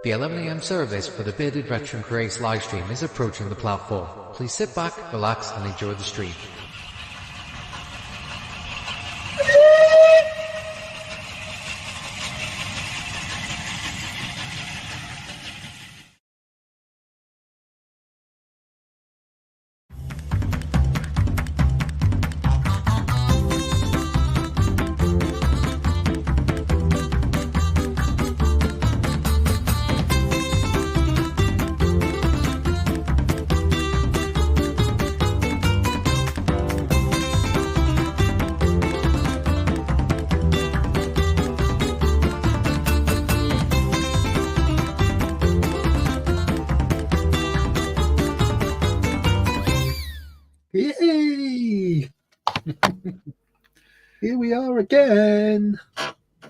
The 11 a.m. service for the Bearded Veteran Creates livestream is approaching the platform. Please sit back, relax, and enjoy the stream. Yay! Here we are again.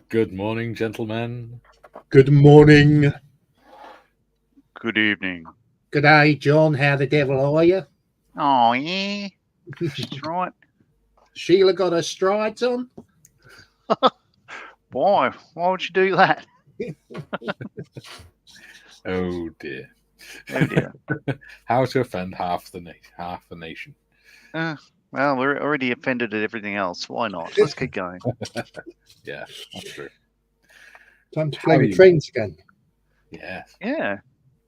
Good morning, gentlemen. Good morning. Good evening. Good day, John. How the devil are you? Oh, yeah. Just right. Sheila got her strides on. Why? Why would you do that? Oh dear. Oh, dear. How to offend half the nation. Well, we're already offended at everything else. Why not? Let's keep going. Yeah, that's true. Time to play with trains again. Yeah. Yeah.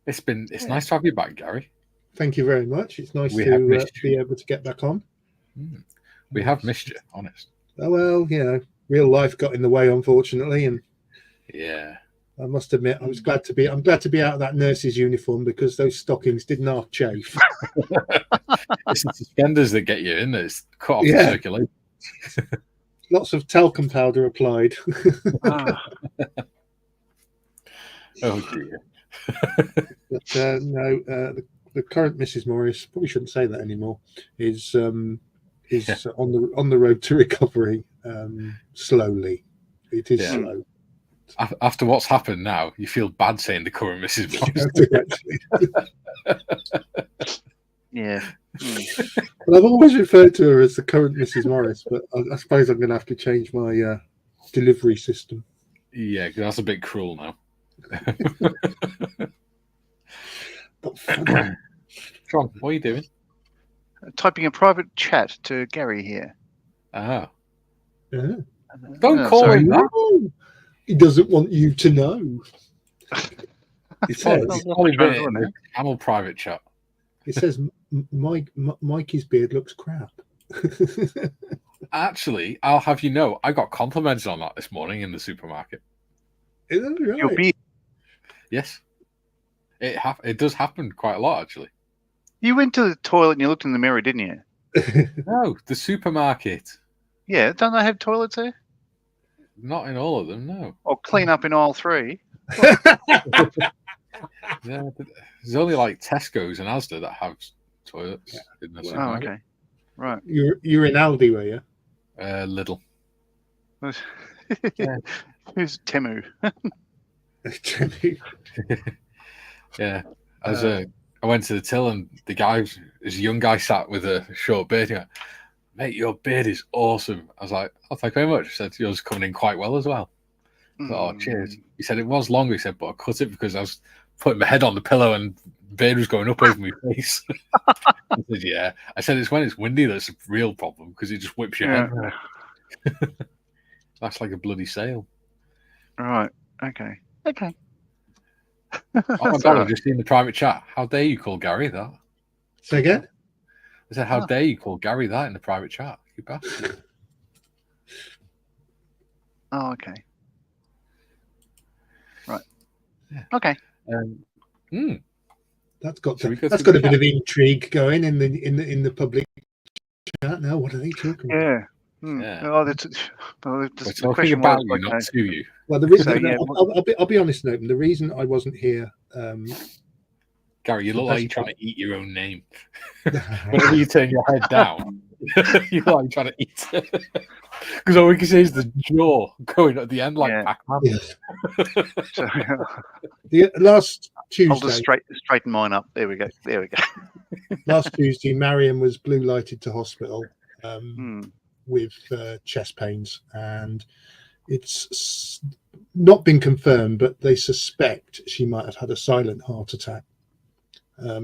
It's nice to have you back, Gary. Thank you very much. It's nice We have to missed be able to get back on. We have missed you, honest. Oh, well, you know, real life got in the way, unfortunately, and Yeah. I must admit, I'm glad to be out of that nurse's uniform because those stockings did not chafe. It's the suspenders that get you in. It's cut off the Yeah. circulation. Lots of talcum powder applied. Oh dear. But no, the current Mrs. Morris, probably shouldn't say that anymore, is on the road to recovery, slowly. It is slow. After what's happened now, you feel bad saying the current Mrs. Morris. Yeah. Well, I've always referred to her as the current Mrs. Morris, but I suppose I'm going to have to change my delivery system. Yeah, because that's a bit cruel now. John, what are you doing? Typing a private chat to Gary here. Ah. Yeah. Don't call him that. No, he doesn't want you to know. It says, camel private chat. It says Mikey's beard looks crap. Actually, I'll have you know, I got compliments on that this morning in the supermarket. Is that right? Your beard. Yes. It does happen quite a lot, actually. You went to the toilet and you looked in the mirror, didn't you? No, the supermarket. Yeah. Don't they have toilets there? Not in all of them, no. Or clean up in aisle 3? Yeah, there's only like Tesco's and Asda that have toilets in the supermarket. Oh, okay. Right. You're in Aldi, were you? Lidl. Who's Temu? Yeah. I went to the till and the guy, this young guy sat with a short beard. He went, "Mate, your beard is awesome." I was like, "Oh, thank you very much." He said, "Yours coming in quite well as well." I thought, "Oh, cheers." He said, "It was longer." He said, "But I cut it because I was putting my head on the pillow and beard was going up over my face." I said, "Yeah." I said, "It's when it's windy that's a real problem because it just whips your head around." That's like a bloody sail. Right. Okay. Oh my God, I've just seen the private chat. How dare you call Gary that? Say again? I said, how dare you call Gary that in the private chat? You bastard. Oh, okay. Right. Yeah. Okay. That's got a bit of intrigue going in the public chat now. What are they talking about? Yeah. Yeah. Oh, we're talking about you, not to you. Well, the reason I'll be honest, Nathan. The reason I wasn't here, Gary, you look like you're trying to eat your own name. Whenever you turn your head down, you look like you're trying to eat it. Because all we can see is the jaw going at the end like Pac-Man. Yeah. The last Tuesday, I'll just straighten mine up. There we go. Last Tuesday, Mariam was blue lighted to hospital. with chest pains, and it's not been confirmed, but they suspect she might have had a silent heart attack.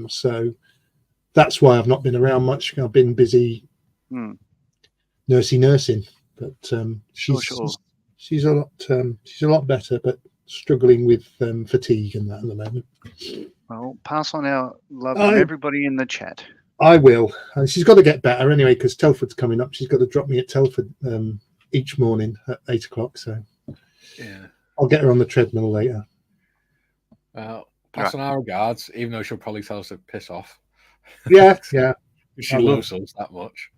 So that's why I've not been around much. I've been busy nursing, but she's a lot better, but struggling with fatigue and that at the moment. Well, pass on our love from everybody in the chat. I will. And she's got to get better anyway, because Telford's coming up. She's got to drop me at Telford each morning at 8 o'clock. So Yeah, I'll get her on the treadmill later. Pass on our regards, even though she'll probably tell us to piss off. Yeah. She loves us that much.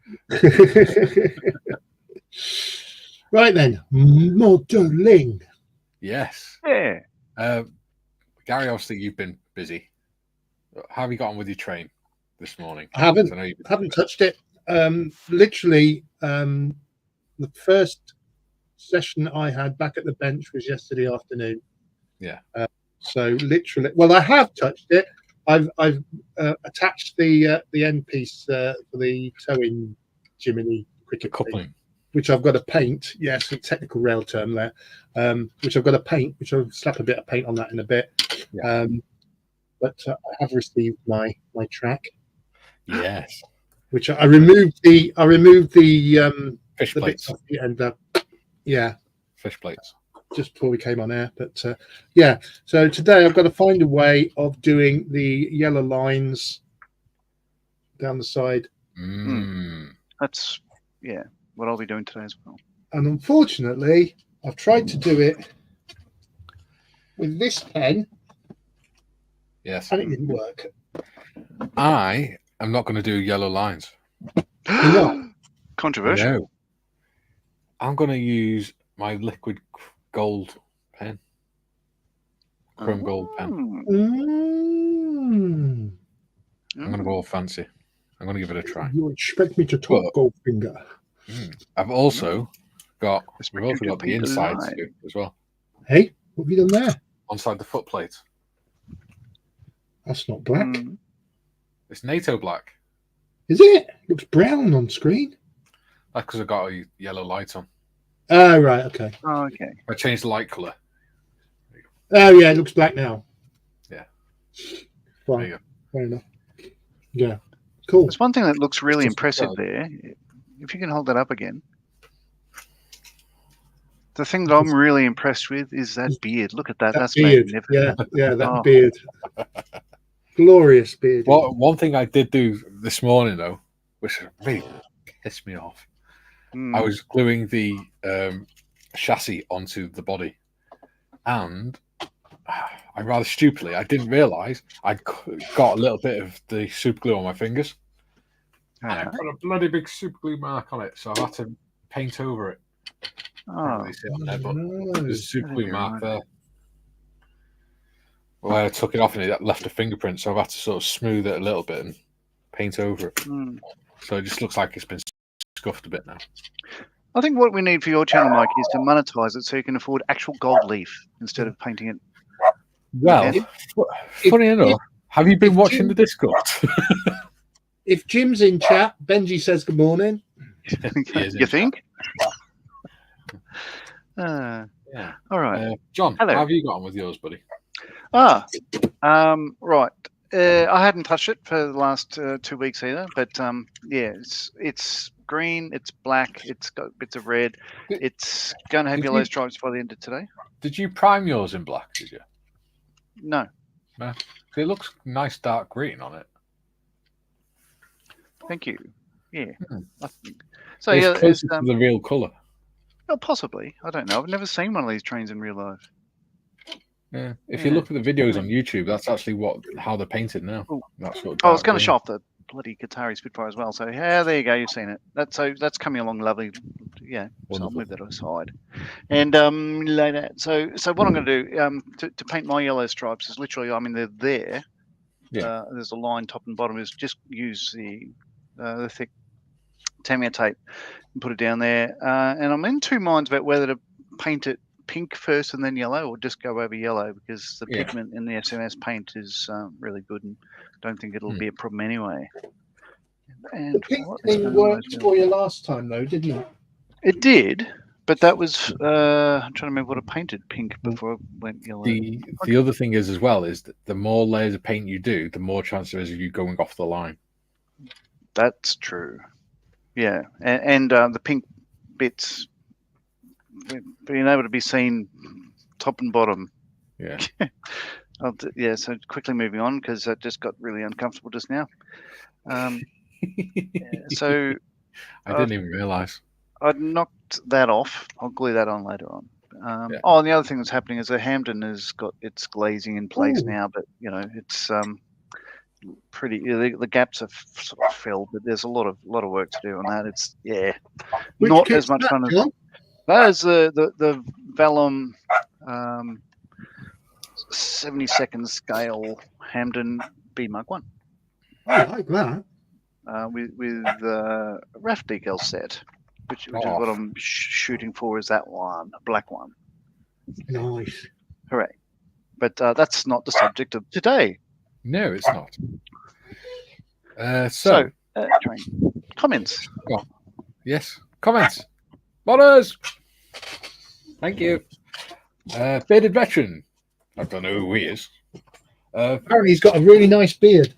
Right then, modelling. Yes. Yeah. Gary, obviously you've been busy. How have you got on with your train this morning? I haven't touched it. Literally, the first session I had back at the bench was yesterday afternoon. Yeah. So literally, well, I have touched it. I've attached the end piece for the towing Jiminy cricket coupling, which I've got to paint. Yes, a technical rail term there. Which I've got to paint. Which I'll slap a bit of paint on that in a bit. Yeah. But I have received my track. Yes. Which I removed the fish the plates bits off the end. Yeah. Fish plates. Just before we came on air, but yeah. So today I've got to find a way of doing the yellow lines down the side. That's what I'll be doing today as well. And unfortunately, I've tried to do it with this pen. Yes. And it didn't work. I am not going to do yellow lines. You're not? Controversial. No. I'm going to use my liquid gold pen. Chrome gold pen. I'm going to go all fancy. I'm going to give it a try. You expect me to talk Goldfinger? I've also got the inside too, as well. Hey, what have you done there? Onside the foot plate. That's not black. It's NATO black. Is it? Looks brown on screen. That's because I got a yellow light on. Oh, right. Okay. Oh, okay. I changed the light colour. Oh, yeah. It looks black now. Yeah. Fine. There you go. Fair enough. Yeah. Cool. There's one thing that looks really impressive there. If you can hold that up again. The thing that I'm really impressed with is that beard. Look at that. That's beard. magnificent. Yeah, that beard. Glorious beard. Well, one thing I did do this morning, though, which really pissed me off, I was gluing the chassis onto the body. And I rather stupidly, I didn't realise I'd got a little bit of the super glue on my fingers. And I put a bloody big super glue mark on it, so I had to paint over it. Really see it on there, but there's a super glue mark there. Well, I took it off and it left a fingerprint, so I've had to sort of smooth it a little bit and paint over it. So it just looks like it's been scuffed a bit now. I think what we need for your channel, Mike, is to monetize it so you can afford actual gold leaf instead of painting it. Well, funny enough, have you been watching the Discord? If Jim's in chat, Benji says good morning. You think? Yeah. All right. John, hello. How have you got on with yours, buddy? Right. I hadn't touched it for the last 2 weeks either, but yeah, it's green, it's black, it's got bits of red. It's going to have yellow stripes by the end of today. Did you prime yours in black? Did you? No. No. It looks nice dark green on it. Thank you. Yeah. So it's closer to the real colour. Well, possibly. I don't know. I've never seen one of these trains in real life. Yeah. If you look at the videos on YouTube, that's actually how they're painted now. That sort of I was going to show off the bloody Qatari Spitfire as well. So yeah, there you go. You've seen it. That's coming along lovely. Yeah. So I'll move that aside. And like that. So what I'm going to do to paint my yellow stripes is literally, I mean, they're there. Yeah. There's a line top and bottom. Is just use the thick Tamiya tape and put it down there. And I'm in two minds about whether to paint it pink first and then yellow, or just go over yellow, because the pigment in the SMS paint is really good, and don't think it'll be a problem anyway. And the pink thing worked for you last time, though, didn't it? It did, But that was I'm trying to remember what I painted pink before I went yellow. The other thing is as well is that the more layers of paint you do, the more chance there is of you going off the line. That's true. Yeah, and the pink bits being able to be seen top and bottom. Yeah. Yeah. So quickly moving on because that just got really uncomfortable just now. So I didn't even realise. I'd knocked that off. I'll glue that on later on. Yeah. Oh, and the other thing that's happening is that Hampden has got its glazing in place Ooh. now, but it's pretty. The gaps are sort of filled, but there's a lot of work to do on that. It's Which not kit's as much that, fun as John? that is the Vellum 72nd scale Hampden B Mark One I like that. with a RAF decal set, which is what I'm shooting for. Is that one, a black one? Nice. Hooray! But that's not the subject of today. No, it's not. So Train. Comments. yes, comments. Modders! Thank you. Bearded veteran. I don't know who he is. Apparently, he's got a really nice beard.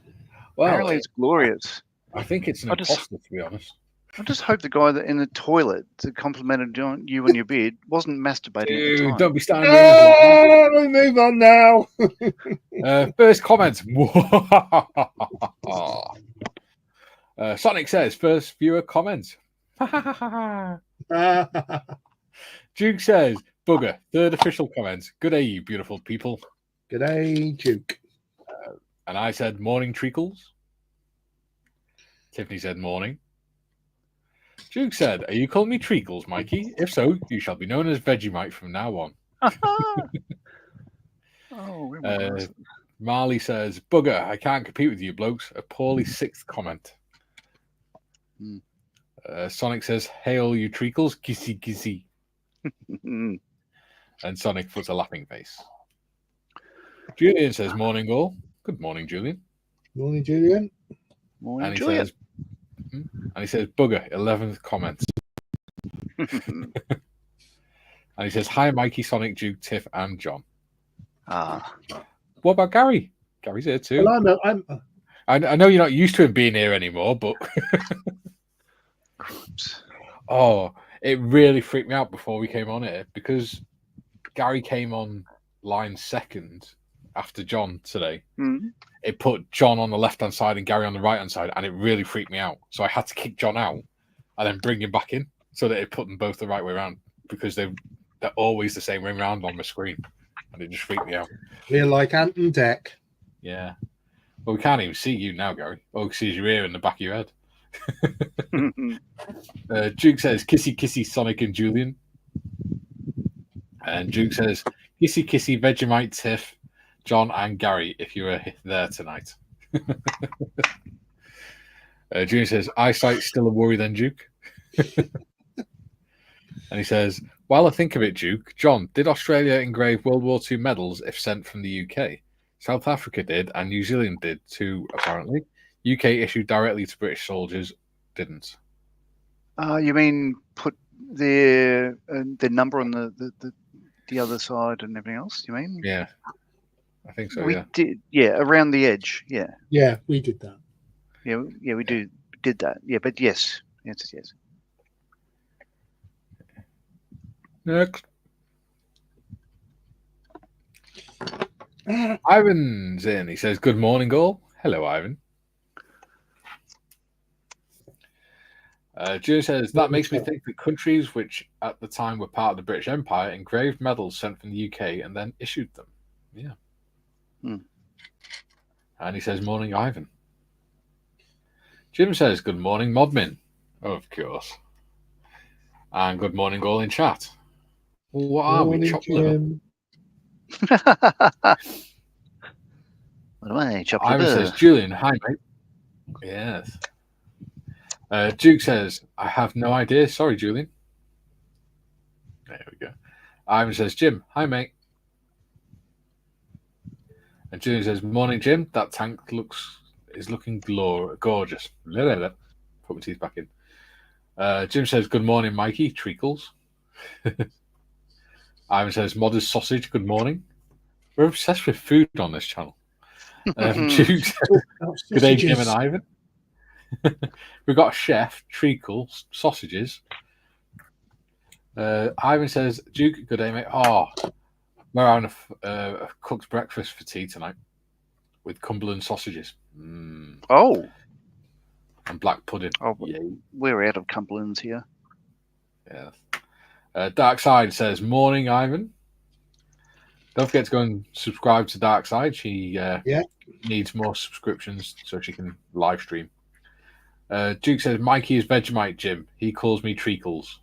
Well, Apparently, it's glorious. I think it's an imposter, to be honest. I just hope the guy that in the toilet that complimented you and your beard wasn't masturbating at the time. Don't be standing. We move on now. First comment. Sonic says, first viewer comment. Duke says, bugger, third official comment. Good day, you beautiful people. G'day, Duke. And I said, morning, treacles. Tiffany said, morning. Duke said, are you calling me treacles, Mikey? If so, you shall be known as Vegemite from now on. Marley says, bugger, I can't compete with you blokes. A poorly sixth comment. Sonic says, hey all you treacles, kissy kissy. And Sonic puts a laughing face. Julian says, morning all. Good morning, Julian. Morning, Julian. Morning, And he Julian. says, bugger, 11th comment. And he says, hi, Mikey, Sonic, Duke, Tiff, and John. What about Gary? Gary's here too. Well, I know you're not used to him being here anymore, but it really freaked me out before we came on here because Gary came on line second after John today. It put John on the left-hand side and Gary on the right-hand side, and it really freaked me out. So I had to kick John out and then bring him back in so that it put them both the right way around because they're always the same way around on the screen, and it just freaked me out. We're like Ant and Dec. Yeah. Well, we can't even see you now, Gary. All we can see is your ear in the back of your head. Duke says, kissy, kissy, Sonic and Julian. And Duke says, kissy, kissy, Vegemite, Tiff, John and Gary, if you were there tonight. Julian says, eyesight's still a worry then, Duke. And he says, while I think of it, Duke, John, did Australia engrave World War II medals if sent from the UK? South Africa did, and New Zealand did too, apparently. UK issued directly to British soldiers, didn't. You mean put their number on the other side and everything else? You mean? Yeah, I think so. We did. Yeah, around the edge. Yeah. Yeah, we did that. Yeah, we did that. Yeah, but yes, yes. Next. Ivan's in. He says, good morning, all. Hello, Ivan. Joe says, that makes me think that countries which at the time were part of the British Empire engraved medals sent from the UK and then issued them. Yeah. And he says, morning, Ivan. Jim says, good morning, Modmin. Oh, of course. And good morning, all in chat. Well, what are we? Chop liver? What am I? Chop Ivan liver? says, Julian, hi, mate. Yes. Duke says, I have no idea. Sorry, Julian. There we go. Ivan says, Jim, hi, mate. And Julian says, morning, Jim. That tank is looking gorgeous. Put my teeth back in. Jim says, good morning, Mikey. Treacles. Ivan says, Modest Sausage, good morning. We're obsessed with food on this channel. Duke says, good day, Jim and Ivan. We've got chef, treacle, sausages. Ivan says, Duke, good day, mate. Oh, we're having a cooked breakfast for tea tonight with Cumberland sausages. Oh, And black pudding. oh, we're out of Cumberlands here. Yeah. Dark Side says, morning, Ivan. Don't forget to go and subscribe to Dark Side. She needs more subscriptions so she can live stream. Duke says, Mikey is Vegemite, Jim. He calls me Treacles.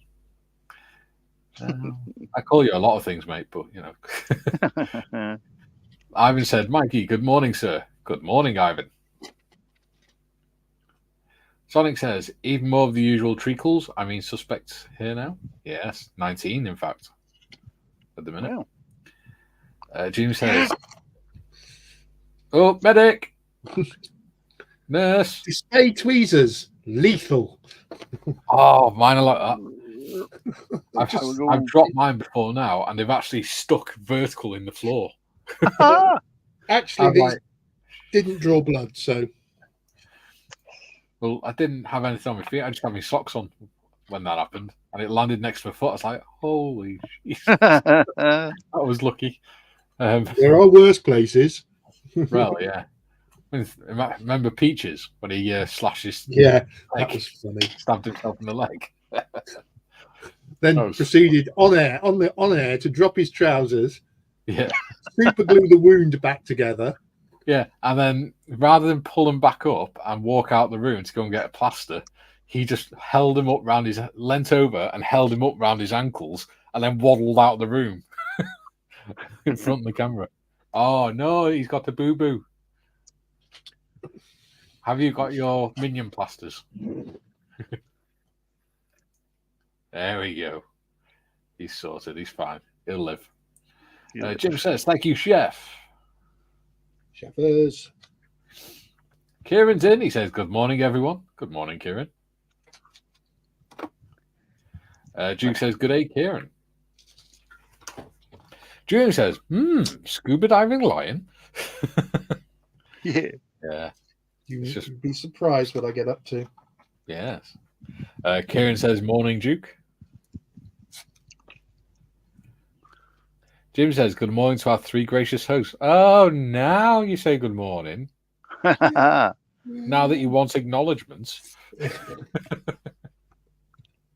I call you a lot of things, mate, but, you know. Ivan said, Mikey, good morning, sir. Good morning, Ivan. Sonic says, even more of the usual treacles. I mean, suspects here now. Yes, 19, in fact, at the minute. Wow. Jim says, oh, medic. Nurse. Display tweezers, lethal. Oh, mine are like that. I've dropped mine before now, and they've actually stuck vertical in the floor. Actually, these didn't draw blood, so. Well, I didn't have anything on my feet. I just had my socks on when that happened, and it landed next to my foot. I was like, holy shit. I was lucky. There are worse places. Well, yeah. Remember Peaches when he slashes? Yeah, that was funny. Stabbed himself in the leg. Then proceeded on air to drop his trousers. Yeah. Super glue the wound back together. Yeah, and then rather than pull him back up and walk out the room to go and get a plaster, he just leant over and held him up round his ankles, and then waddled out of the room in front of the camera. Oh no, he's got the boo boo. Have you got your minion plasters? There we go. He's sorted. He's fine. He'll live. Jim says, thank you, Chef. Chefers. Kieran's in. He says, good morning, everyone. Good morning, Kieran. Duke says, good day, Kieran. June says, scuba diving lion. Yeah. You'd be surprised what I get up to. Yes. Kieran says, morning, Duke. Jim says, good morning to our three gracious hosts. Oh, now you say good morning. Now that you want acknowledgements.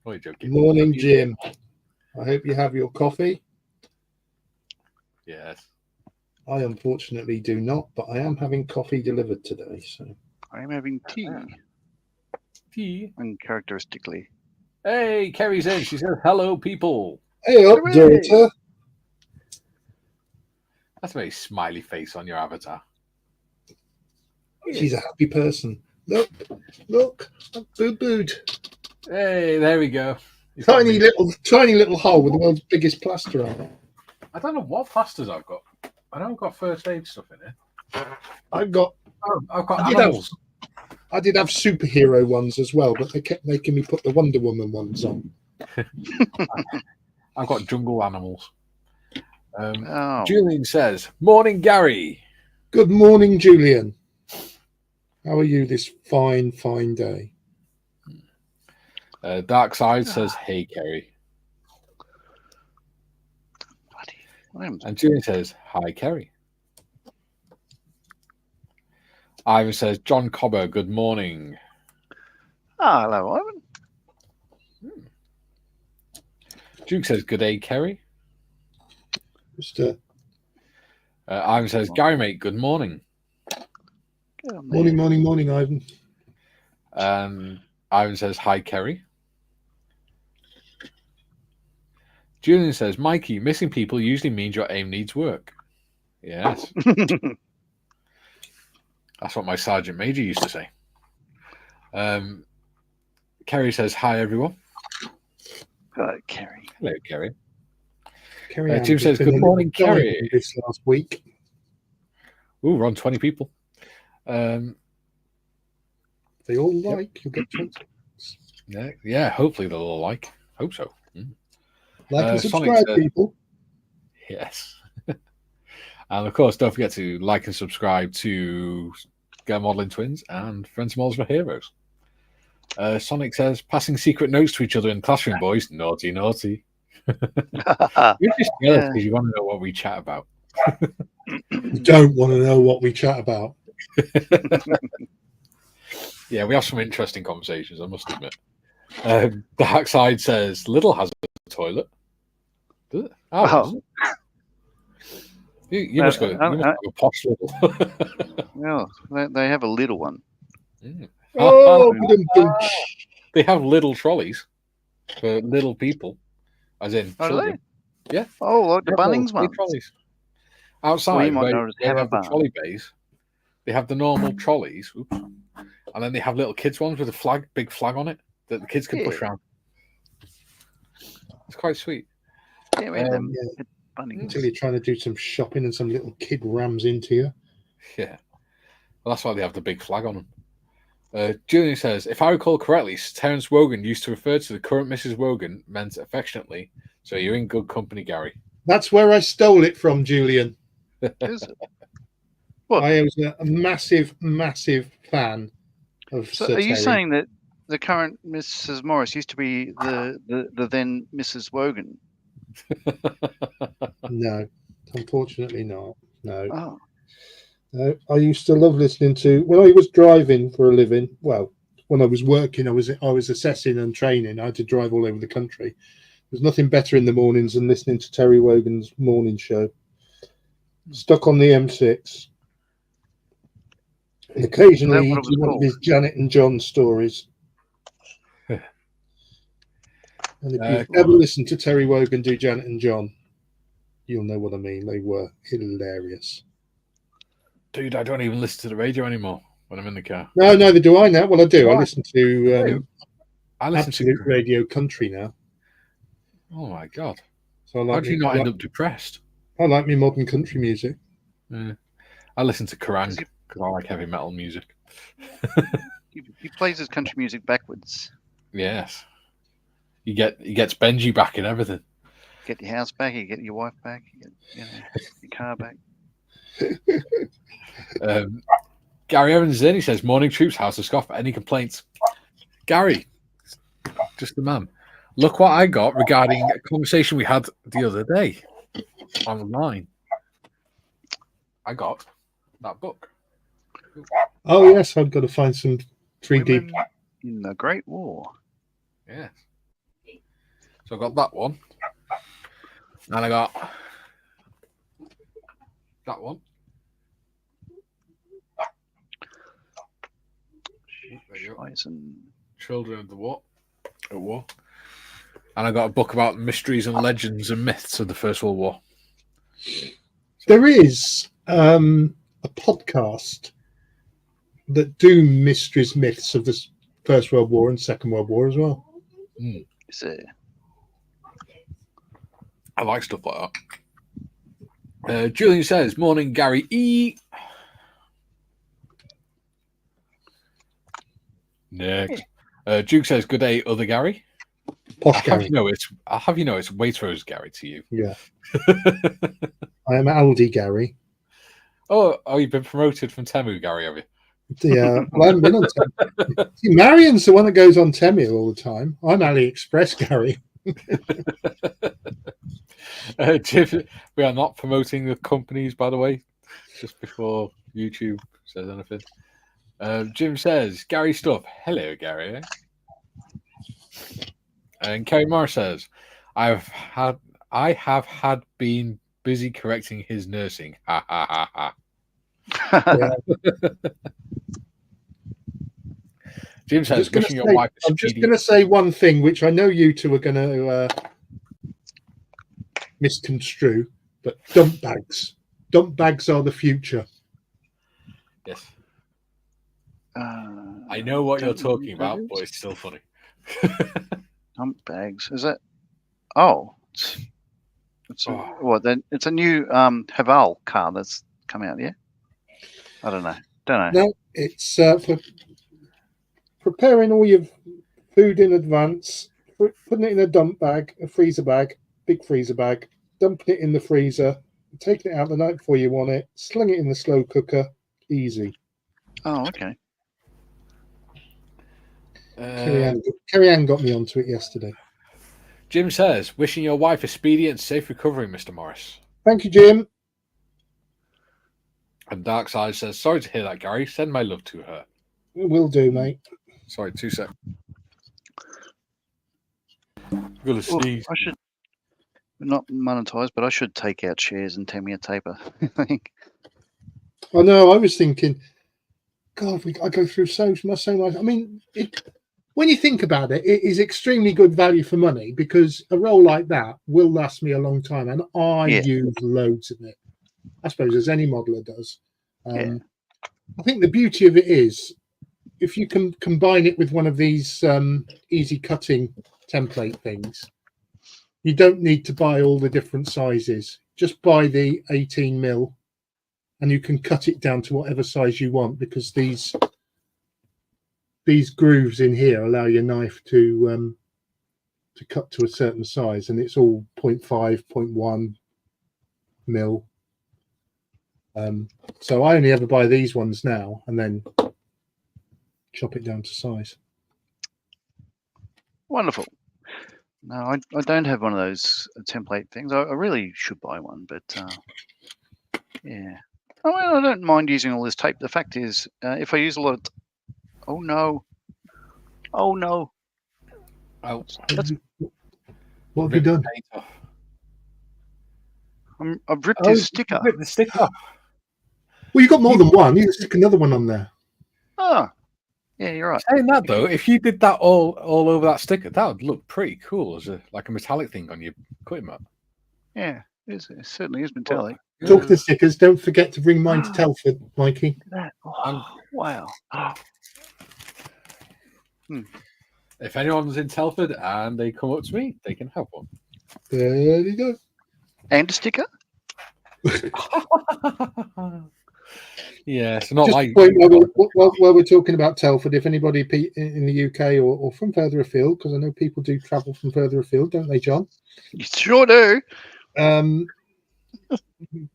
Oh, good morning, Jim. I hope you have your coffee. Yes. I unfortunately do not, but I am having coffee delivered today. So I am having tea. Tea. Uncharacteristically. Hey, Kerry's in. She says, hello, people. Hey up, daughter. That's a very smiley face on your avatar. She's a happy person. Look, I'm boo-booed. Hey, there we go. Tiny little hole with the world's biggest plaster on it. I don't know what plasters I've got. I know I've got first aid stuff in here. I've got animals. I did have superhero ones as well, but they kept making me put the Wonder Woman ones on. I've got jungle animals. Julian says, morning, Gary. Good morning, Julian. How are you this fine day? Dark Side says, hey, Kerry. And Julian says, hi, Kerry. Ivan says, John Cobber, good morning. Hello, Ivan. Duke says, good day, Kerry. Mr. Ivan says, Gary, mate, good morning. Morning, Ivan. Ivan says, hi, Kerry. Julian says, Mikey, missing people usually means your aim needs work. Yes. That's what my Sergeant Major used to say. Kerry says, hi, everyone. Hello, Kerry. Hello, Kerry. Jim says, good morning, Kerry. This last week. Ooh, we're on 20 people. They all like. You'll get 20. Yeah, hopefully they'll all like. Hope so. Like and Sonic subscribe, said- people. Yes. And of course, don't forget to like and subscribe to Go Modeling Twins and Friends Models for Heroes. Sonic says, passing secret notes to each other in classroom, boys. Naughty, naughty. You're just jealous because you want to know what we chat about. You don't want to know what we chat about. Yeah, we have some interesting conversations, I must admit. Dark Side says, Little has a toilet. Does it? Oh, does it? You must go. You must have a posh Little. Well, they have a little one. Mm. Oh, They have little trolleys for little people, as in Oh, do children. Yeah. Oh, like the They have little Bunnings ones. trolleys. Well, Outside, you might where know it as they Hammer have the Barn. trolley bays, they have the normal trolleys, oops, and then they have little kids ones with a big flag on it that the kids can push around. It's quite sweet. Yeah, we had them Yeah. Bunnings. Until you're trying to do some shopping and some little kid rams into you. Yeah. Well, that's why they have the big flag on them. Julian says, if I recall correctly, Terence Wogan used to refer to the current Mrs. Wogan meant affectionately, so you're in good company, Gary. That's where I stole it from, Julian. Is it? What? I was a massive, massive fan of So Sir are you Terry. saying that the current Mrs. Morris used to be the then Mrs. Wogan? No, unfortunately not. No. Oh, No. I used to love listening to, when I was driving for a living, well, when I was working, I was assessing and training. I had to drive all over the country. There's nothing better in the mornings than listening to Terry Wogan's morning show. Stuck on the M6. And occasionally what it was one of called? his Janet and John stories. And if you've ever listened to Terry Wogan do Janet and John, you'll know what I mean. They were hilarious. Dude, I don't even listen to the radio anymore when I'm in the car. No, neither do I now. Well, I do. I What? listen to I listen Absolute to Radio Country now. Oh my god! So I How like do you not end up depressed? I like me modern country music. I listen to Kerrang because I like heavy metal music. He plays his country music backwards. Yes, he gets Benji back and everything. Get your house back, you get your wife back, you get your car back. Gary Evans in. He says, "Morning troops, House of Scoff. Any complaints?" Gary, just the man. Look what I got regarding a conversation we had the other day online. I got that book. Oh yes, I've got to find some 3D. Women in the Great War. Yes. So I got that one. And I got that one. There you go. Children of the War. At war. And I got a book about mysteries and legends and myths of the First World War. There is a podcast that do mysteries, myths of the First World War and Second World War as well. I like stuff like that. Julian says, "Morning, Gary E." Next. Duke says, "Good day, other Gary." Posh I have Gary. you know it's Waitrose Gary to you. Yeah. I am Aldi Gary. Oh, you've been promoted from Temu, Gary, have you? Yeah, well, I haven't been on Temu. See, Marion's the one that goes on Temu all the time. I'm AliExpress Gary. Jim, we are not promoting the companies, by the way, just before YouTube says anything. Jim says, "Gary stuff." Hello, Gary. And Kerry Morris says, I have had been busy correcting his nursing. Ha ha ha ha. Yeah. Jim says, wishing your wife a I'm just speedy. going to say one thing, which I know you two are going to misconstrue, but dump bags. Dump bags are the future. Yes. I know what you're talking about, but it's still funny. Dump bags. Is that? Oh, it's a new Haval car that's come out. Yeah. I don't know. No, it's for preparing all your food in advance, putting it in a dump bag, a freezer bag, big freezer bag, dumping it in the freezer, taking it out the night before you want it, sling it in the slow cooker, easy. Oh, okay. Kerry Ann got me onto it yesterday. Jim says, wishing your wife a speedy and safe recovery, Mr. Morris. Thank you, Jim. And Darkside says, sorry to hear that, Gary. Send my love to her. Will do, mate. Sorry, 2 seconds. I'm going to sneeze. I should not monetize, but I should take out shares and Tamiya taper. I think. I know. I was thinking, God, I go through so much. I mean, when you think about it, it is extremely good value for money because a roll like that will last me a long time, and I use loads of it. I suppose as any modeler does. I think the beauty of it is if you can combine it with one of these easy cutting template things, you don't need to buy all the different sizes. Just buy the 18 mil and you can cut it down to whatever size you want because these grooves in here allow your knife to cut to a certain size, and it's all 0.5, 0.1 mil. So I only ever buy these ones now and then chop it down to size. Wonderful. No, I don't have one of those template things. I really should buy one, but yeah. Oh, well, I don't mind using all this tape. The fact is, if I use a lot of... Oh, no. Oh, no. Oh, What have you done? I've ripped his sticker. Ripped the sticker. Well, you got more than one. You can stick another one on there. Oh, yeah, you're right. Saying that though, if you did that all over that sticker, that would look pretty cool as like a metallic thing on your cutting mat. Yeah, it certainly is metallic. Talk to stickers. Don't forget to bring mine to Telford, Mikey. Wow. If anyone's in Telford and they come up to me, they can have one. There you go. And a sticker? Yeah, so not Just like while we're talking about Telford, if anybody in the UK or from further afield, because I know people do travel from further afield, don't they, John? You sure do.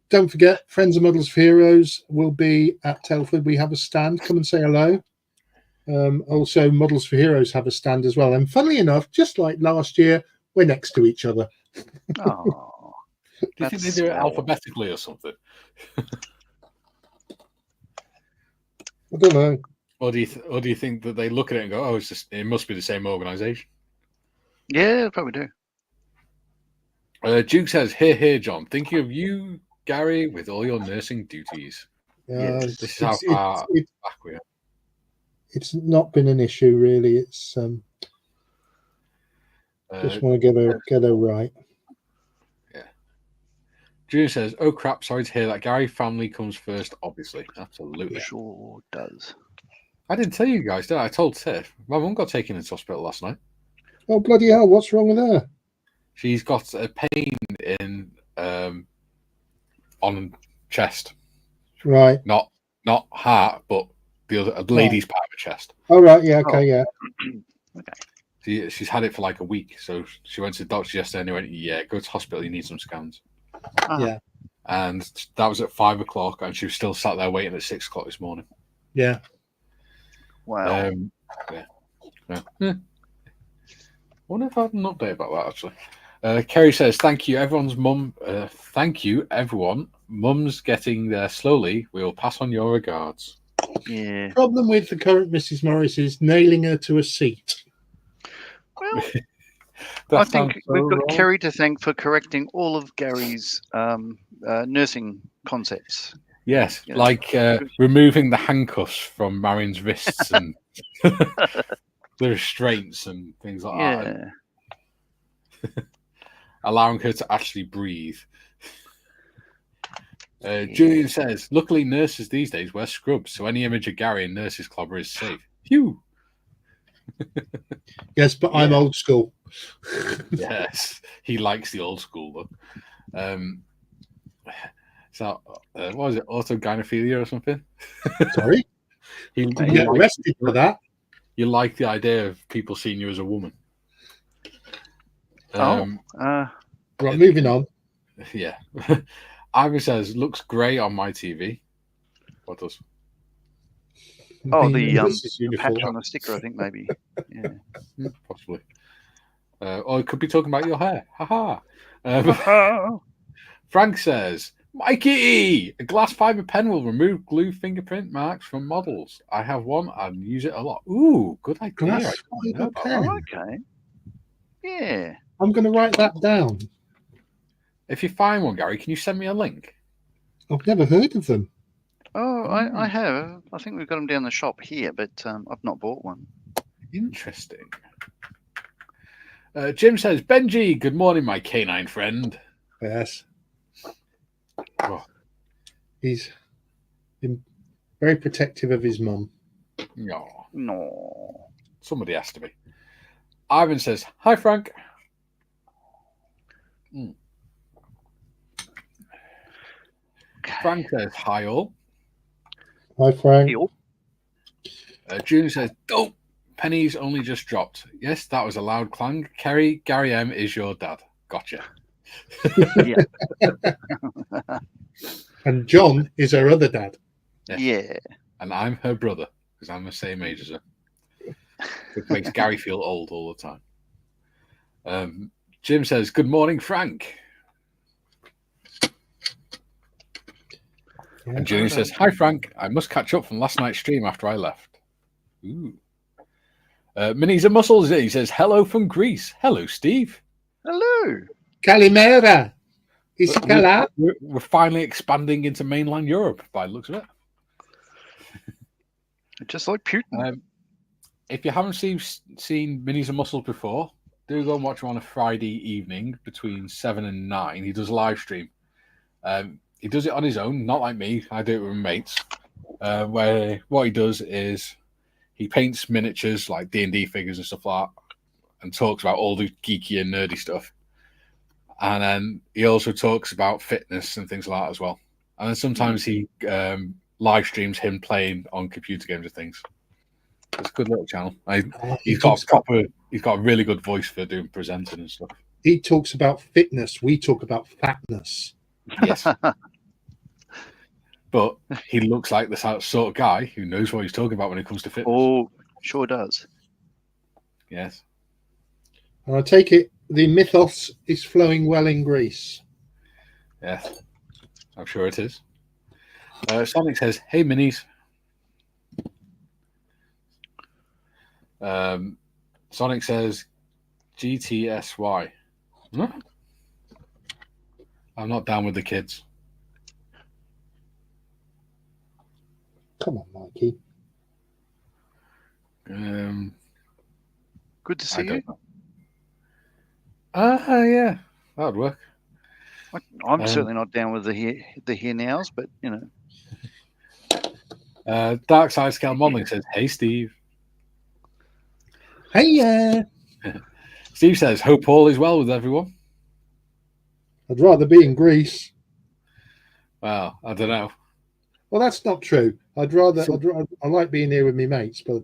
Don't forget, Friends of Models for Heroes will be at Telford. We have a stand. Come and say hello. Also, Models for Heroes have a stand as well. And funnily enough, just like last year, we're next to each other. Oh, do you think they do it alphabetically or something? I don't know. Or do you think that they look at it and go, "Oh, it must be the same organisation"? Yeah, probably do. Duke says, "Here, John. Thinking of you, Gary, with all your nursing duties." Yes. This is how far back we are. It's not been an issue really. It's just want to get her right. Yeah. June says, "Oh crap! Sorry to hear that. Gary, family comes first, obviously. Absolutely, Sure does." I didn't tell you guys, did I? I told Tiff. My mum got taken into hospital last night. Oh bloody hell! What's wrong with her? She's got a pain in on chest. Right. Not heart, but the other lady's part of her chest. Oh right, yeah, okay, yeah. Okay. She's had it for like a week, so she went to the doctor yesterday and they went, "Yeah, go to hospital. You need some scans." Yeah. And that was at 5 o'clock, and she was still sat there waiting at 6 o'clock this morning. Yeah. Wow. Yeah. I wonder if I had an update about that actually. Kerry says, "Thank you, everyone's mum. Thank you, everyone. Mum's getting there slowly. We'll pass on your regards." Yeah. Problem with the current Mrs. Morris is nailing her to a seat. Well, I think we've got Kerry to thank for correcting all of Gary's nursing concepts. Yes, like removing the handcuffs from Marion's wrists and the restraints and things like that. And allowing her to actually breathe. Julian says, "Luckily, nurses these days wear scrubs, so any image of Gary in nurse's clobber is safe." Phew. Yes, but I'm old school. Yes, he likes the old school look. So, what was it? Autogynephilia or something? Sorry? You get arrested for that. You like the idea of people seeing you as a woman. Right, moving on. Yeah. Ivan says, looks grey on my TV. What does? Oh, Being the in this the patch uniform. on the sticker, I think maybe. Yeah. Possibly. Or it could be talking about your hair. Haha. Frank says, Mikey, a glass fiber pen will remove glue fingerprint marks from models. I have one and use it a lot. Ooh, good idea. Glass I didn't know fiber about pen. that. Oh, okay. Yeah. I'm going to write that down. If you find one, Gary, can you send me a link? I've never heard of them. Oh, I have. I think we've got them down the shop here, but I've not bought one. Interesting. Jim says, Benji, good morning, my canine friend. Yes. Oh, He's been very protective of his mum. no. No. Somebody has to be. Ivan says, hi, Frank. Frank says, hi, all. Hi, Frank. Heel. June says, dope. Pennies only just dropped. Yes, that was a loud clang. Gary M is your dad. Gotcha. And John is her other dad. Yeah. And I'm her brother, because I'm the same age as her. It makes Gary feel old all the time. Jim says, good morning, Frank. Yeah. And June says, hi, Frank. I must catch up from last night's stream after I left. Ooh. Minis and Muscles, he says, hello from Greece. Hello, Steve. Hello. Kalimera. Iskala. We're finally expanding into mainland Europe by the looks of it. Just like Putin. If you haven't seen Minis and Muscles before, do go and watch him on a Friday evening between 7 and 9. He does a live stream. He does it on his own, not like me. I do it with my mates. Where what he does is he paints miniatures like D&D figures and stuff like that, and talks about all the geeky and nerdy stuff. And then he also talks about fitness and things like that as well. And then sometimes he live streams him playing on computer games and things. It's a good little channel. He's got a really good voice for doing presenting and stuff. He talks about fitness. We talk about fatness. Yes. But he looks like the sort of guy who knows what he's talking about when it comes to fitness. Oh, sure does. Yes. And I take it the mythos is flowing well in Greece. Yes. I'm sure it is. Sonic says, hey, Minis. Sonic says, GTSY. Huh? I'm not down with the kids. Come on, Mikey. Good to see you. Yeah, that would work. I'm certainly not down with the here nows, but you know. Dark Side Scale Modeling says, hey, Steve. Hey, Steve says, hope all is well with everyone. I'd rather be in Greece. Well, I don't know. Well, that's not true. I like being here with my mates, but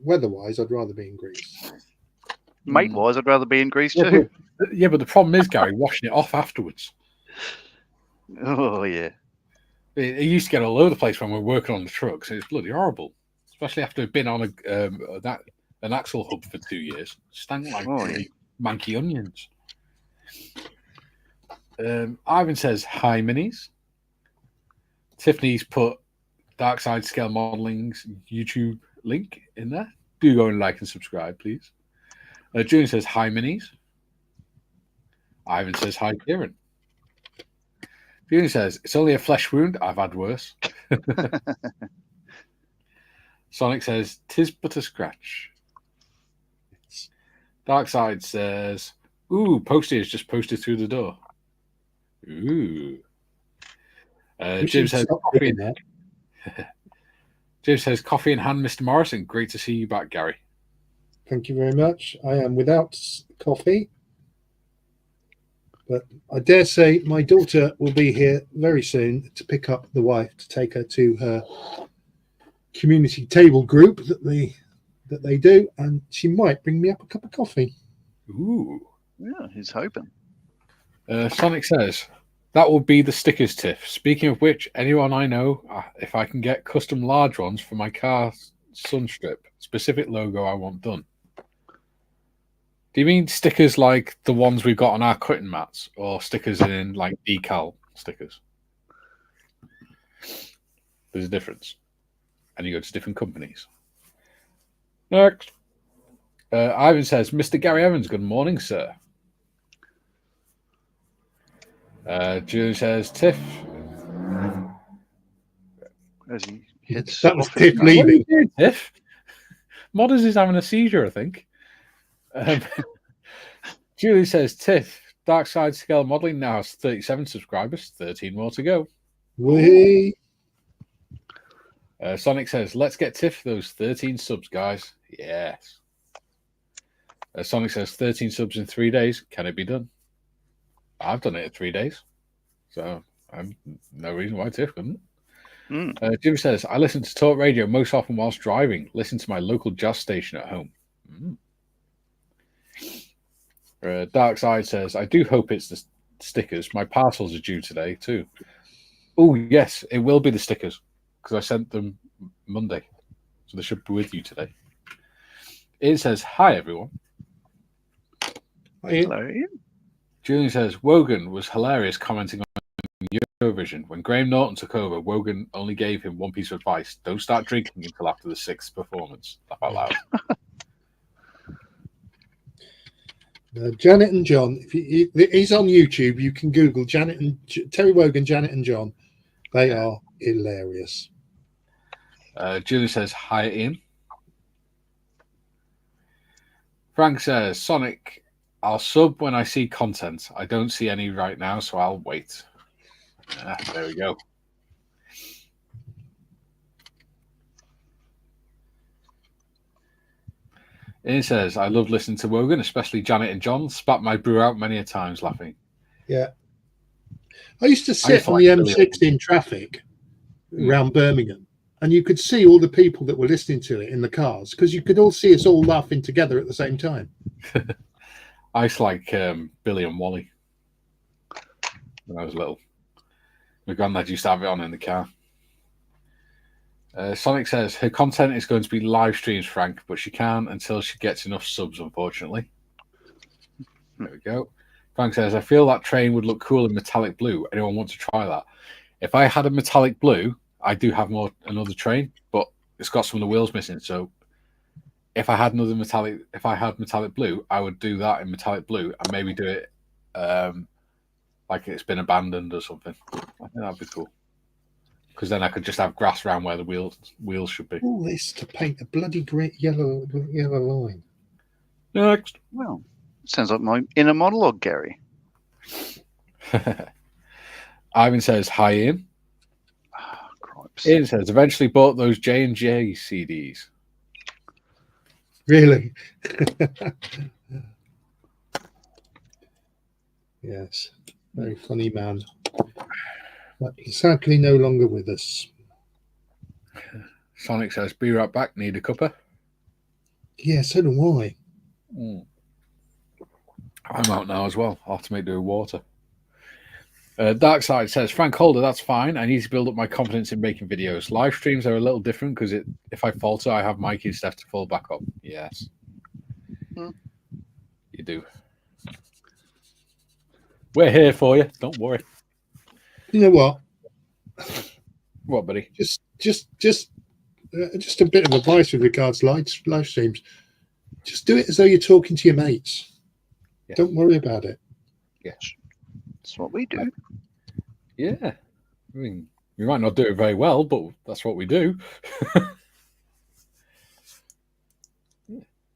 weather-wise, I'd rather be in Greece. Mate-wise, I'd rather be in Greece too. But the problem is, Gary, washing it off afterwards. Oh, yeah. It used to get all over the place when we were working on the trucks. It's bloody horrible, especially after we've been on an axle hub for 2 years. Stank like manky onions. Ivan says, hi, Minis. Tiffany's put Dark Side Scale Modeling's YouTube link in there. Do go and like and subscribe, please. June says, hi, Minis. Ivan says, hi, Kieran. June says, it's only a flesh wound. I've had worse. Sonic says, tis but a scratch. Dark Side says, ooh, Posty has just posted through the door. Ooh. Jim says, coffee in hand. Jim says, coffee in hand, Mr. Morrison. Great to see you back, Gary. Thank you very much. I am without coffee, but I dare say my daughter will be here very soon to pick up the wife to take her to her community table group that they do, and she might bring me up a cup of coffee. Ooh. Yeah, he's hoping. Sonic says, that would be the stickers, Tiff. Speaking of which, anyone I know, if I can get custom large ones for my car sunstrip, specific logo I want done. Do you mean stickers like the ones we've got on our cutting mats, or stickers in like decal stickers? There's a difference. And you go to different companies. Next. Ivan says, Mr. Gary Evans, good morning, sir. Julie says, Tiff. As he heads That was off Tiff his- What are you leaving. doing, Tiff? Modders is having a seizure, I think. Julie says, Tiff, Dark Side Scale Modeling now has 37 subscribers, 13 more to go. We Sonic says, let's get Tiff those 13 subs, guys. Yes. Sonic says, 13 subs in 3 days. Can it be done? I've done it in 3 days. So I'm no reason why Tiff couldn't. Jim says, I listen to talk radio most often whilst driving. Listen to my local jazz station at home. Dark Side says, I do hope it's the stickers. My parcels are due today too. Oh, yes, it will be the stickers because I sent them Monday. So they should be with you today. It says, hi, everyone. Hello, Ian. Julian says, Wogan was hilarious commenting on Eurovision. When Graham Norton took over, Wogan only gave him one piece of advice. Don't start drinking until after the sixth performance. Laugh out loud. Janet and John. He's on YouTube. You can Google Terry Wogan, Janet and John. They are hilarious. Julie says, hi, Ian. Frank says, Sonic, I'll sub when I see content. I don't see any right now, so I'll wait. There we go. Ian says, I love listening to Wogan, especially Janet and John. Spat my brew out many a times laughing. Yeah. I used to sit on the M6 in traffic around Birmingham, and you could see all the people that were listening to it in the cars because you could all see us all laughing together at the same time. I used to like Billy and Wally when I was little. My granddad used to have it on in the car. Sonic says, her content is going to be live streams, Frank, but she can't until she gets enough subs, unfortunately. There we go. Frank says, I feel that train would look cool in metallic blue. Anyone want to try that? If I had a metallic blue, I do have another train, but it's got some of the wheels missing. So if I had metallic blue, I would do that in metallic blue and maybe do it like it's been abandoned or something. I think that'd be cool. Because then I could just have grass around where the wheels should be. All this to paint a bloody great yellow line. Next. Well, sounds like my inner monologue, Gary. Ivan says, hi, Ian. Oh, cripes. Ian says, eventually bought those J&J CDs. Really? Yes. Very funny man. But he's sadly no longer with us. Sonic says, be right back, need a cuppa. Yeah, so do I. I'm out now as well. I'll have to make do with water. Dark Side says, Frank Holder, that's fine. I need to build up my confidence in making videos. Live streams are a little different because if I falter, I have Mikey and Steph to fall back up. Yes. You do. We're here for you. Don't worry. You know what? What, buddy? Just a bit of advice with regards to live streams. Just do it as though you're talking to your mates. Yeah. Don't worry about it. Yes. That's what we do. Yeah. I mean, we might not do it very well, but that's what we do.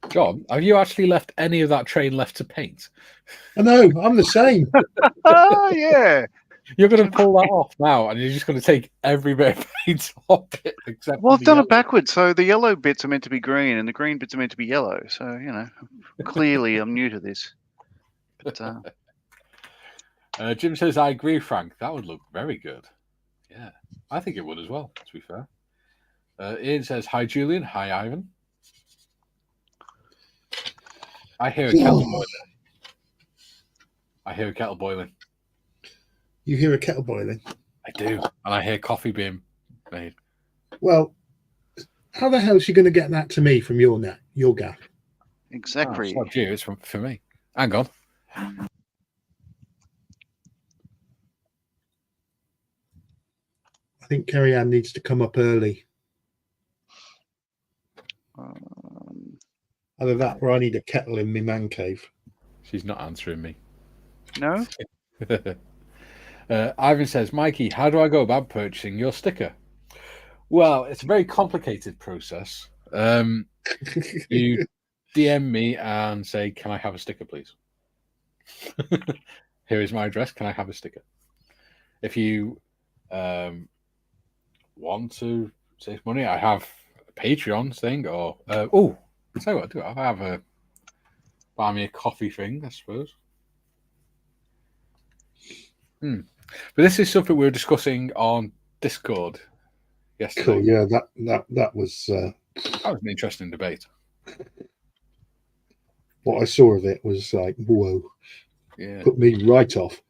John, have you actually left any of that train left to paint? I know, I'm the same. Oh, yeah. You're going to pull that off now, and you're just going to take every bit of paint off it. Except Well, I've done it backwards. So the yellow bits are meant to be green, and the green bits are meant to be yellow. So, you know, clearly I'm new to this. But, Jim says, I agree, Frank. That would look very good. Yeah, I think it would as well, to be fair. Ian says, hi, Julian. Hi, Ivan. I hear a kettle boiling. You hear a kettle boiling. I do, and I hear coffee being made. Well, how the hell is she going to get that to me from your gap? Exactly. It's not you, it's for me. Hang on. I think Kerry Ann needs to come up early. Either that or I need a kettle in my man cave. She's not answering me. No? Ivan says, Mikey, how do I go about purchasing your sticker? Well, it's a very complicated process. You DM me and say, can I have a sticker, please? Here is my address. Can I have a sticker? If you want to save money, I have a Patreon thing, or tell you what I do. I have a buy me a coffee thing, I suppose. But this is something we were discussing on Discord yesterday. Cool. Yeah, that was an interesting debate. What I saw of it was like, whoa, Yeah. put me right off.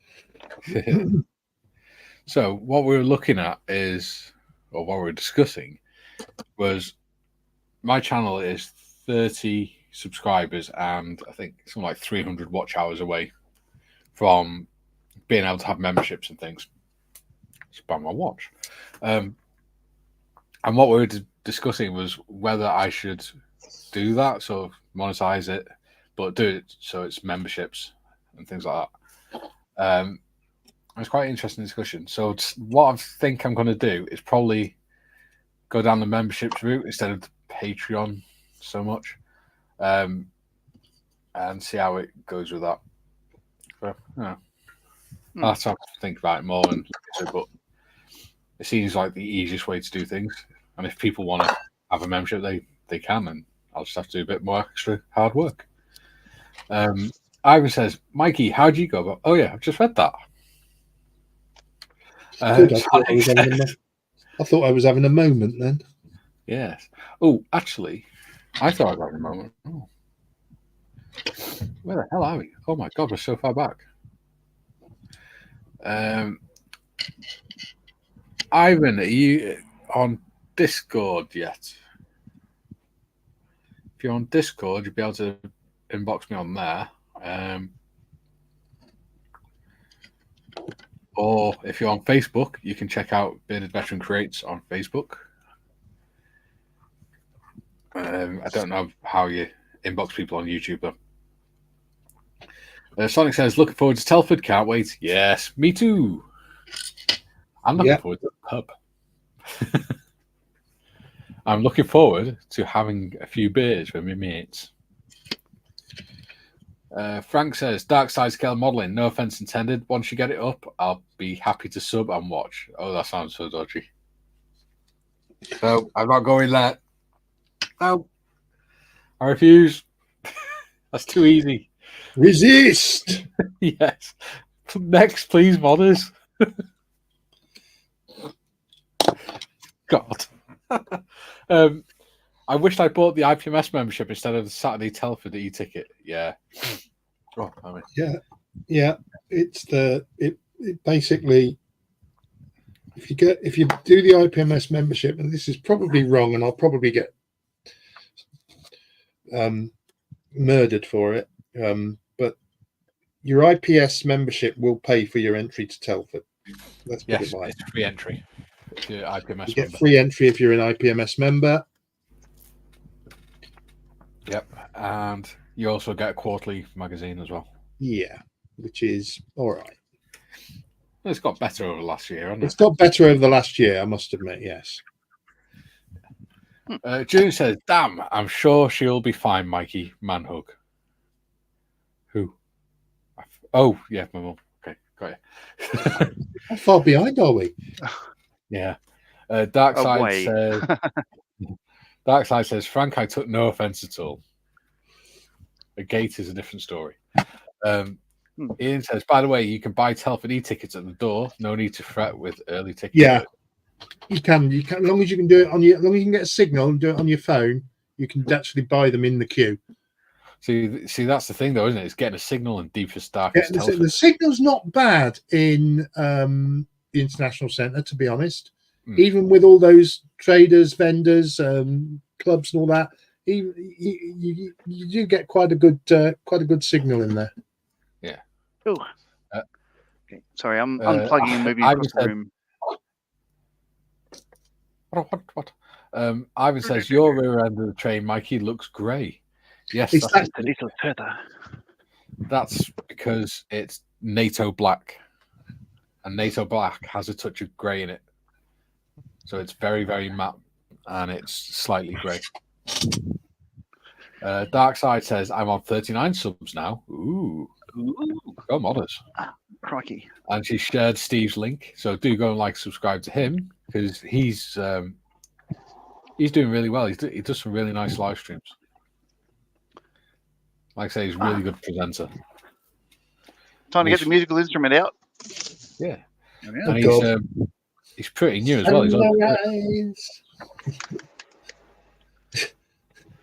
So what we were looking at is, or what we were discussing, was my channel is 30 subscribers and I think something like 300 watch hours away from being able to have memberships and things. It's by my watch. And what we were discussing was whether I should do that, so monetize it, but do it so it's memberships and things like that. It's quite an interesting discussion. So what I think I'm going to do is probably go down the memberships route instead of the Patreon so much, and see how it goes with that. So, I'll have to think about it more, but it seems like the easiest way to do things. And if people want to have a membership, they can, and I'll just have to do a bit more extra hard work. Ivan says, Mikey, how do you go about? Oh yeah, I've just read that. I thought I was having a moment then. Yes. Oh, actually, I thought I was having a moment. Oh. Where the hell are we? Oh my God, we're so far back. Ivan, are you on Discord yet? If you're on Discord, you'll be able to inbox me on there. Or if you're on Facebook, you can check out Bearded Veteran Creates on Facebook. I don't know how you inbox people on YouTube, though. Sonic says, looking forward to Telford. Can't wait. Yes, me too. I'm looking forward to the pub. I'm looking forward to having a few beers with my mates. Frank says, Dark Side Scale Modeling, no offense intended. Once you get it up, I'll be happy to sub and watch. Oh, that sounds so dodgy. So I'm not going there. No. I refuse. That's too easy. Resist. Yes. Next, please, modders. God. I wished I bought the IPMS membership instead of the Saturday Telford e-ticket. Yeah. Oh, I mean. Yeah. It's it basically, if you do the IPMS membership, and this is probably wrong, and I'll probably get murdered for it. But your IPS membership will pay for your entry to Telford. Let's put it like it's free entry. If you're IPMS you get free entry if you're an IPMS member. Yep, and you also get a quarterly magazine as well. Yeah, which is all right. It's got better over the last year, hasn't it? It's got better over the last year, I must admit, yes. June says, damn, I'm sure she'll be fine, Mikey. Man hug. Who? Oh, yeah, my mum. Okay, got it. How far behind are we? Yeah. Darkside says, Frank, I took no offense at all. A gate is a different story. Ian says, by the way, you can buy Telford e-tickets at the door. No need to fret with early tickets. Yeah, you can. As long as you can do it as long as you can get a signal and do it on your phone, you can actually buy them in the queue. See, that's the thing, though, isn't it? It's getting a signal in deepest, Yeah, darkest telephone. the signal's not bad in the International Centre, to be honest. Even with all those traders, vendors, clubs, and all that, you do get quite a good signal in there. Yeah. Oh. Okay. Sorry, I'm unplugging and moving across the room. What? Ivan says your rear end of the train, Mikey, looks grey. Yes, It's that's a little further. That's because it's NATO black, and NATO black has a touch of grey in it, so it's very, very matte, and it's slightly grey. Darkside says I'm on 39 subs now. Ooh. Go modders. Crikey. And she shared Steve's link, so do go and subscribe to him, because he's doing really well. He does some really nice live streams. Like I say, he's a really good presenter. Time to get the musical instrument out. Yeah. And he's pretty new as well. He's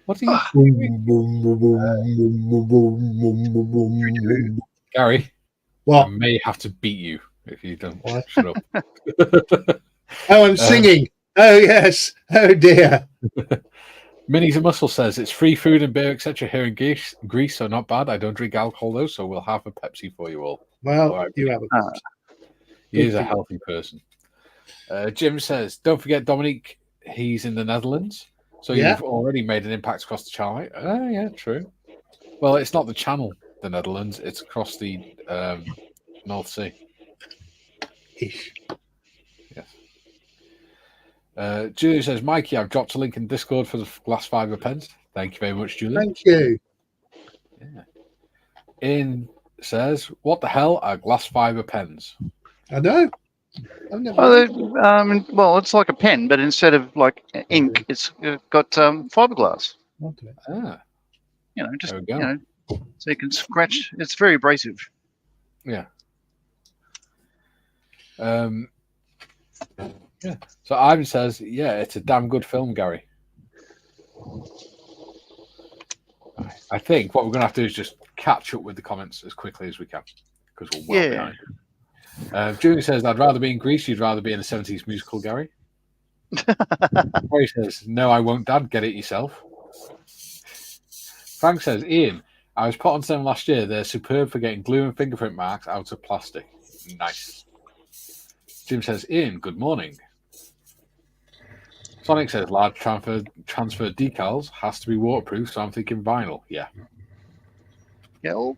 what are you? Gary? What? I may have to beat you if you don't shut up. Oh, I'm singing. Oh, yes. Oh, dear. Minis and Muscle says it's free food and beer, etc. here in Greece, so not bad. I don't drink alcohol, though, so we'll have a Pepsi for you all. Well, all right, you have a Pepsi. He is a healthy person. Jim says, don't forget Dominique, he's in the Netherlands. So you've already made an impact across the channel, right? Oh, yeah, true. Well, it's not the channel, the Netherlands. It's across the North Sea. Ish. Yes. Julia says, Mikey, I've dropped a link in Discord for the glass fiber pens. Thank you very much, Julia. Thank you. Yeah. Ian says, what the hell are glass fiber pens? I know. Well, it's like a pen, but instead of ink, it's got fiberglass. Okay. Ah. So you can scratch. It's very abrasive. Yeah. Yeah. So Ivan says, yeah, it's a damn good film, Gary. I think what we're going to have to do is just catch up with the comments as quickly as we can, because we're well behind. Julie says, I'd rather be in Greece. You'd rather be in a 70s musical, Gary. Gary says, no, I won't, Dad. Get it yourself. Frank says, Ian, I was put on them last year. They're superb for getting glue and fingerprint marks out of plastic. Nice. Jim says, Ian, good morning. Sonic says, large transfer decals has to be waterproof, so I'm thinking vinyl. Yeah. Yep.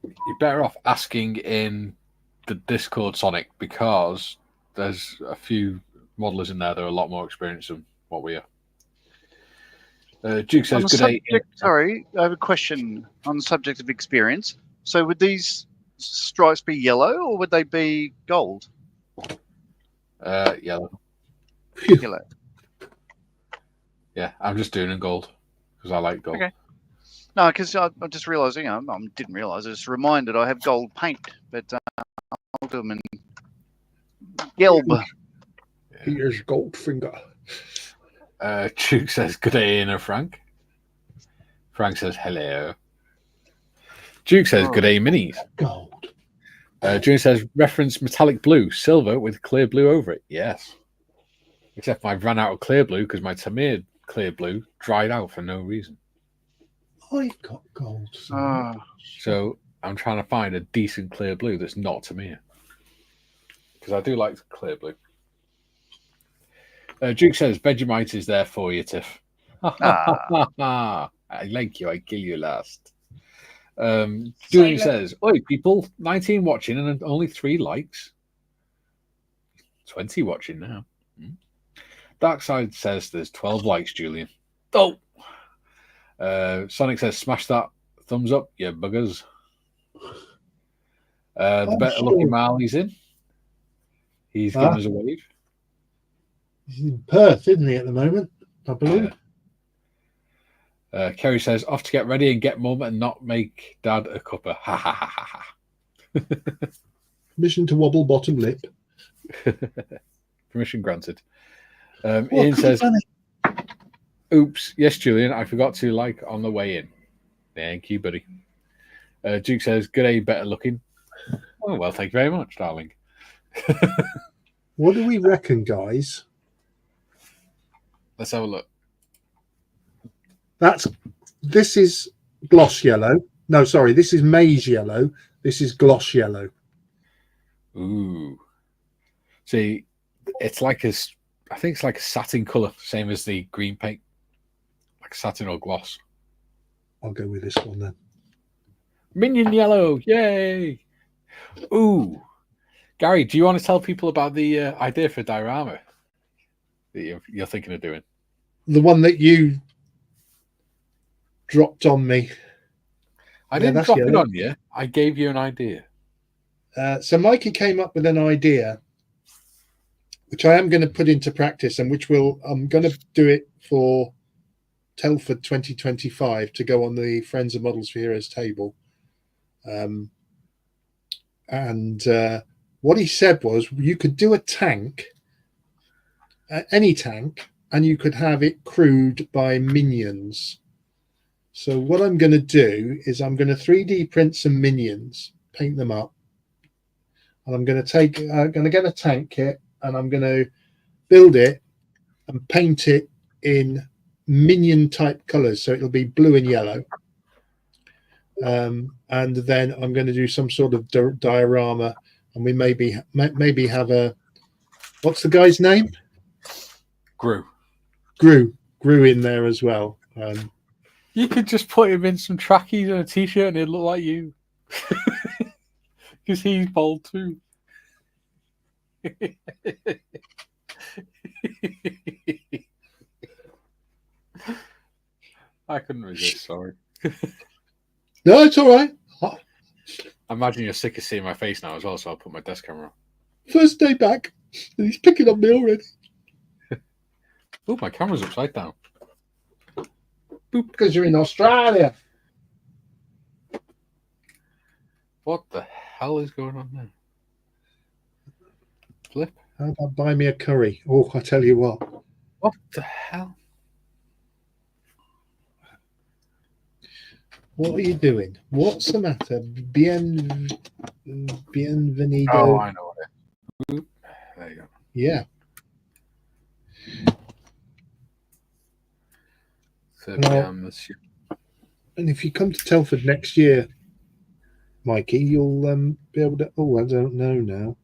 You're better off asking in the Discord, Sonic, because there's a few modelers in there that are a lot more experienced than what we are. Duke says, good day. Sorry, I have a question on the subject of experience. So would these stripes be yellow or would they be gold? Yellow. Yellow. Yeah, I'm just doing in gold because I like gold. Okay. No, because I just realised, I didn't realise. I was reminded I have gold paint, but I'll do them in gelb. Here's Goldfinger. Duke says, good day, Ian and Frank. Frank says, hello. Duke says, good day, minis. Gold. Duke says, reference metallic blue, silver with clear blue over it. Yes. Except I've run out of clear blue because my Tamir clear blue dried out for no reason. I got gold. So I'm trying to find a decent clear blue that's not Tamir. Because I do like clear blue. Duke says, Vegemite is there for you, Tiff. I like you. I kill you last. Julian says, oi, people, 19 watching and only 3 likes. 20 watching now. Darkside says there's 12 likes, Julian. Oh! Sonic says, smash that thumbs up, you buggers. The better looking Marley's in. He's giving us a wave. He's in Perth, isn't he, at the moment? I believe. Kerry says, off to get ready and get mum and not make dad a cuppa. Ha ha ha ha ha. Permission to wobble bottom lip. Permission granted. Ian says, Oops. Yes, Julian, I forgot to like on the way in. Thank you, buddy. Duke says, good day, better looking. Oh, well, thank you very much, darling. What do we reckon, guys? Let's have a look. This is gloss yellow. No, sorry, this is maize yellow. This is gloss yellow. Ooh. See, it's like I think it's like a satin colour, same as the green paint. Like satin or gloss. I'll go with this one then. Minion yellow, yay! Ooh. Gary, do you want to tell people about the idea for a diorama that you're thinking of doing? The one that you dropped on me. I didn't drop it on you. I gave you an idea. So Mikey came up with an idea, which I am going to put into practice, and I'm going to do it for Telford 2025 to go on the Friends of Models for Heroes table. What he said was you could do a tank, any tank, and you could have it crewed by minions. So what I'm going to do is I'm going to 3D print some minions, paint them up, and I'm going to get a tank kit, and I'm going to build it and paint it in minion type colors. So it'll be blue and yellow. And then I'm going to do some sort of diorama, and we maybe have a, what's the guy's name? Gru in there as well. You could just put him in some trackies and a t-shirt and he'd look like you. Because he's bald too. I couldn't resist, sorry. No, it's all right. I imagine you're sick of seeing my face now as well, so I'll put my desk camera on. First day back, and he's picking on me already. Oh, my camera's upside down. Boop, because you're in Australia. What the hell is going on there? Flip. How about buy me a curry? Oh, I tell you what. What the hell? What are you doing? What's the matter? Bienvenido. Oh, I know it. There you go. Yeah. And if you come to Telford next year, Mikey, you'll be able to. Oh, I don't know now.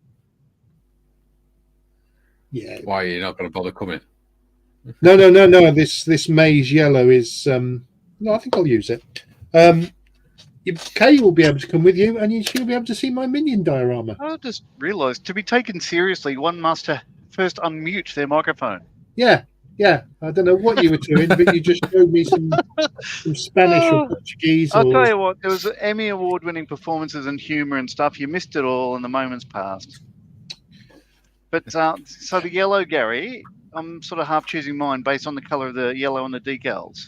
Yeah. Why are you not going to bother coming? No. This maize yellow is. No, I think I'll use it. Kay will be able to come with you, and she'll be able to see my minion diorama. I just realised, to be taken seriously, one must first unmute their microphone. Yeah. I don't know what you were doing, but you just showed me some Spanish or Portuguese. I'll tell you what, there was Emmy award-winning performances and humour and stuff. You missed it all, and the moment's passed. But so the yellow, Gary, I'm sort of half choosing mine based on the colour of the yellow on the decals.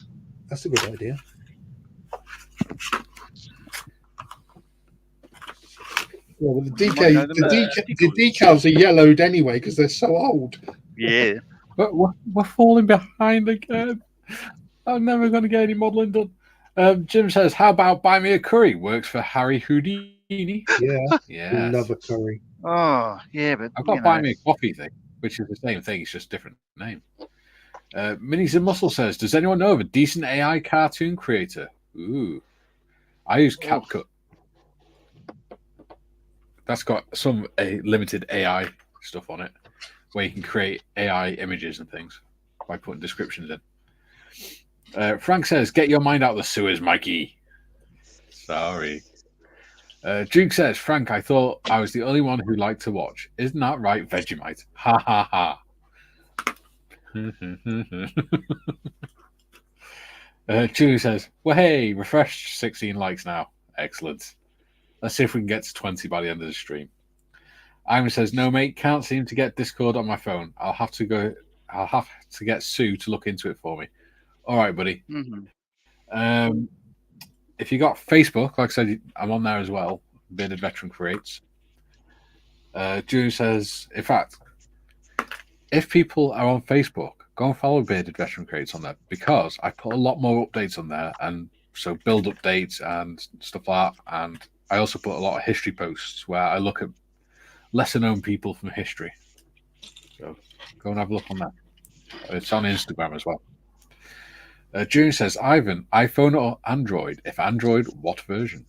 That's a good idea. Well, the decals are yellowed anyway because they're so old. Yeah. But we're falling behind again. I'm never going to get any modelling done. Jim says, how about buy me a curry? Works for Harry Houdini. Yeah. Love a curry. Oh, yeah, but I've got buy me a coffee thing, which is the same thing. It's just a different name. Minis and Muscle says, does anyone know of a decent AI cartoon creator? Ooh. I use CapCut. That's got some limited AI stuff on it, where you can create AI images and things by putting descriptions in. Frank says, get your mind out of the sewers, Mikey. Sorry. Duke says, Frank, I thought I was the only one who liked to watch. Isn't that right, Vegemite? Ha ha ha. Julie says, well, hey, refreshed 16 likes now. Excellent. Let's see if we can get to 20 by the end of the stream. Ivan says, no, mate, can't seem to get Discord on my phone. I'll have to get Sue to look into it for me. All right, buddy. Mm-hmm. If you got Facebook, like I said, I'm on there as well. Bearded Veteran Creates. Julie says, in fact, if people are on Facebook, go and follow Bearded Veteran Crates on there, because I put a lot more updates on there, and so build updates and stuff like that. And I also put a lot of history posts where I look at lesser known people from history. So go and have a look on that. It's on Instagram as well. June says, Ivan, iPhone or Android? If Android, what version?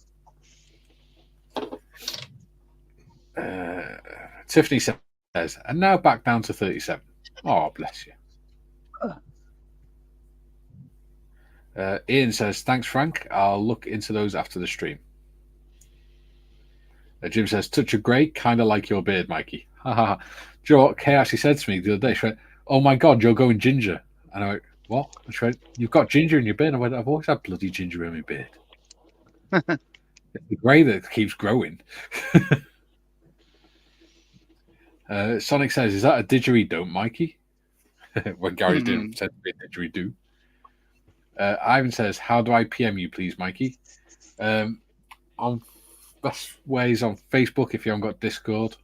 Tiffany says, and now back down to 37. Oh, bless you. Ian says, thanks, Frank. I'll look into those after the stream. Jim says, touch of grey, kind of like your beard, Mikey. Ha ha ha. Do you know what Kay actually said to me the other day? She went, oh my God, you're going ginger. And I went, what? And she went, you've got ginger in your beard. I went, I've always had bloody ginger in my beard. It's the grey that keeps growing. Sonic says, is that a didgeridoo, Mikey? When Gary's doing said to be a didgeridoo. Ivan says, how do I PM you, please, Mikey? On best ways on Facebook if you haven't got Discord.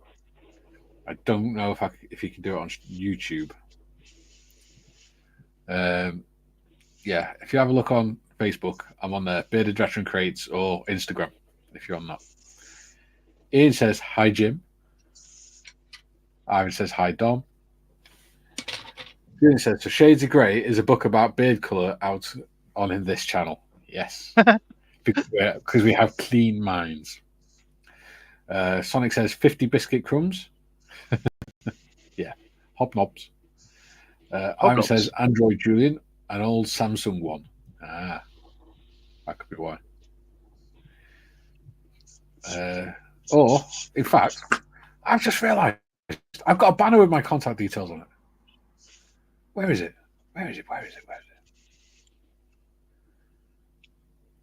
I don't know if you can do it on YouTube. Yeah, if you have a look on Facebook, I'm on there, Bearded Veteran Crates, or Instagram if you're on that. Ian says, hi, Jim. Ivan says, hi, Dom. Ian says, so Shades of Grey is a book about beard colour out on in this channel. Yes. because we have clean minds. Sonic says, 50 biscuit crumbs. Yeah. Hobnobs. Ivan says, Android Julian, an old Samsung one. Ah. That could be why. Or, in fact, I've just realised I've got a banner with my contact details on it. Where is it?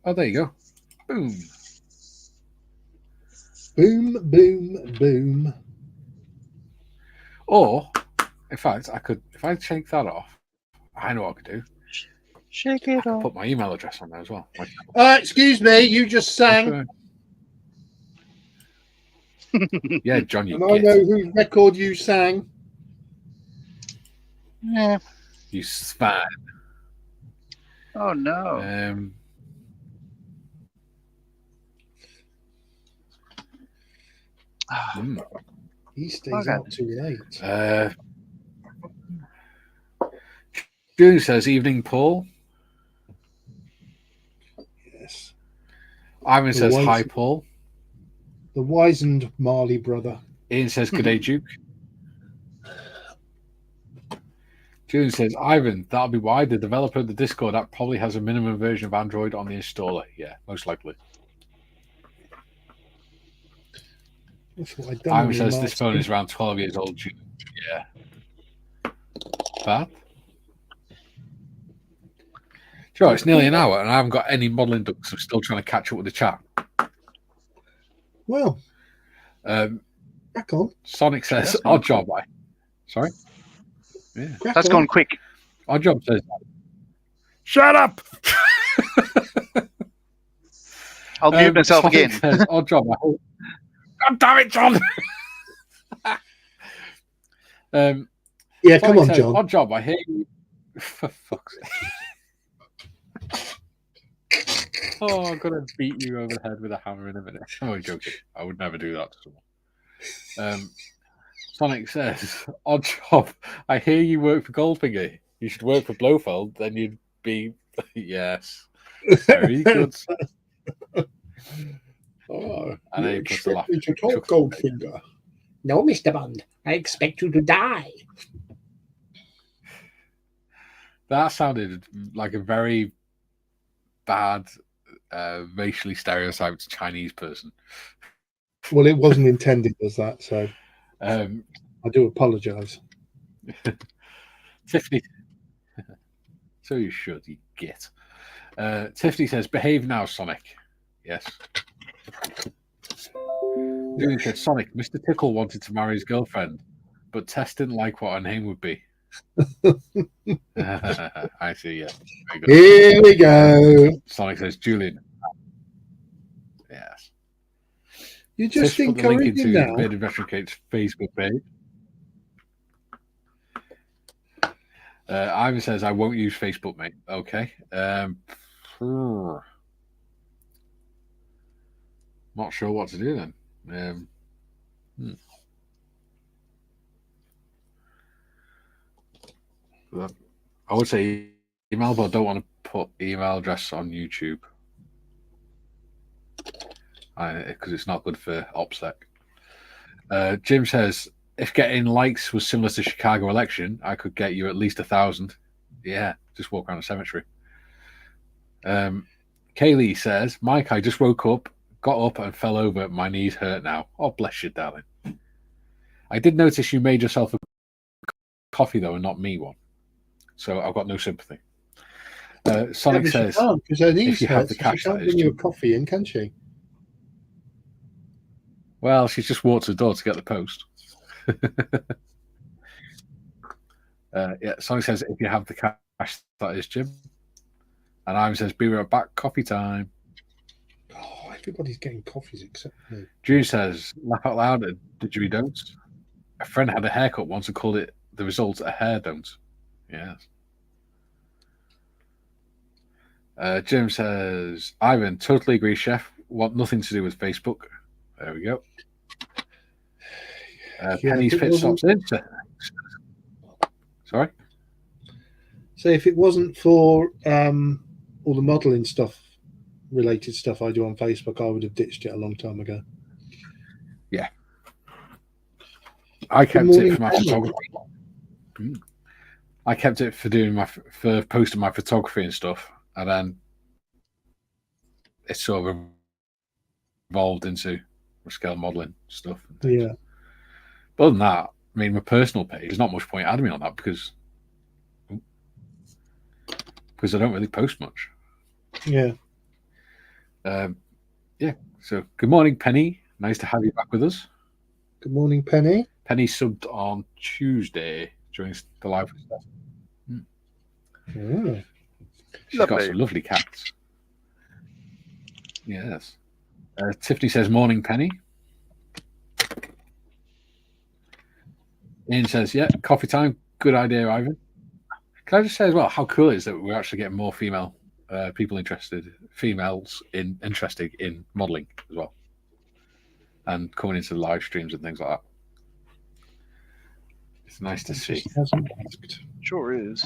Oh, there you go. Boom. Boom, boom, boom. Or, in fact, I could, if I shake that off, I know what I could do. Shake it off. Put my email address on there as well. Excuse me, you just sang. Yeah, John, you and I know whose record you sang. Yeah. You span. Oh no. He stays out too late. June says, evening, Paul. Yes. Ivan says, hi, Paul. The wizened Marley brother. Ian says, good day, Duke. June says, Ivan, that'll be why the developer of the Discord app probably has a minimum version of Android on the installer. Yeah, most likely. That's what I done. Ivan says, this phone is around 12 years old. June. Yeah. Bad. Sure, it's nearly an hour and I haven't got any modelling ducks. I'm still trying to catch up with the chat. Well, back on. Sonic says, odd job. Sorry? Yeah. That's gone quick. Odd job says, shut up! I'll mute myself Sonic again. Says, odd job. God damn it, John! Yeah, Sonic come on, says, John. Odd job. I hear you. For fuck's sake. Oh, I'm going to beat you over the head with a hammer in a minute. I'm joking. I would never do that to someone. Sonic says, odd job. I hear you work for Goldfinger. You should work for Blofeld, then you'd be... Yes. Very good. Oh, and you he puts the expect me to talk, Goldfinger? No, Mr. Bond. I expect you to die. That sounded like a very bad, racially stereotyped Chinese person. Well, it wasn't intended as that, so I do apologise. Tiffany, so you should, you git. Tiffany says, behave now, Sonic. Yes. Julie said, Sonic, Mr. Tickle wanted to marry his girlfriend, but Tess didn't like what her name would be. I see, yeah. Here we go. Sonic says, Julian. Yes. You're just Tiff put the link encouraging into now. Bearded Veteran Cape's Facebook page. Ivan says, I won't use Facebook, mate. Okay. Not sure what to do then. I would say email, but I don't want to put email address on YouTube because it's not good for OPSEC. Jim says, if getting likes was similar to Chicago election, I could get you at least 1,000. Yeah, just walk around the cemetery. Kaylee says, Mike, I just woke up, got up and fell over. My knees hurt now. Oh, bless you, darling. I did notice you made yourself a coffee, though, and not me one. So I've got no sympathy. Sonic says, because her knees if you have the cash, she can't bring you a coffee in, can she? Well, she's just walked to the door to get the post. Sonic says, if you have the cash, that is Jim. And Ivan says, be right back, coffee time. Oh, everybody's getting coffees except me. June says, laugh out loud at didgeridon'ts. A friend had a haircut once and called it the result a hair don't. Yes. Jim says, Ivan, totally agree, chef. Want nothing to do with Facebook. There we go. Penny's Fit stops in. Sorry? So if it wasn't for all the modelling stuff, related stuff I do on Facebook, I would have ditched it a long time ago. Yeah. I kept it for my photography. I kept it for posting my photography and stuff, and then it sort of evolved into scale modelling stuff. Yeah. But other than that, I mean, my personal page, there's not much point adding me on that because I don't really post much. Yeah. So good morning, Penny. Nice to have you back with us. Good morning, Penny. Penny subbed on Tuesday during the live stuff. Oh. She's got some lovely cats. Yes. Tiffany says, morning, Penny. Ian says, yeah, coffee time. Good idea, Ivan. Can I just say as well, how cool it is that we're actually getting more females interested in modelling as well. And coming into the live streams and things like that. It's nice to see. Sure is.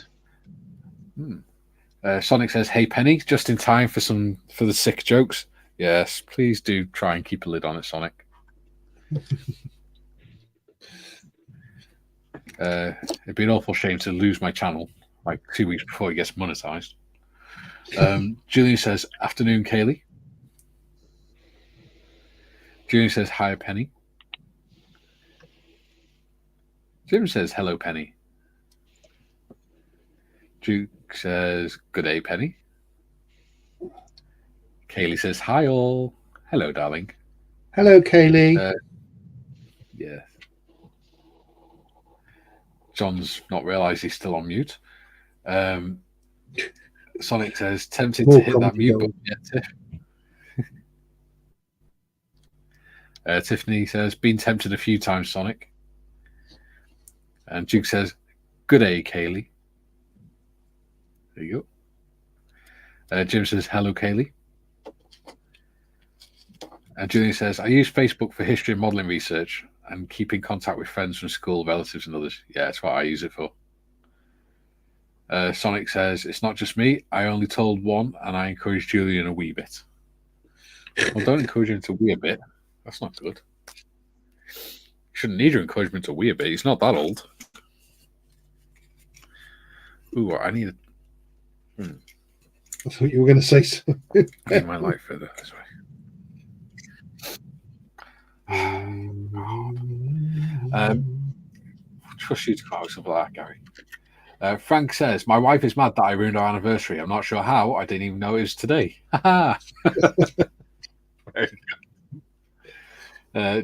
Sonic says, hey, Penny, just in time for the sick jokes. Yes, please do try and keep a lid on it, Sonic. It'd be an awful shame to lose my channel like 2 weeks before it gets monetized. Julian says, afternoon, Kaylee. Julian says, hi, Penny. Jim says, hello, Penny. Duke says, good day, Penny. Kaylee says, hi, all. Hello, darling. Hello, Kaylee. Yeah. John's not realised he's still on mute. Sonic says, tempted to hit that mute button. Yeah, Tiffany says, been tempted a few times, Sonic. And Duke says, good day, Kaylee. There you go. Jim says, hello, Kaylee. And Julian says, I use Facebook for history and modelling research and keep in contact with friends from school, relatives and others. Yeah, that's what I use it for. Sonic says, it's not just me. I only told one and I encouraged Julian a wee bit. Well, don't encourage him to wee a bit. That's not good. Shouldn't need your encouragement to wee a bit. He's not that old. Ooh, I need I thought you were going to say something. I need my light further this way. Trust you to come out with something like that, Gary. Frank says, my wife is mad that I ruined our anniversary. I'm not sure how. I didn't even know it was today.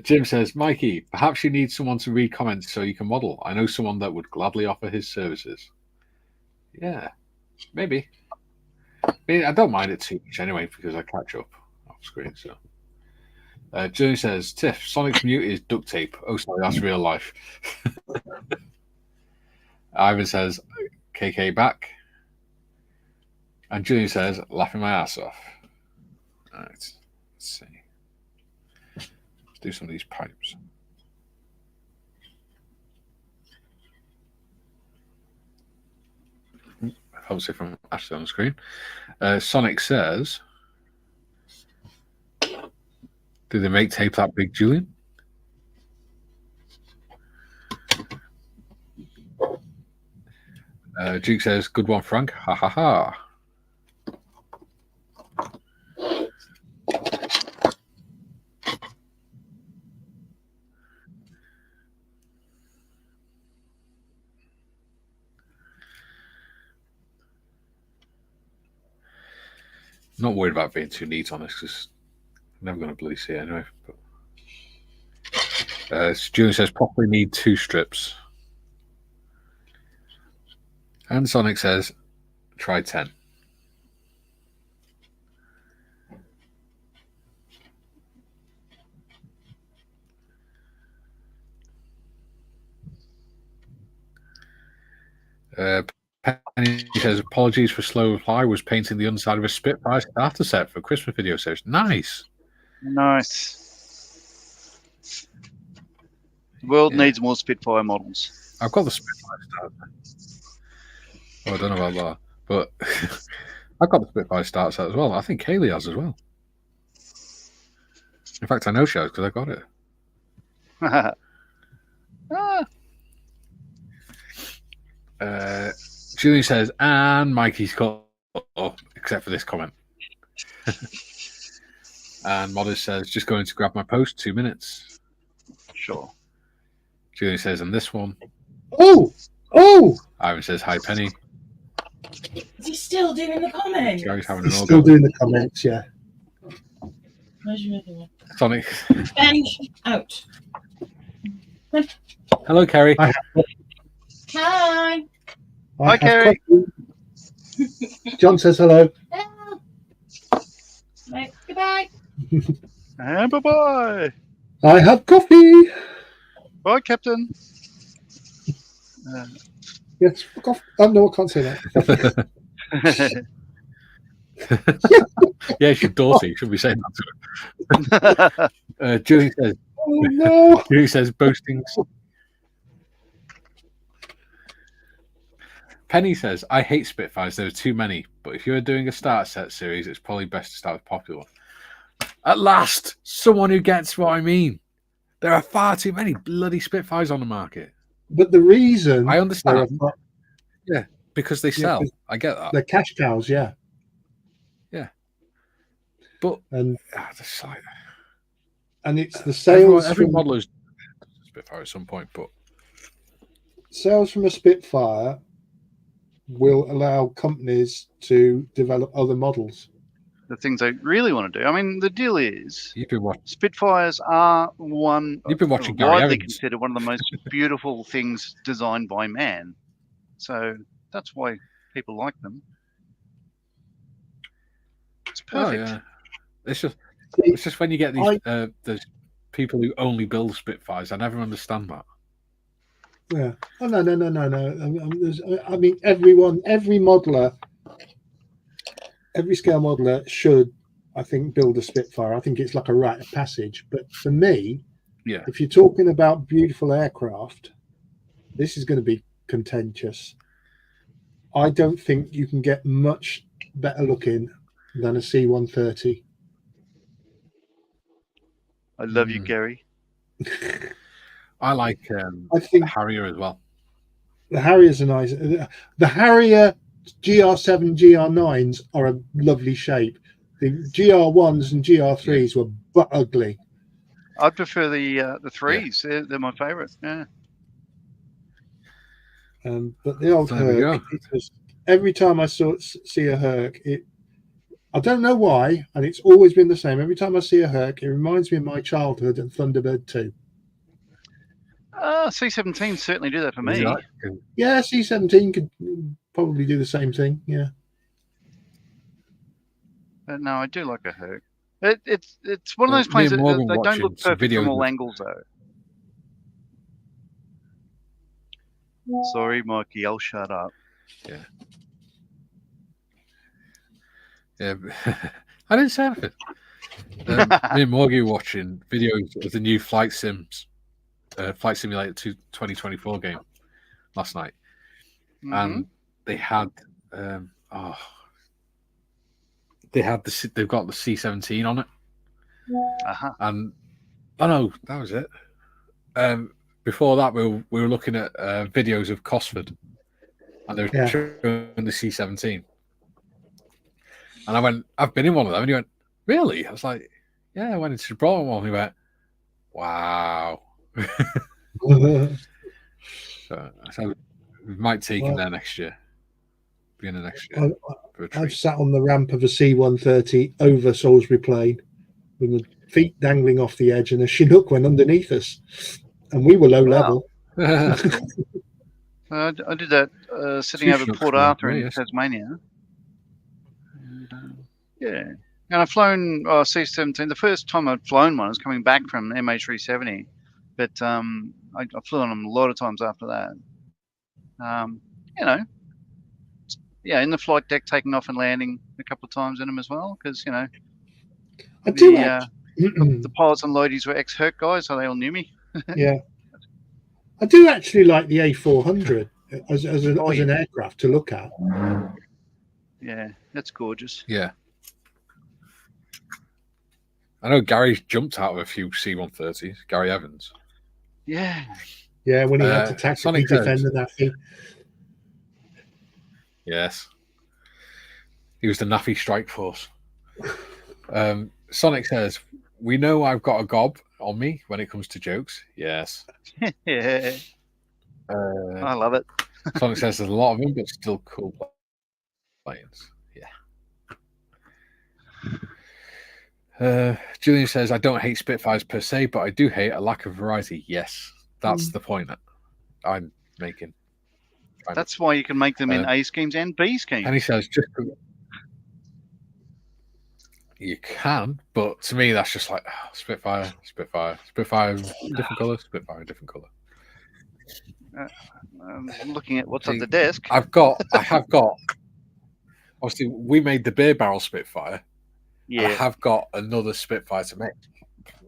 Jim says, Mikey, perhaps you need someone to read comments so you can model. I know someone that would gladly offer his services. Yeah, maybe. I mean, I don't mind it too much anyway because I catch up off screen. So, Julian says, Tiff, Sonic's mute is duct tape. Oh, sorry, that's real life. Ivan says, KK back. And Julian says, laughing my ass off. All right, let's see. Let's do some of these pipes. Obviously from Ashley on the screen. Sonic says, do they make tape that big, Julian? Duke says, good one, Frank. Ha ha ha. Not worried about being too neat on this because I'm never going to bloody see it anyway. But, Julian says, probably need 2 strips. And Sonic says, try 10. Penny says, apologies for slow reply. Was painting the underside of a Spitfire starter set for a Christmas video series. Nice. Nice. The world needs more Spitfire models. I've got the Spitfire starter. Oh, I don't know about that. But I've got the Spitfire starter set as well. I think Kaylee has as well. In fact, I know she has because I got it. Julian says, and Mikey's cut up, except for this comment. And Modest says, just going to grab my post, 2 minutes. Sure. Julian says, and this one. Oh! Ivan says, hi, Penny. Is he still doing the comments? Gary's having an He's still doing the comments, yeah. Where's your other one? Sonic. Bench out. Hello, Kerry. Hi. Hi, Kerry. John says hello. Hello. Right, goodbye. And bye-bye. I have coffee. Bye, Captain. Yes, fuck off. Oh, no, I can't say that. Yeah, she's Dorsey. You should be saying that to her. Julie says, Oh, no. Julie says, boastings. Penny says, I hate Spitfires. There are too many. But if you're doing a starter set series, it's probably best to start with popular. At last, someone who gets what I mean. There are far too many bloody Spitfires on the market. But the reason I understand. there are- Yeah, because they sell. I get that. they're cash cows, yeah. Yeah. But And it's like, it's the sales every from, model is Spitfire at some point, but sales from a Spitfire will allow companies to develop other models. The things they really want to do. I mean, the deal is you've been watching. Spitfires are You've been watching Gary widely Evans. considered one of the most beautiful things designed by man. So that's why people like them. It's perfect. Oh, yeah. It's just when you get these there's people who only build Spitfires. I never understand that. Yeah. Oh, no. I mean, every modeler, every scale modeler should, I think, build a Spitfire. I think it's like a rite of passage. But for me, Yeah. if you're talking about beautiful aircraft, this is going to be contentious. I don't think you can get much better looking than a C-130. I love you, Gary. I like I think the Harrier as well. the Harriers are nice. The Harrier GR7, GR9s are a lovely shape. The GR1s and GR3s were butt ugly. I prefer the threes. Yeah. They're my favourite. Yeah. But the old There we Herc, it was, every time I see a Herc, I don't know why, and it's always been the same. Every time I see a Herc, it reminds me of my childhood and Thunderbird 2. C-17 certainly do that for me. Yeah, C-17 could probably do the same thing. Yeah. But no, I do like a Herc. It's one of Well, those planes me that and Morgan they don't watching look some perfect from videos all of- angles, though. Sorry, Mikey, I'll shut up. Yeah, I didn't say anything. Me and Morgie were watching videos of the new Flight Simulator 2024 game last night, and they had they've got the C-17 on it, and no, that was it. Before that, we were looking at videos of Cosford, and they were showing the C-17. And I went, I've been in one of them. And he went, really? I was like, yeah, I went into Gibraltar one. He went, wow. so we might take him there next year. Beginning of next year. I've sat on the ramp of a C-130 over Salisbury Plain with the feet dangling off the edge, and a Chinook went underneath us. And we were low level. I did that sitting over Port Arthur in Tasmania. Yeah, and I've flown C-17. The first time I'd flown one was coming back from MH370, but I flew on them a lot of times after that. In the flight deck, taking off and landing a couple of times in them as well, because the pilots and loadies were ex-Herc guys, so they all knew me. Yeah, I do actually like the A400 as an aircraft to look at. Yeah, that's gorgeous. Yeah. I know Gary's jumped out of a few C-130s, Gary Evans. Yeah. Yeah, when he had to tactically defend that thing. Yes. He was the NAFI strike force. Sonic says, we know I've got a gob on me when it comes to jokes. Yes. Yeah. I love it. Sonic says there's a lot of them, but still cool planes. Yeah. Julian says, I don't hate Spitfires per se, but I do hate a lack of variety. Yes, that's the point that I'm making. That's why you can make them in A schemes and B schemes. And he says, you can, but to me, that's just like Spitfire, different colour, Spitfire, different colour. I'm looking at what's on the desk. I have got. Obviously, we made the beer barrel Spitfire. Yeah. I have got another Spitfire to make.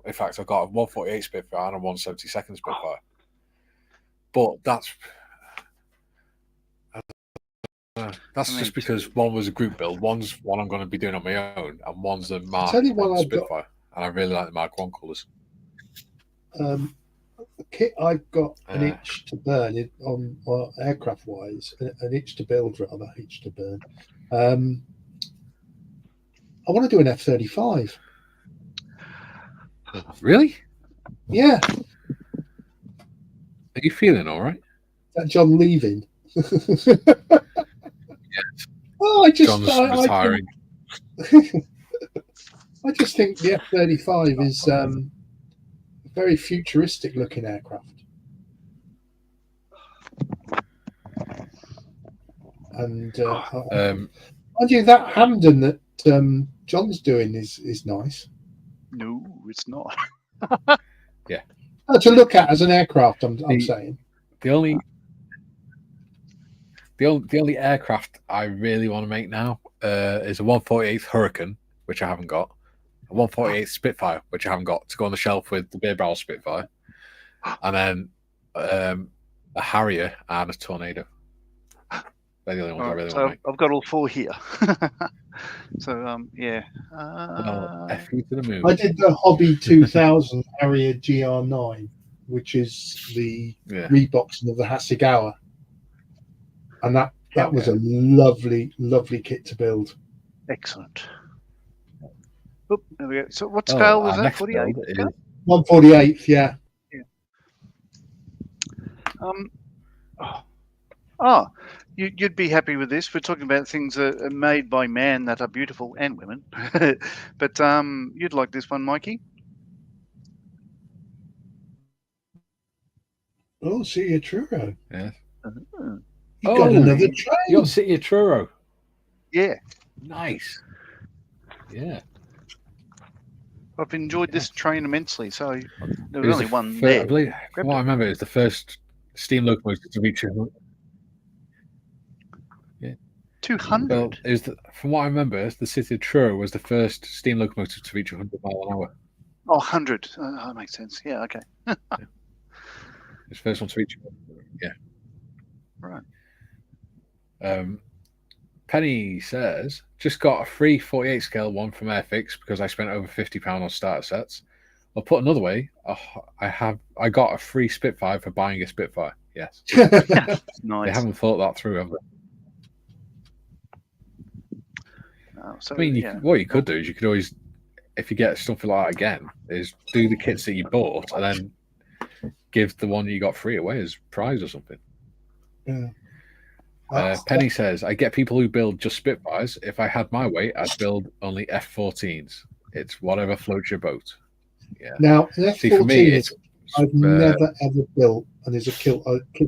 In fact, I've got a 148 Spitfire and a 172nd Spitfire. But that's just because one was a group build, one's one I'm going to be doing on my own, and one's a Mark Spitfire. And I really like the Mark 1 colours. The kit I've got an itch to burn on aircraft wise, an itch to build rather, itch to burn. I want to do an F-35. Really? Yeah. Are you feeling all right? Is that John leaving? Yes. Oh, John's retiring. I just think the F-35 is a very futuristic looking aircraft. And mind you, that Hamden that John's doing is nice. No, it's not. Yeah. To look at as an aircraft, I'm saying. The only aircraft I really want to make now is a 148th Hurricane, which I haven't got, a 148th Spitfire, which I haven't got, to go on the shelf with the beer barrel Spitfire, and then a Harrier and a Tornado. They're the only ones I really want to make. I've got all four here. So yeah. F you to the moon. I did the Hobby 2000 Harrier GR9, which is the reboxing of the Hasegawa, and that was a lovely kit to build. Excellent. Oop, there we go. So what scale was that? 48? 148th, yeah. You'd be happy with this. We're talking about things that are made by man that are beautiful and women. But you'd like this one, Mikey? Oh, see a Truro. Yeah. You got another train. You got City of Truro. Yeah. Nice. Yeah. I've enjoyed this train immensely. So there was only one there. I believe, I remember, it was the first steam locomotive to reach 200. Well, from what I remember, the City of Truro was the first steam locomotive to reach 100 miles an hour. Oh, 100. That makes sense. Yeah, okay. It's the first one to reach. Yeah. Right. Penny says, just got a free 48 scale one from Airfix because I spent over £50 on starter sets. Or put another way, I got a free Spitfire for buying a Spitfire. Yes. Nice. They haven't thought that through, have they? So, I mean, what you could do is you could always, if you get something like that again, is do the kits that you bought and then give the one you got free away as prize or something. Yeah. Penny says, I get people who build just Spitfires. If I had my way, I'd build only F-14s. It's whatever floats your boat. Yeah. Now, an F-14 See, for me, I've never ever built, and is a kit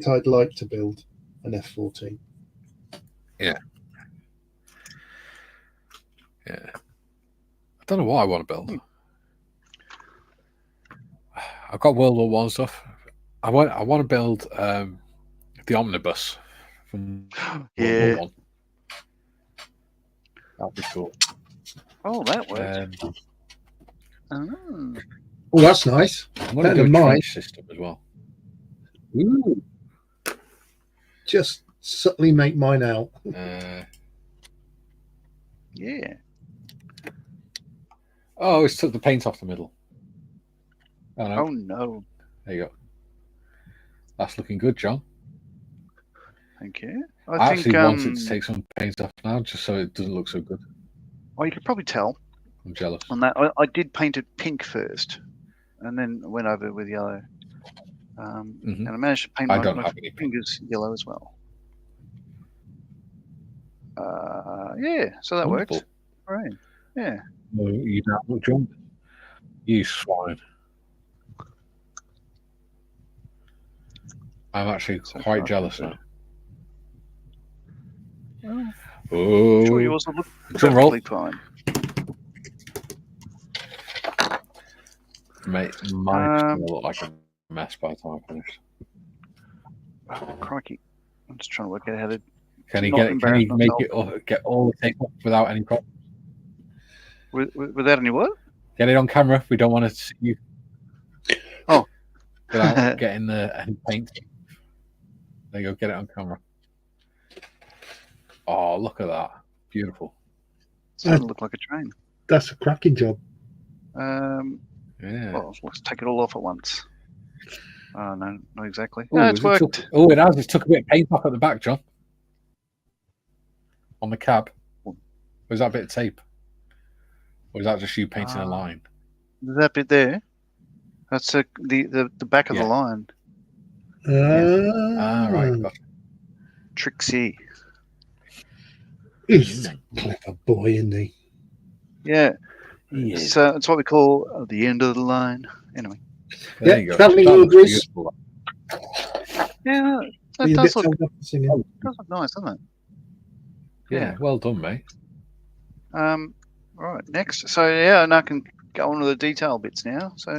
I'd like to build, an F-14. Yeah. Yeah. I don't know what I want to build. I've got World War One stuff. I want to build the omnibus from World War One. That'd be cool. Oh, that works. Oh, that's nice. I'm going to do a trench system as well. Ooh. Just subtly make mine out. Yeah. Oh, it's took the paint off the middle. Oh no. Oh no. There you go. That's looking good, John. Thank you. I actually wanted to take some paint off now, just so it doesn't look so good. Oh, you could probably tell. I'm jealous. On that, I did paint it pink first, and then went over with yellow. And I managed to paint my fingers yellow as well. Yeah, so that worked. Right. Yeah. No, you don't look John. You swine. I'm actually quite jealous now. Well, oh, I'm sure you also look drum roll. perfectly fine. Mate, mine look like a mess by the time I finish. Oh, crikey. I'm just trying to work out how to. Can he make it get all the tape off without any problem? Without any what? Get it on camera. We don't want to see you. Oh. Without getting any paint. There you go. Get it on camera. Oh, look at that. Beautiful. It's starting to look like a train. That's a cracking job. Yeah. Well, let's take it all off at once. Oh, no, not exactly. Ooh, No, it's worked. It has. It took a bit of paint off at the back, John. On the cab. Was that a bit of tape? Or was that just you painting a line? That bit there. That's the back of the line. Right. Gotcha. Trixie. He's a clever boy, isn't he? Yeah. So it's what we call the end of the line. Anyway. There you go. Traveling orders. Yeah, that does look nice, doesn't it? Yeah, well done, mate. Right, next. So yeah, and I can go on to the detail bits now. So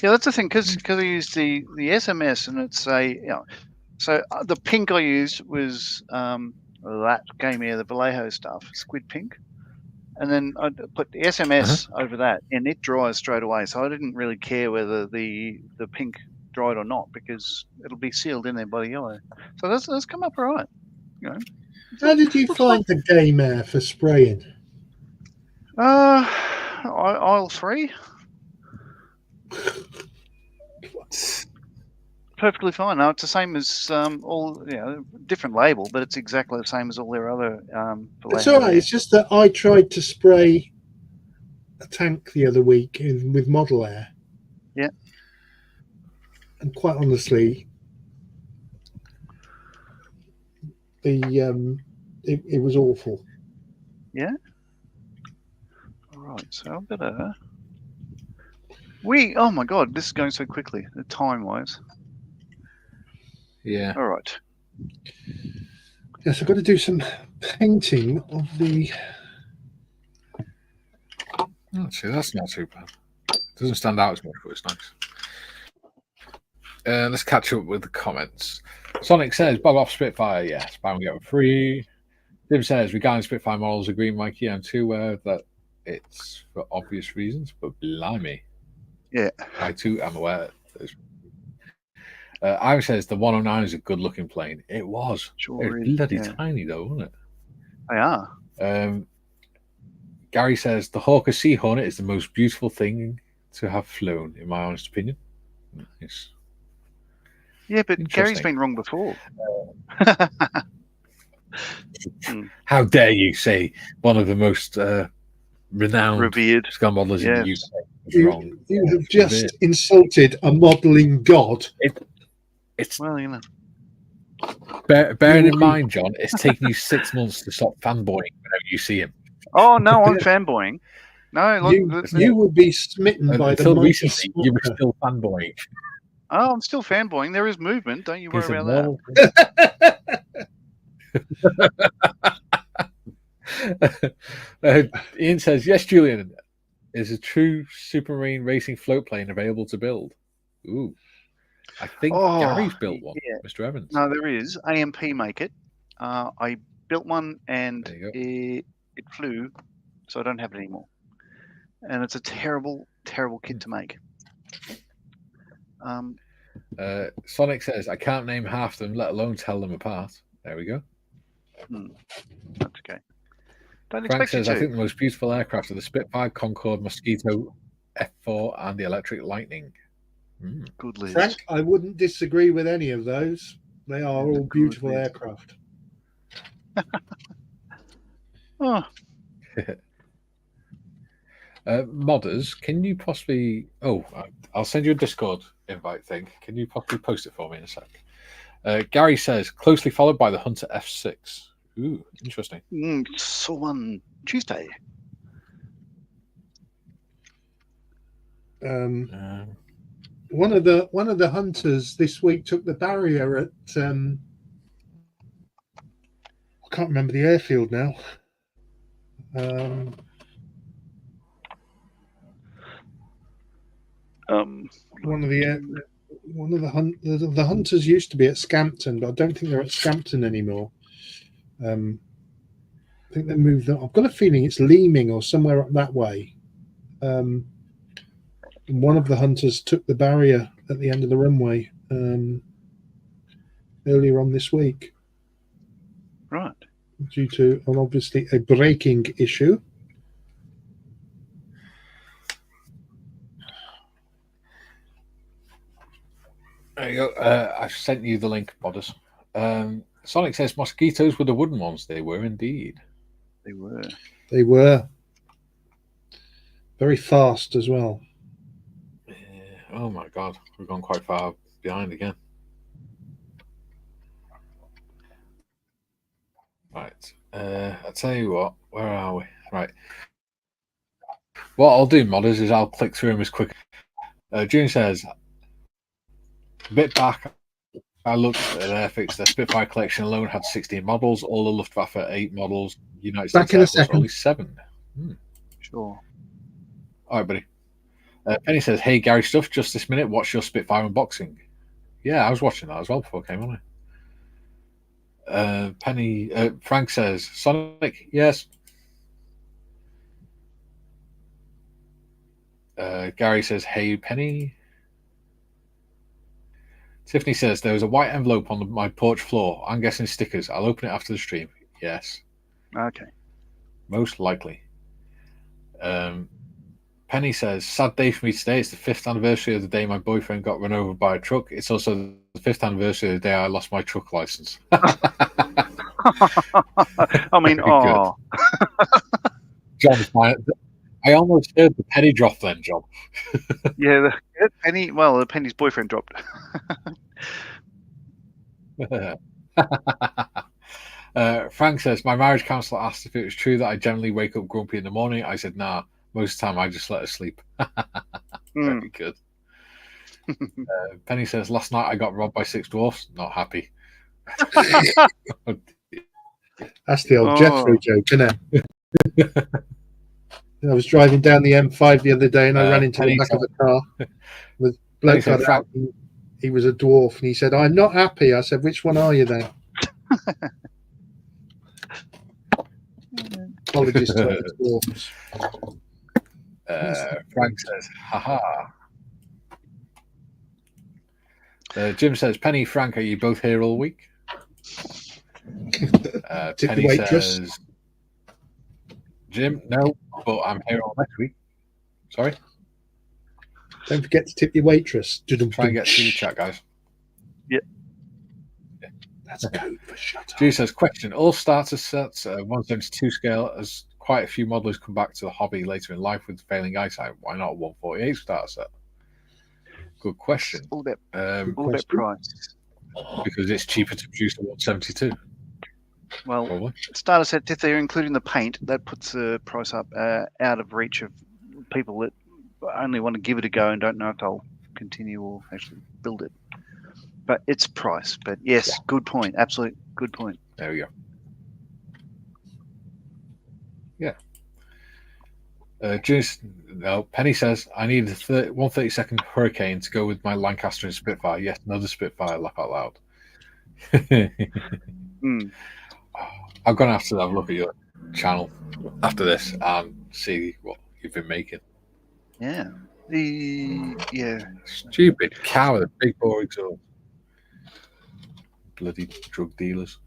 yeah, that's the thing because I used the SMS and it's so the pink I used was that gave me the Vallejo stuff, squid pink, and then I put the SMS over that, and it dries straight away. So I didn't really care whether the pink dried or not because it'll be sealed in there by the yellow. So that's come up all right. You know. How did you find the game air for spraying? Aisle 3. Perfectly fine. No, it's the same as all, different label, but it's exactly the same as all their other. It's all right. It's just that I tried to spray a tank the other week with model air. Yeah. And quite honestly, it was awful. Yeah. All right. So I better. Oh my God, this is going so quickly, time-wise. Yeah. All right. Yes, I've got to do some painting of the. Actually, that's not too bad. It doesn't stand out as much, but it's nice. Let's catch up with the comments. Sonic says, "Bob off Spitfire, yes. Buy one get one free." Jim says, regarding Spitfire models, agree, Mikey. I'm too aware that it's for obvious reasons, but blimey. Yeah. I too am aware of those. Ivan says the 109 is a good looking plane. It was. Sure It was is, bloody yeah. tiny though, wasn't They are. it? Gary says the Hawker Sea Hornet is the most beautiful thing to have flown, in my honest opinion. Nice. Yeah, but Gary's Interesting. been wrong before. How dare you say one of the most renowned Revered. scum modelers in the Yes. UK is wrong? You have just Revered. insulted a modelling god. It's Well, you know. bearing in mind, John, it's taken you 6 months to stop fanboying whenever you see him. Oh no, I'm fanboying. No, look. You would be smitten by the Until mighty recently, you were Smoker. still fanboying. Oh, I'm still fanboying. There is movement. Don't you worry He's a about model. Ian says, yes, Julian, is a true Supermarine racing float plane available to build? Ooh. I think Oh, Gary's built one, yeah. Mr. Evans. No, there is. AMP make it. I built one and There you it flew, so I don't have it anymore. And it's a terrible, terrible kit to make. Sonic says, I can't name half them, let alone tell them apart. There we go. That's okay. Don't Frank expect you says, I to. think the most beautiful aircraft are the Spitfire, Concorde, Mosquito, F4, and the Electric Lightning. Good list. Frank, I wouldn't disagree with any of those. They are all Good beautiful list. aircraft. Oh, Modders, can you possibly... Oh, I'll send you a Discord invite thing. Can you possibly post it for me in a sec? Gary says, closely followed by the Hunter F6. Ooh, interesting. saw one Tuesday. One of the hunters this week took the barrier at I can't remember the airfield now. One of the hunters used to be at Scampton, but I don't think they're at Scampton anymore. I think they moved on. I've got a feeling it's Leeming or somewhere up that way. And one of the hunters took the barrier at the end of the runway earlier on this week. Right. Due to obviously a braking issue. There you go. I've sent you the link, Modders. Sonic says mosquitoes were the wooden ones. They were indeed. They were. They were very fast as well. Yeah. Oh my god, we've gone quite far behind again. Right. I'll tell you what. Where are we? Right. What I'll do, Modders, is I'll click through them as quick. June says, a bit back, I looked at Airfix. Their Spitfire collection alone had 16 models. All the Luftwaffe 8 models. United States Back in a Air Force second. only 7. Sure. All right, buddy. Penny says, hey, Gary Stuff, just this minute, watch your Spitfire unboxing. Yeah, I was watching that as well before I came on it. Penny, Frank says, Sonic, yes. Gary says, hey, Penny. Tiffany says, there was a white envelope on my porch floor. I'm guessing stickers. I'll open it after the stream. Yes. Okay. Most likely. Penny says, sad day for me today. It's the 5th anniversary of the day my boyfriend got run over by a truck. It's also the 5th anniversary of the day I lost my truck license. I mean, Very John's I almost heard the penny drop then, John. yeah, the Penny. Well, the Penny's boyfriend dropped. Frank says, my marriage counsellor asked if it was true that I generally wake up grumpy in the morning. I said, nah, most of the time I just let her sleep. Very good. Penny says, last night I got robbed by 6 dwarfs. Not happy. That's the old Jeffrey joke, isn't it? I was driving down the M5 the other day and I ran into the back of a car with bloke got out. He was a dwarf and he said, I'm not happy. I said, which one are you then? Apologies to our dwarves. Frank says, haha. Jim says, Penny, Frank, are you both here all week? Tip the Penny waitress. says, Jim, no, but I'm here all next week. Sorry? Don't forget to tip your waitress. Try and get through the chat, guys. That's code for shut up. Drew says, question, all starter sets 172 scale, as quite a few modelers come back to the hobby later in life with failing eyesight. Why not a 148 starter set? Good question. All about question. price. Because it's cheaper to produce a 172. Well, Probably. starter set, if they're including the paint, that puts the price up out of reach of people that only want to give it a go and don't know if they'll continue or actually build it. But it's price. But yes, good point. Absolute good point. There we go. Yeah. Penny says, I need a 132nd Hurricane to go with my Lancaster and Spitfire. Yes, another Spitfire, laugh out loud. I'm going to have a look at your channel after this and see what you've been making. Yeah. Stupid cow with a big bore exhaust. Bloody drug dealers.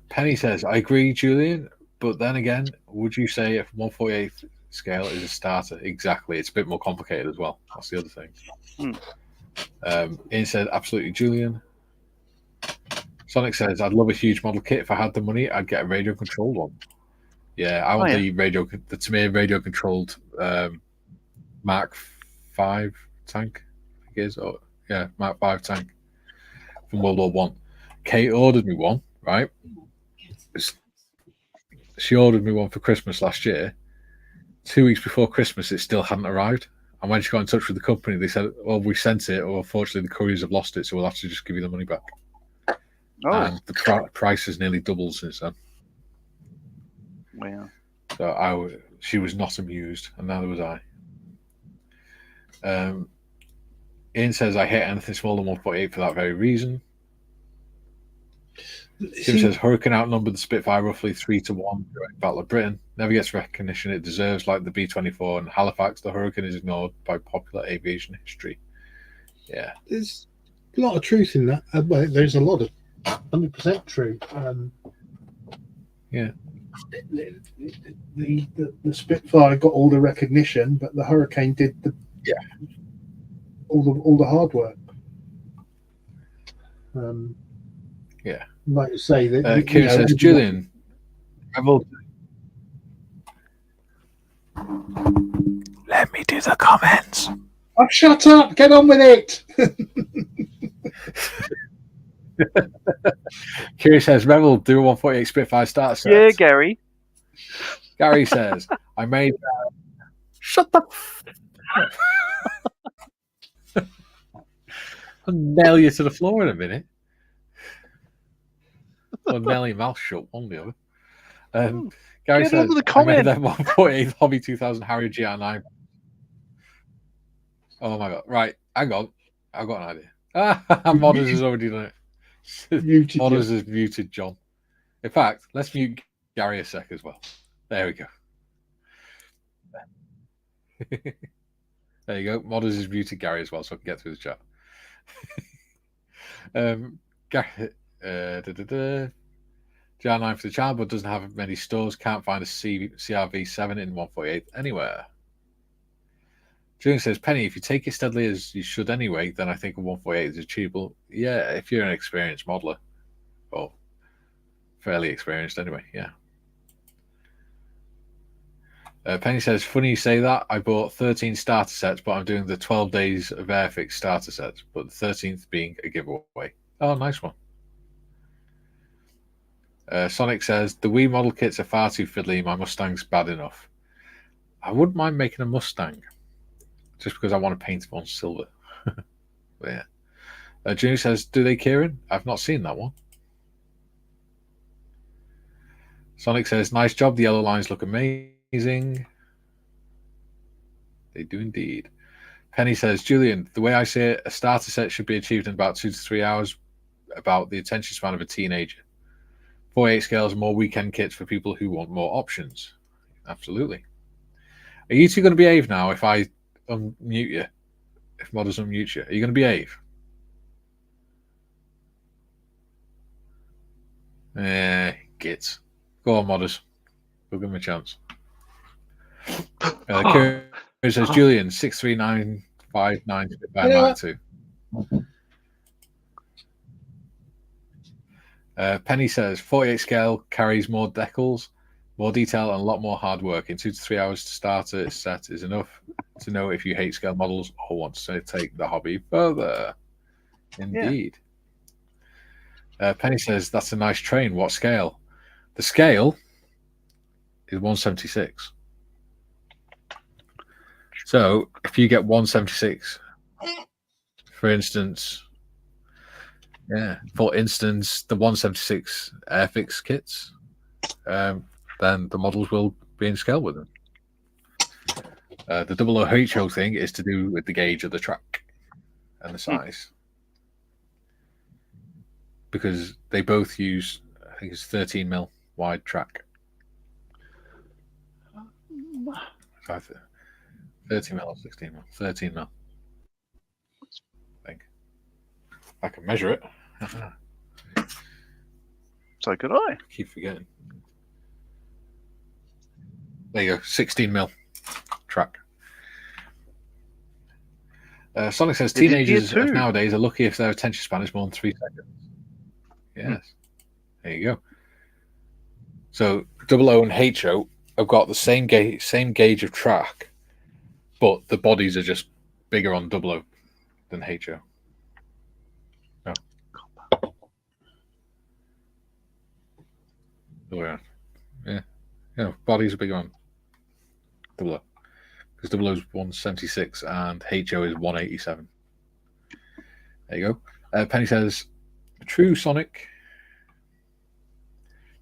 Penny says, I agree, Julian, but then again, would you say if 148 scale is a starter? Exactly. It's a bit more complicated as well. That's the other thing. Ian said, absolutely, Julian. Sonic says, I'd love a huge model kit. If I had the money, I'd get a radio controlled one. Yeah, I want the Tamir radio controlled Mark 5 tank, I think it is. Oh, yeah, Mark 5 tank from World War One. Kate ordered me one, right? She ordered me one for Christmas last year. 2 weeks before Christmas, it still hadn't arrived. And when she got in touch with the company, they said, well, we sent it, or unfortunately the couriers have lost it, so we'll have to just give you the money back. And the price has nearly doubled since then. Wow. So she was not amused, and neither was I. Ian says, I hate anything smaller than 148 for that very reason. Jim says, Hurricane outnumbered the Spitfire roughly 3-1 during Battle of Britain. Never gets recognition it deserves, like the B-24 and Halifax. The Hurricane is ignored by popular aviation history. Yeah. There's a lot of truth in that. Well, there's a lot of 100% true. Yeah. The Spitfire got all the recognition, but the Hurricane did all the hard work. Yeah. Like you say, Kieran says, Julian, let me do the comments. Oh, shut up! Get on with it. Kieran says, Rebel, do a 148 Spitfire starter set. Yeah, Gary. Gary says, I made shut the I'll nail you to the floor in a minute. Or nail your mouth shut, one or the other. Gary says, I made that 148 Hobby 2000 Harrier GR9. Oh my god. Right, hang on. I've got an idea. Modders has already done it. Modders has muted John. In fact, let's mute Gary a sec as well. There we go. There you go. Modders has muted Gary as well, so I can get through the chat. GR9 for the channel, but doesn't have many stores. Can't find a CRV7 in 148 anywhere. Julian says, Penny, if you take it steadily as you should anyway, then I think a 148 is achievable. Yeah, if you're an experienced modeler. Or fairly experienced anyway, yeah. Penny says, funny you say that. I bought 13 starter sets, but I'm doing the 12 days of Airfix starter sets, but the 13th being a giveaway. Oh, nice one. Sonic says, the Wii model kits are far too fiddly. My Mustang's bad enough. I wouldn't mind making a Mustang, just because I want to paint them on silver. But yeah. Junior says, do they, Kieran? I've not seen that one. Sonic says, nice job. The yellow lines look amazing. They do indeed. Penny says, Julian, the way I see it, a starter set should be achieved in about 2 to 3 hours, about the attention span of a teenager. 48 scales, more weekend kits for people who want more options. Absolutely. Are you two going to behave now if I unmute you? If Modders unmute you? Are you going to behave? Gits. Go on, Modders. We'll give him a chance. Kieran says, Julian, 63959 by 92. Penny says 48 scale carries more decals, more detail, and a lot more hard work. In 2 to 3 hours to start a set is enough to know if you hate scale models or want to take the hobby further. Indeed. Penny says that's a nice train. What scale? The scale is 176. So if you get 176, for instance, the 176 Airfix kits, then the models will be in scale with them. The 00HO thing is to do with the gauge of the track and the size. Because they both use, I think it's 13 mil wide track. 13 mil or 16 mil? 13 mil. I think. I can measure it. So could I. Keep forgetting. There you go, 16 mil track. Sonic says teenagers of nowadays are lucky if their attention span is more than 3 seconds. Yes. There you go. So 00 and HO have got the same gauge of track, but the bodies are just bigger on 00 than HO. No. Oh, yeah. Bodies are bigger on 00. Because 00 is 176 and HO is 187. There you go. Penny says, true, Sonic.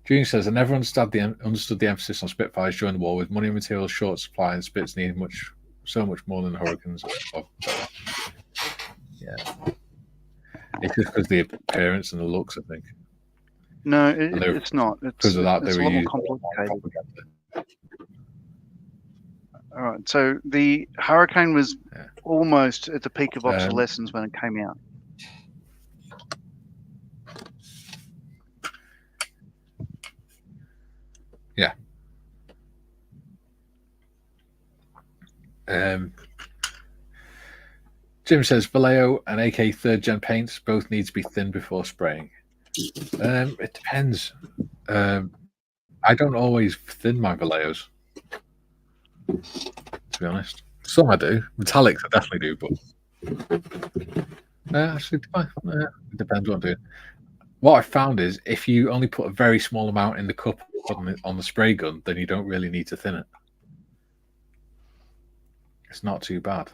Junior says, I never understood the emphasis on Spitfires during the war, with money and materials short supply and Spits needing so much more than Hurricanes. Yeah. It's just because of the appearance and the looks, I think. No, it's not. Because of that, it's they were a lot more complicated. All right, so the Hurricane was almost at the peak of obsolescence when it came out. Yeah. Jim says Vallejo and AK 3rd gen paints both need to be thinned before spraying. It depends. I don't always thin my Vallejos, to be honest. Some I do. Metallics I definitely do, but actually, it depends what I'm doing. What I found is if you only put a very small amount in the cup on the spray gun, then you don't really need to thin it. It's not too bad.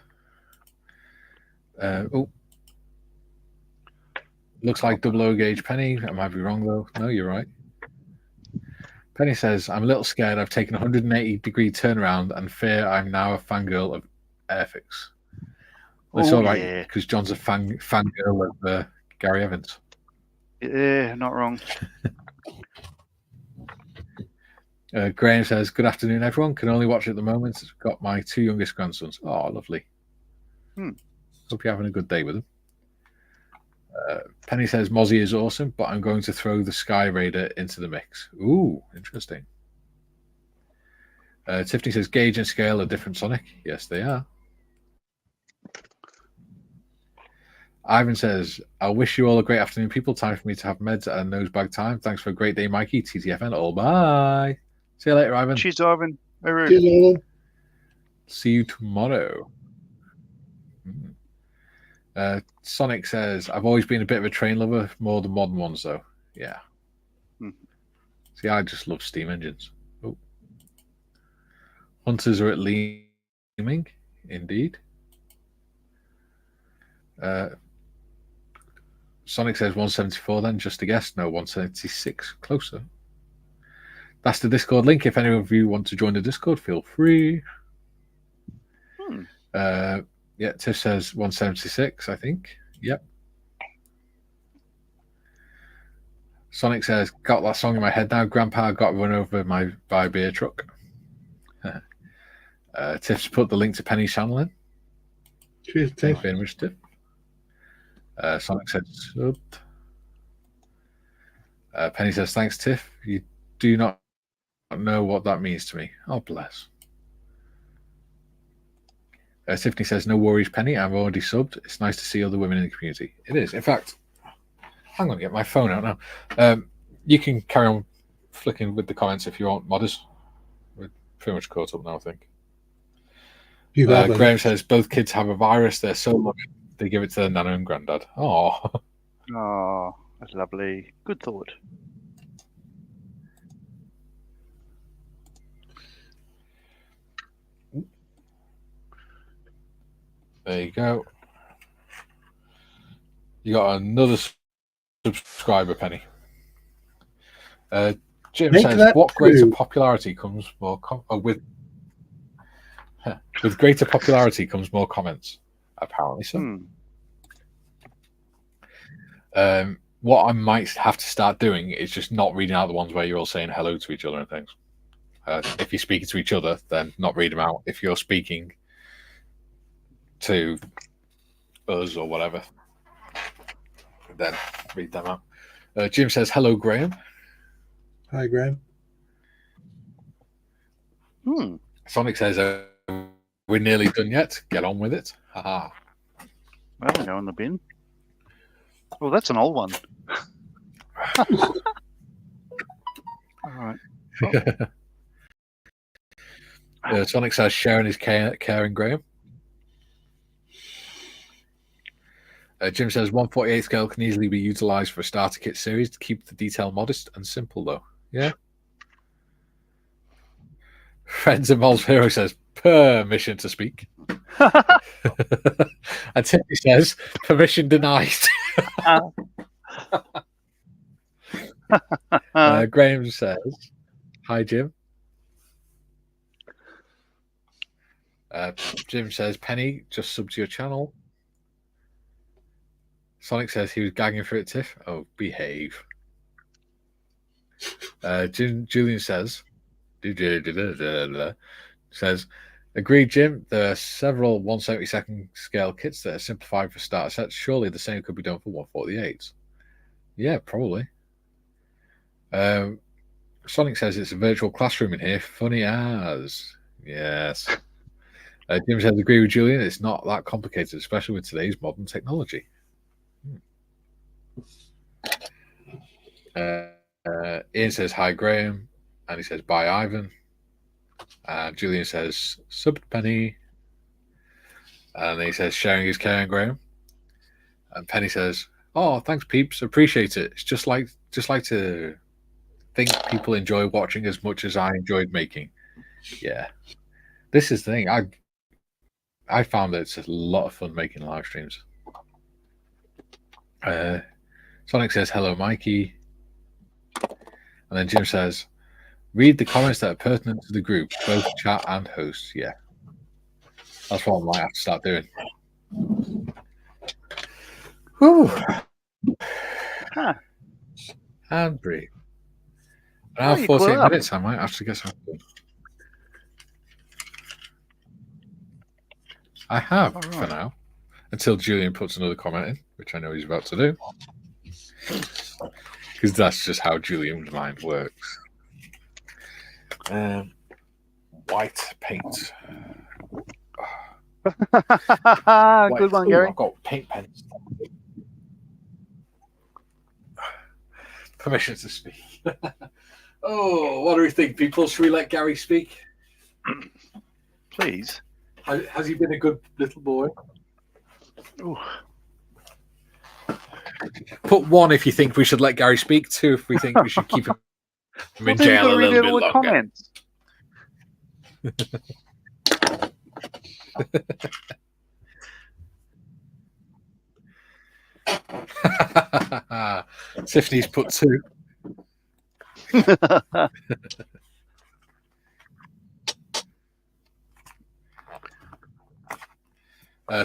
Looks like 00 gauge Penny. I might be wrong though. No, you're right. Penny says, I'm a little scared. I've taken a 180-degree turnaround and fear I'm now a fangirl of Airfix. Well, it's all right because John's a fangirl of Gary Evans. Yeah, not wrong. Graham says, good afternoon, everyone. Can only watch at the moment. Got my 2 youngest grandsons. Oh, lovely. Hope you're having a good day with them. Penny says, Mozzie is awesome, but I'm going to throw the Sky Raider into the mix. Ooh, interesting. Tiffany says, gauge and scale are different, Sonic. Yes, they are. Ivan says, I wish you all a great afternoon, people. Time for me to have meds and nosebag time. Thanks for a great day, Mikey. TTFN, all bye. See you later, Ivan. Cheers, Ivan. Cheers, Ivan. See you tomorrow. Sonic says, I've always been a bit of a train lover, more than modern ones, though. Yeah. See, I just love steam engines. Oh. Hunters are at Leeming, indeed. Sonic says 174 then, just a guess. No, 176. Closer. That's the Discord link. If any of you want to join the Discord, feel free. Yeah, Tiff says 176, I think. Yep. Sonic says, got that song in my head now. Grandpa got run over by a beer truck. Tiff's put the link to Penny's channel in. Cheers, Thank Tiff. you very much, Tiff. Sonic said, subbed. Penny says, thanks, Tiff. You do not know what that means to me. Oh, bless. Tiffany says, no worries, Penny. I've already subbed. It's nice to see other women in the community. It is. In fact, I'm going to get my phone out now. You can carry on flicking with the comments if you want, modders. We're pretty much caught up now, I think. Graham says, both kids have a virus. They're so lucky. They give it to their nana and granddad. Oh. Oh, that's lovely. Good thought. There you go. You got another subscriber, Penny. Jim says, what greater popularity comes more with greater popularity comes more comments. Apparently so. What I might have to start doing is just not reading out the ones where you're all saying hello to each other and things. If you're speaking to each other, then not read them out. If you're speaking to us or whatever, then read them out. Jim says, hello, Graham. Hi, Graham. Sonic says, we're nearly done yet. Get on with it. Haha. Well, we go in the bin. Oh, that's an old one. All right. Sonic says, sharing his caring, Graham. Jim says 148 scale can easily be utilized for a starter kit series to keep the detail modest and simple, though. Yeah. Friends of Mole's Hero says, permission to speak. And Tiffany says, permission denied. Graham says, hi, Jim. Jim says, Penny, just sub to your channel. Sonic says he was gagging for it, Tiff. Oh, behave. Julian says, agreed, Jim. There are several 172nd scale kits that are simplified for starter sets. Surely the same could be done for 148s. Yeah, probably. Sonic says it's a virtual classroom in here. Funny as. Yes. Jim says, agree with Julian. It's not that complicated, especially with today's modern technology. Ian says, hi, Graham. And he says, bye, Ivan. And Julian says, sub Penny. And he says, sharing his caring, Graham. And Penny says, oh, thanks, peeps. Appreciate it. It's just like to think people enjoy watching as much as I enjoyed making. Yeah. This is the thing. I found that it's a lot of fun making live streams. Sonic says, hello, Mikey. And then Jim says, read the comments that are pertinent to the group, both chat and hosts. Yeah. That's what I might have to start doing. Whew. And breathe. Now 48 minutes, I might have to get something. I have for now. Until Julian puts another comment in, which I know he's about to do. Because that's just how Julian's mind works. White paint. Good one, Gary. I've got paint pens. Permission to speak. Oh, what do we think, people? Should we let Gary speak? Please. Has he been a good little boy? Ooh. Put 1 if you think we should let Gary speak. 2 if we think we should keep him in jail a little bit longer. Comments. Tiffany's put 2.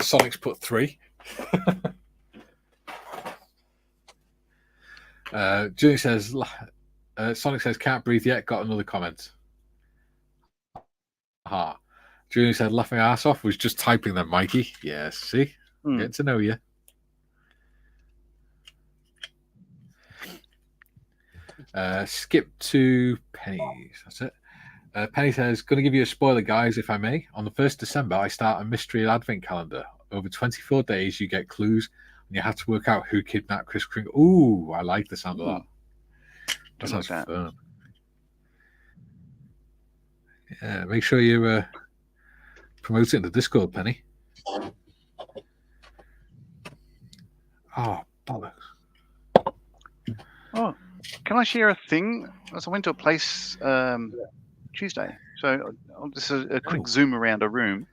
Sonic's put 3. Julie says, Sonic says, can't breathe yet. Got another comment. Aha. Julie said, laughing my ass off. Was just typing them, Mikey. Yes, see? Getting to know you. Skip to Penny. That's it. Penny says, going to give you a spoiler, guys, if I may. On the 1st December, I start a mystery advent calendar. Over 24 days, you get clues, and you have to work out who kidnapped Kris Kringle. Ooh, I like the sound of that. That sounds fun. Yeah, make sure you promote it in the Discord, Penny. Oh, bollocks. Oh, can I share a thing? So I went to a place Tuesday. So this is a quick zoom around a room.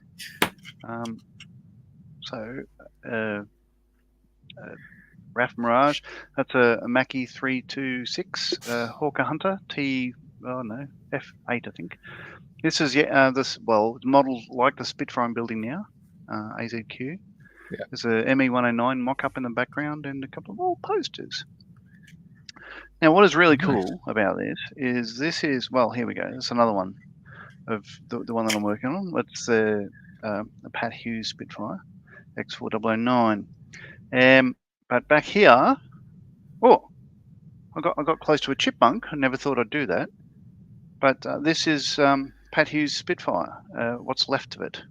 Raf Mirage. That's a Mackie 326 Hawker Hunter F8, I think. This is model like the Spitfire I'm building now, AZQ. Yeah. There's a ME109 mock-up in the background and a couple of old posters. Now, what is really cool about this is here we go. It's another one of the one that I'm working on. It's a Pat Hughes Spitfire X4009. But back here, I got close to a chipmunk. I never thought I'd do that. But this is Pat Hughes Spitfire. What's left of it?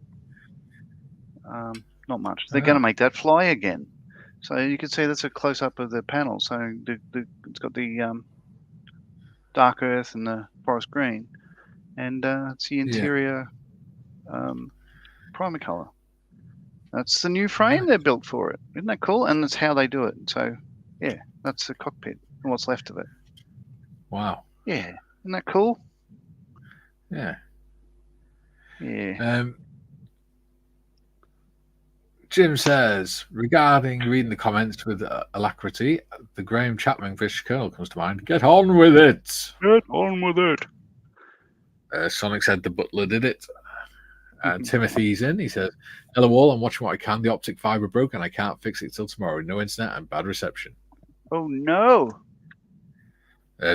Not much. They're going to make that fly again. So you can see that's a close-up of the panel. So it's got the dark earth and the forest green, and it's the interior primer color. That's the new frame they built for it. Isn't that cool? And that's how they do it. So yeah, that's the cockpit and what's left of it. Wow. Yeah, isn't that cool? Yeah. Yeah. Jim says, regarding reading the comments with alacrity, the Graham Chapman British Colonel comes to mind. Get on with it. Get on with it. Sonic said the butler did it. Timothy's in. He says, hello all, I'm watching what I can. The optic fiber broke and I can't fix it till tomorrow. No internet and bad reception. Oh, no.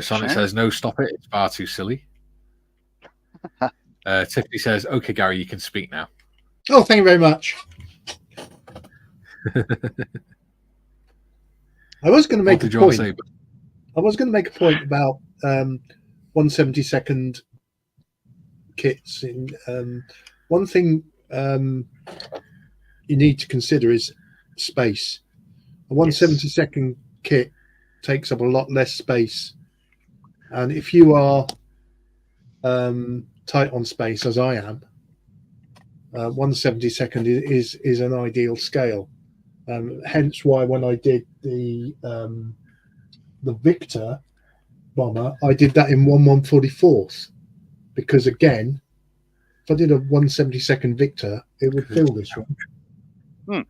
Sonic says, no, stop it. It's far too silly. Tiffany says, okay, Gary, you can speak now. Oh, thank you very much. I was going to make a point. I was going to make a point about 1/72 kits. One thing you need to consider is space. A 1/72 kit takes up a lot less space, and if you are tight on space, as I am, 1/72 is an ideal scale. Hence why when I did the Victor bomber, I did that in 1/144th, because again, if I did a 1/72 Victor, it would fill this one.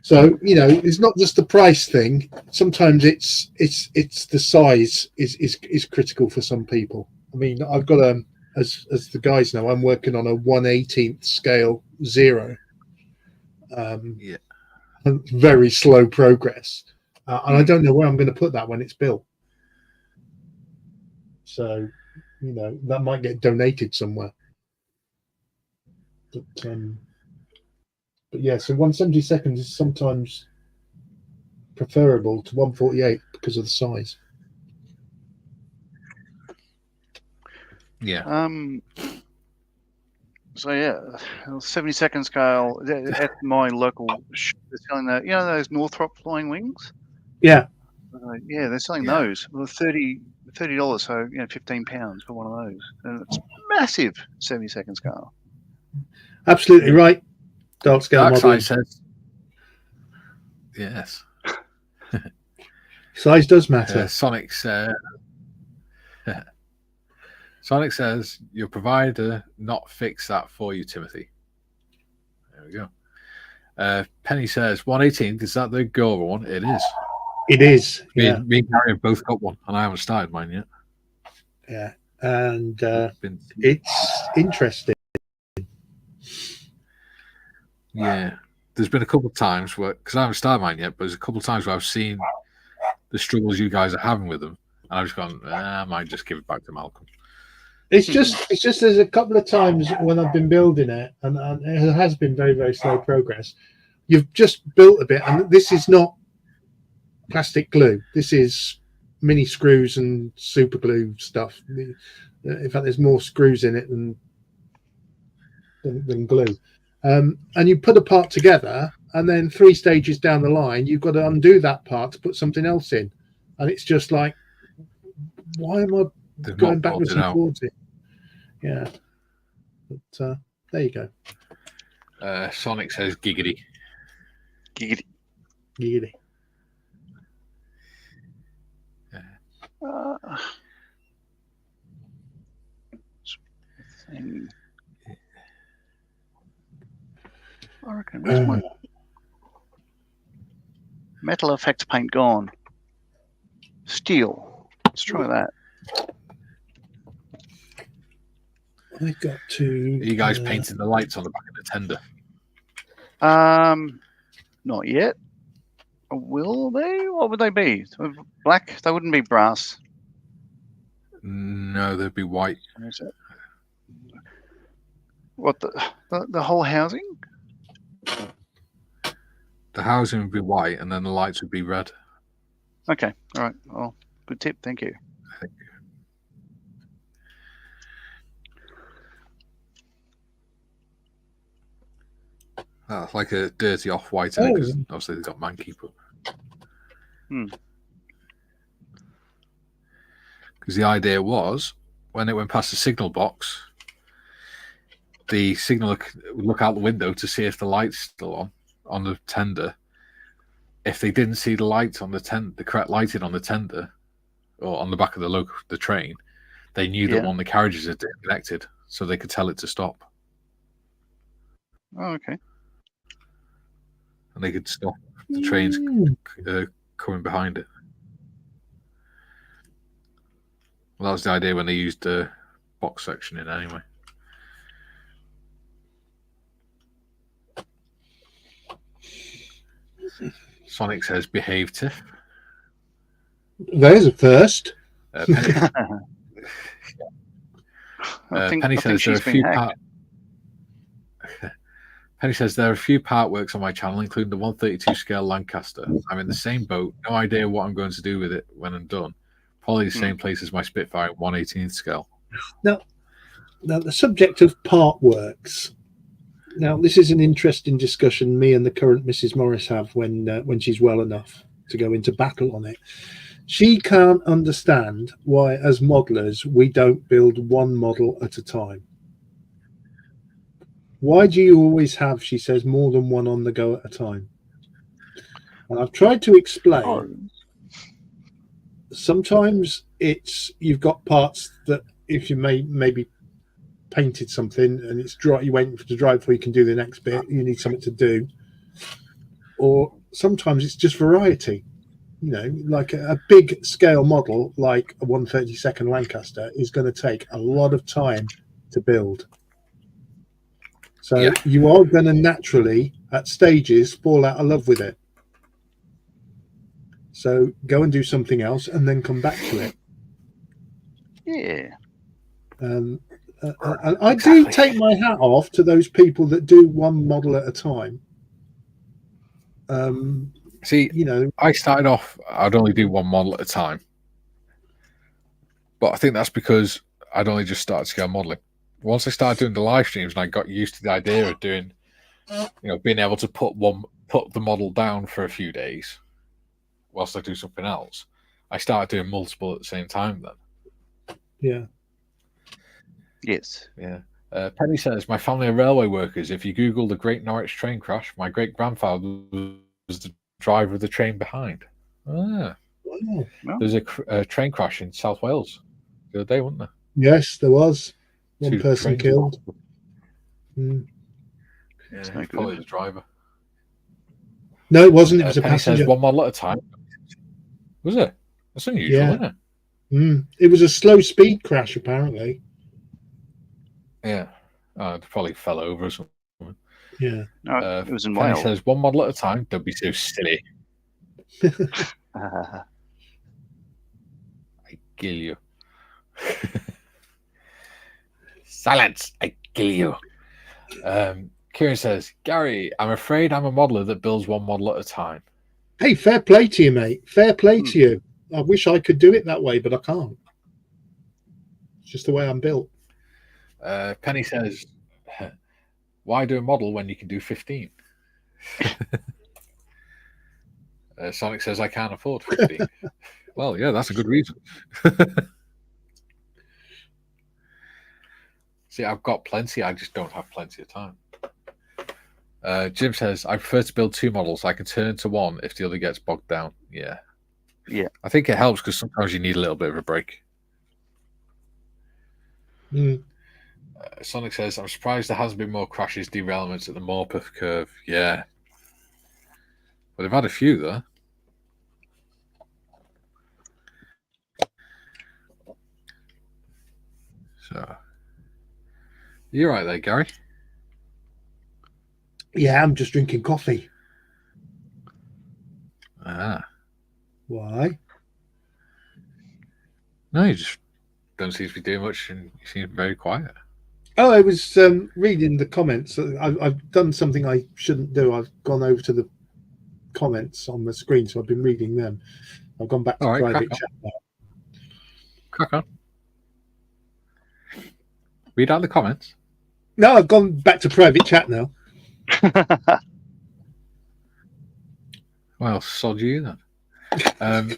So it's not just the price thing. Sometimes it's the size is critical for some people. I mean, I've got as the guys know, I'm working on a 1/18th scale 0. Very slow progress, and I don't know where I'm going to put that when it's built. So, that might get donated somewhere. But yeah, so 1/72 is sometimes preferable to 1/48 because of the size. Yeah. So yeah, 72nd scale at my local. They're selling those Northrop flying wings. Yeah. Yeah, they're selling those. Well, $30, so £15 for one of those, and it's massive 72nd scale. Absolutely right. Dark scale model. Says, yes. Size does matter. Sonic says, your provider not fix that for you, Timothy. There we go. Penny says, 1/18th, is that the Gora one? It is. It is. Me and Gary have both got one, and I haven't started mine yet. Yeah, and it's interesting. Yeah, there's been a couple of times where, because I haven't started mine yet, but there's a couple of times where I've seen the struggles you guys are having with them, and I've just gone, I might just give it back to Malcolm. It's just there's a couple of times when I've been building it, and it has been very, very slow progress. You've just built a bit, and this is not plastic glue. This is mini screws and super glue stuff. In fact, there's more screws in it than glue. And you put a part together, and then 3 stages down the line, you've got to undo that part to put something else in. And it's just like, why am I going backwards and forwards it? Yeah. But there you go. Sonic says giggity. Giggity. Giggity. I reckon. Where's my metal effects paint gone? Steel. Let's try that. I got to. Are you guys painting the lights on the back of the tender? Not yet. Will they? What would they be? Black? They wouldn't be brass. No, they'd be white. What the whole housing? The housing would be white, and then the lights would be red. Okay. All right. Well, good tip. Thank you. Thank you. Like a dirty off-white, because obviously they've got Mankeeper. Because the idea was, when it went past the signal box, the signal would look out the window to see if the light's still on the tender. If they didn't see the lights on the correct lighting on the tender, or on the back of the train, they knew that one of the carriages had disconnected, so they could tell it to stop. Oh, okay. And they could stop the trains coming behind it. Well, that was the idea when they used the box section in anyway. Sonic says, behave, Tiff. There's a first. Penny says there are a few Penny says there are a few part works on my channel, including the 132 scale Lancaster. I'm in the same boat. No idea what I'm going to do with it when I'm done. Probably the same place as my Spitfire 1/18th scale. Now, the subject of part works. Now, this is an interesting discussion me and the current Mrs. Morris have when she's well enough to go into battle on it. She can't understand why, as modelers, we don't build one model at a time. Why do you always have, she says, more than one on the go at a time? And I've tried to explain. Sometimes you've got parts that if you maybe painted something and it's dry, you're waiting for it to dry before you can do the next bit, you need something to do. Or sometimes it's just variety. You know, like a big scale model like a 1/32 Lancaster is going to take a lot of time to build. So you are going to naturally, at stages, fall out of love with it. So go and do something else and then come back to it. Yeah. And I do take my hat off to those people that do one model at a time. See, you know, I started off, I'd only do one model at a time. But I think that's because I'd only just started scale modeling. Once I started doing the live streams and I got used to the idea of doing, being able to put the model down for a few days whilst I do something else, I started doing multiple at the same time then. Yeah. Yes. Yeah. Penny says, my family are railway workers. If you Google the Great Norwich train crash, my great-grandfather was the driver of the train behind. Ah. Wow. There's a train crash in South Wales the other day, wasn't there? Yes, there was. One 2 person trains killed. Yeah, probably the driver. No, it wasn't. It was a Penny passenger. says, one model at a time. Was it? That's unusual, isn't it? It was a slow speed crash, apparently. Yeah. It probably fell over or something. Yeah. No, it was in Penny Wales. says, one model at a time. Don't be so silly. kill you. Silence, I kill you. Kieran says, Gary, I'm afraid I'm a modeler that builds one model at a time. Hey, fair play to you, mate. Fair play to you. I wish I could do it that way, but I can't. It's just the way I'm built. Penny says, why do a model when you can do 15? Sonic says, I can't afford 15. Well, yeah, that's a good reason. See, I've got plenty. I just don't have plenty of time. Jim says, I prefer to build 2 models. I can turn to one if the other gets bogged down. Yeah. Yeah. I think it helps because sometimes you need a little bit of a break. Sonic says, I'm surprised there hasn't been more crashes, derailments at the Morpeth curve. Yeah. But they've had a few, though. So, you're right there, Gary. Yeah, I'm just drinking coffee. Ah. Why? No, you just don't seem to be doing much and you seem very quiet. Oh, I was reading the comments. I've done something I shouldn't do. I've gone over to the comments on the screen, so I've been reading them. I've gone back to private chat now. Crack on. Read out the comments. No, I've gone back to private chat now. Well, sod you then.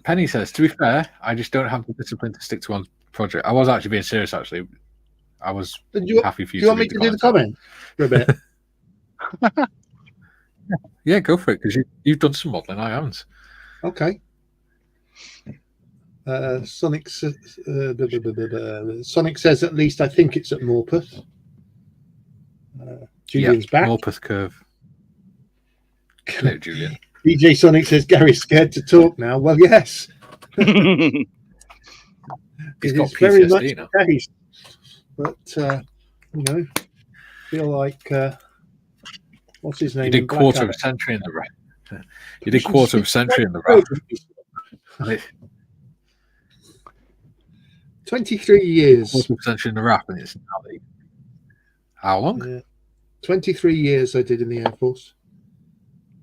Penny says, to be fair, I just don't have the discipline to stick to one project. I was actually being serious, actually. I was happy for you. Do you want me to do the comment for a bit? Yeah, go for it, because you've done some modelling, I haven't. Okay. Sonic says, at least I think it's at Morpeth. Julian's back. Morpeth curve. Hello, Julian. DJ Sonic says, Gary's scared to talk now. Well, yes. He's got PTSD very much now. the case. But, you know, feel like, what's his name? You did quarter of a century in the rap. You did quarter of a century in the rap. 23 years. Quarter of a century in the rap, and it's now how long? 23 years I did in the Air Force.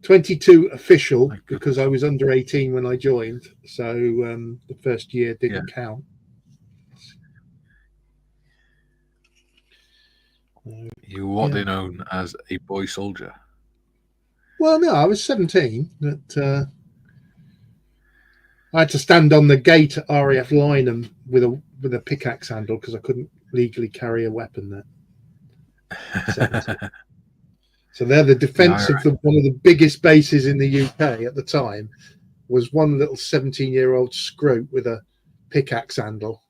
22 official because I was under 18 when I joined, so the first year didn't count. You were what they known as a boy soldier. Well, no, I was 17. But I had to stand on the gate at RAF Lynham with a pickaxe handle because I couldn't legally carry a weapon there. So they're the defence of one of the biggest bases in the UK at the time. Was one little 17-year-old scrote with a pickaxe handle.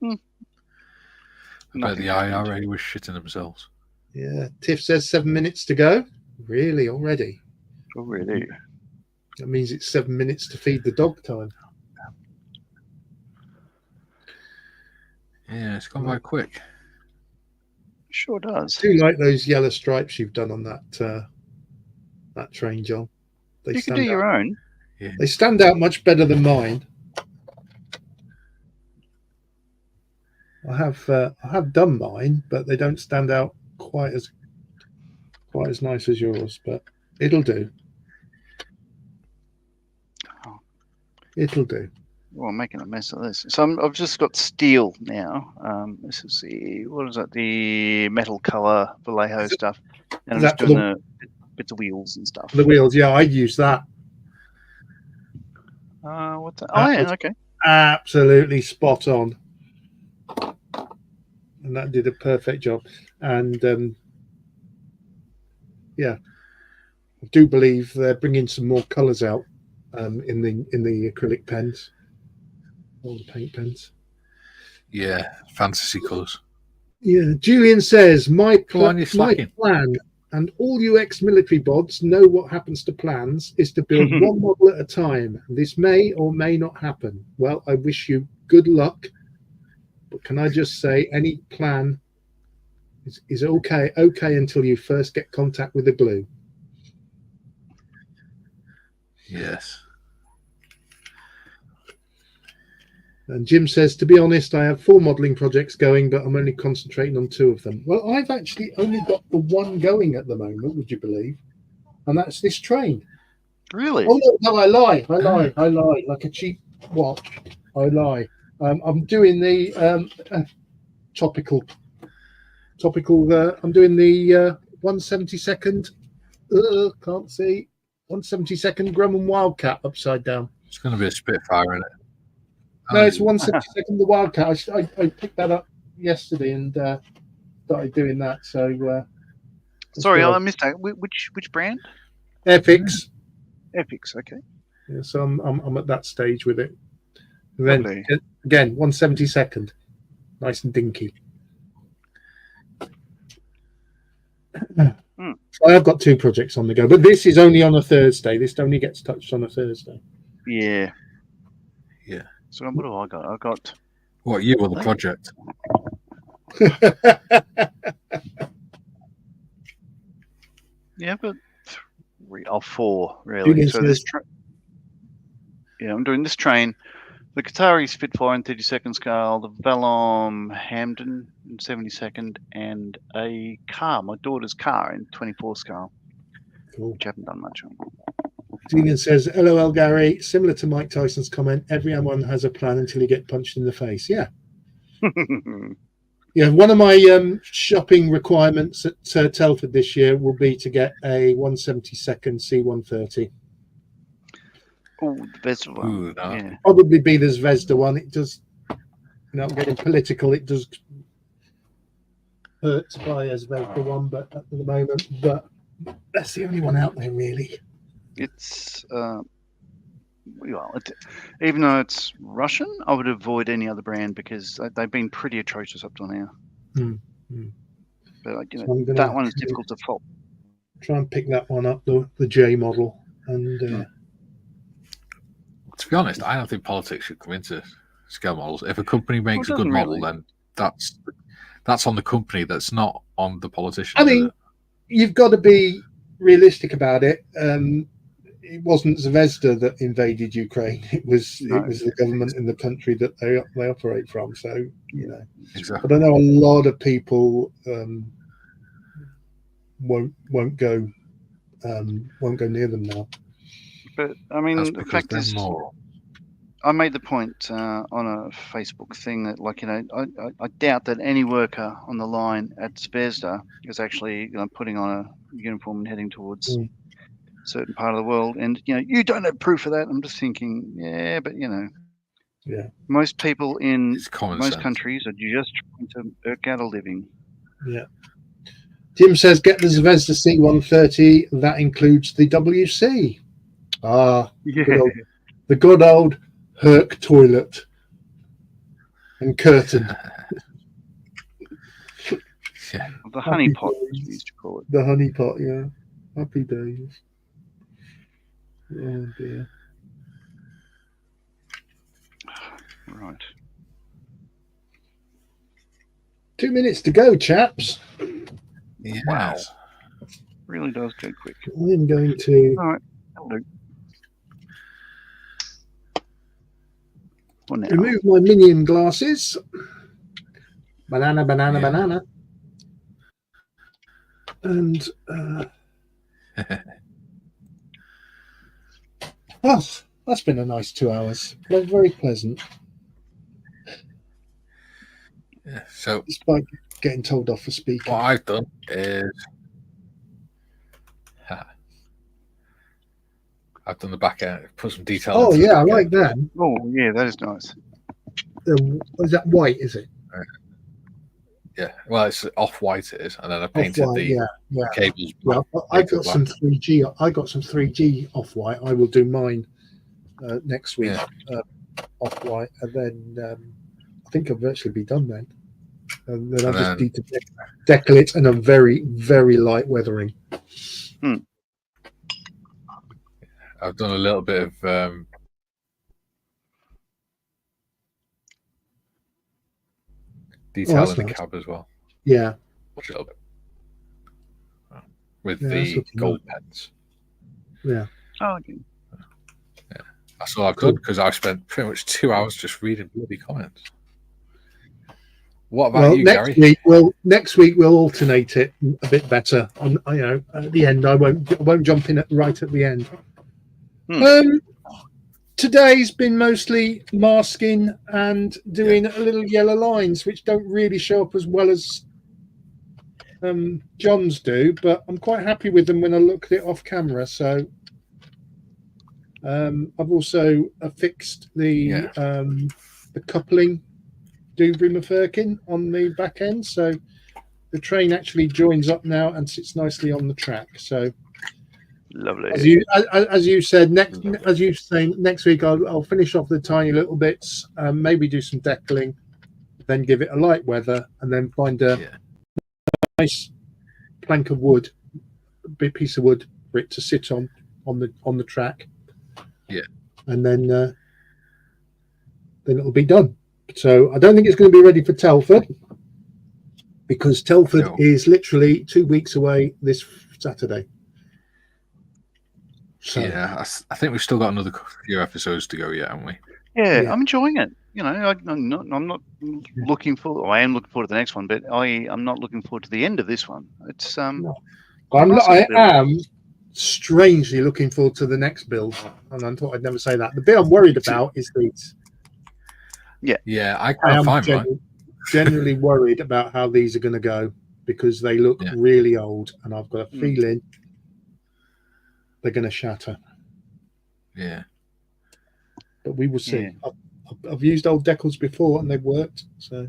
I bet the IRA was shitting themselves. Yeah, Tiff says 7 minutes to go. Really, already? Already. That means it's 7 minutes to feed the dog time. Yeah, it's gone by quick. Sure does. I do like those yellow stripes you've done on that that train, John. You can do your own. Yeah. They stand out much better than mine. I have done mine, but they don't stand out quite as nice as yours. But it'll do. It'll do. Well, I'm making a mess of this. So I've just got steel now. This is the metal color Vallejo stuff, and I'm just doing the bits of wheels and stuff. The wheels, yeah, I'd use that. What's that? Oh yeah, okay. Absolutely spot on. And that did a perfect job. And yeah, I do believe they're bringing some more colours out in the acrylic pens, all the paint pens. Yeah, fantasy colours. Yeah, Julian says my plan, and all you ex-military bods know what happens to plans is to build one model at a time. This may or may not happen. Well, I wish you good luck. But can I just say, any plan is okay until you first get contact with the glue. Yes. And Jim says, to be honest, I have 4 modelling projects going, but I'm only concentrating on 2 of them. Well, I've actually only got the one going at the moment, would you believe? And that's this train. Really? Oh, no, I lie. Like a cheap watch. I lie. I'm doing the topical. I'm doing the 172nd. Can't see. 172nd Grumman Wildcat upside down. It's going to be a Spitfire, isn't it? No, it's 172nd the Wildcat. I picked that up yesterday and started doing that. So Sorry, well. I missed that. Which brand? Epix. Epix. Okay. Yeah, so I'm at that stage with it. And then Lovely. again, 172nd, nice and dinky. So I have got 2 projects on the go, but this is only on a Thursday. This only gets touched on a Thursday. Yeah. Yeah. So what do I got? I got. What, you or the project? Yeah, but 3 or 4 really. So this I'm doing this train, the Qatari Spitfire in 32nd scale, the Vellum Hamden in 72nd, and a car, my daughter's car in 24 scale, Cool. which I haven't done much on. Julian says, LOL Gary, similar to Mike Tyson's comment, everyone has a plan until you get punched in the face. Yeah. Yeah, one of my shopping requirements at Telford this year will be to get a 172nd C130. Oh, the Vespa one. Ooh, no. Yeah. Probably be the Zvezda one. It does, I'm getting political. It does hurt to buy a Zvezda one, but at the moment, but that's the only one out there really. It's even though it's Russian, I would avoid any other brand because they've been pretty atrocious up till now. But So that one is difficult to fault. Try and pick that one up, the J model, and. To be honest, I don't think politics should come into scale models. If a company makes a good model, then that's on the company. That's not on the politician. I mean, you've got to be realistic about it. It wasn't Zvezda that invaded Ukraine. It was the government in the country that they operate from. So exactly. But I know a lot of people won't go near them now. But I mean, the fact is, I made the point on a Facebook thing that, I doubt that any worker on the line at Zvezda is actually putting on a uniform and heading towards a certain part of the world. And you don't have proof of that. I'm just thinking, yeah, but yeah, most people in most countries are just trying to eke out a living. Yeah. Jim says, get the Zvezda C130. That includes the WC. Ah, Yeah. The good old Herc toilet and curtain. Yeah. The honey pot, as we used to call it. The honey pot, yeah. Happy days. Oh dear. Right. 2 minutes to go, chaps. Yes. Wow. Really does go quick. I'm going to. All right. That'll do. For now. Remove my minion glasses. Banana. And well, that's been a nice 2 hours. Very pleasant. Yeah. So Despite getting told off for speaking. what I've done is I've done the back end, put some detail. Oh into yeah, I the back like end. that. Oh, yeah, that is nice. Is that white? Is it? Yeah, well, it's off-white it is, and then I painted Off-white, the cables Well, black. I got some 3G. I got some 3G off-white. I will do mine next week off-white, and then I think I'll virtually be done then. And then I just need to decal it and a very, very light weathering. I've done a little bit of detail in the nice. cab as well. Yeah. A little bit. With Yeah, the gold pens. Yeah. Oh, okay. Yeah. That's all I've done because I've spent pretty much 2 hours just reading bloody comments. What about you, Gary? Next week we'll alternate it a bit better. At the end, I won't jump in right at the end. Today's been mostly masking and doing little yellow lines, which don't really show up as well as John's do, but I'm quite happy with them when I look at it off camera. So I've also fixed the coupling Dubry-Mafirkin on the back end, so the train actually joins up now and sits nicely on the track. So lovely. As you said, next week I'll finish off the tiny little bits, maybe do some deckling, then give it a light weather, and then find a nice plank of wood, a big piece of wood for it to sit on the track. Yeah, and then it'll be done. So I don't think it's going to be ready for Telford, because Telford is literally 2 weeks away this Saturday. So, yeah, I think we've still got another few episodes to go yet, haven't we? Yeah, I'm enjoying it. I'm not looking forward. I am looking forward to the next one, but I'm not looking forward to the end of this one. It's No. I am strangely looking forward to the next build, and I thought I'd never say that. The bit I'm worried about is these. Yeah, I can't find mine. Generally worried about how these are going to go, because they look really old, and I've got a feeling they're going to shatter. Yeah, but we will see. Yeah. I've used old decals before, and they've worked. So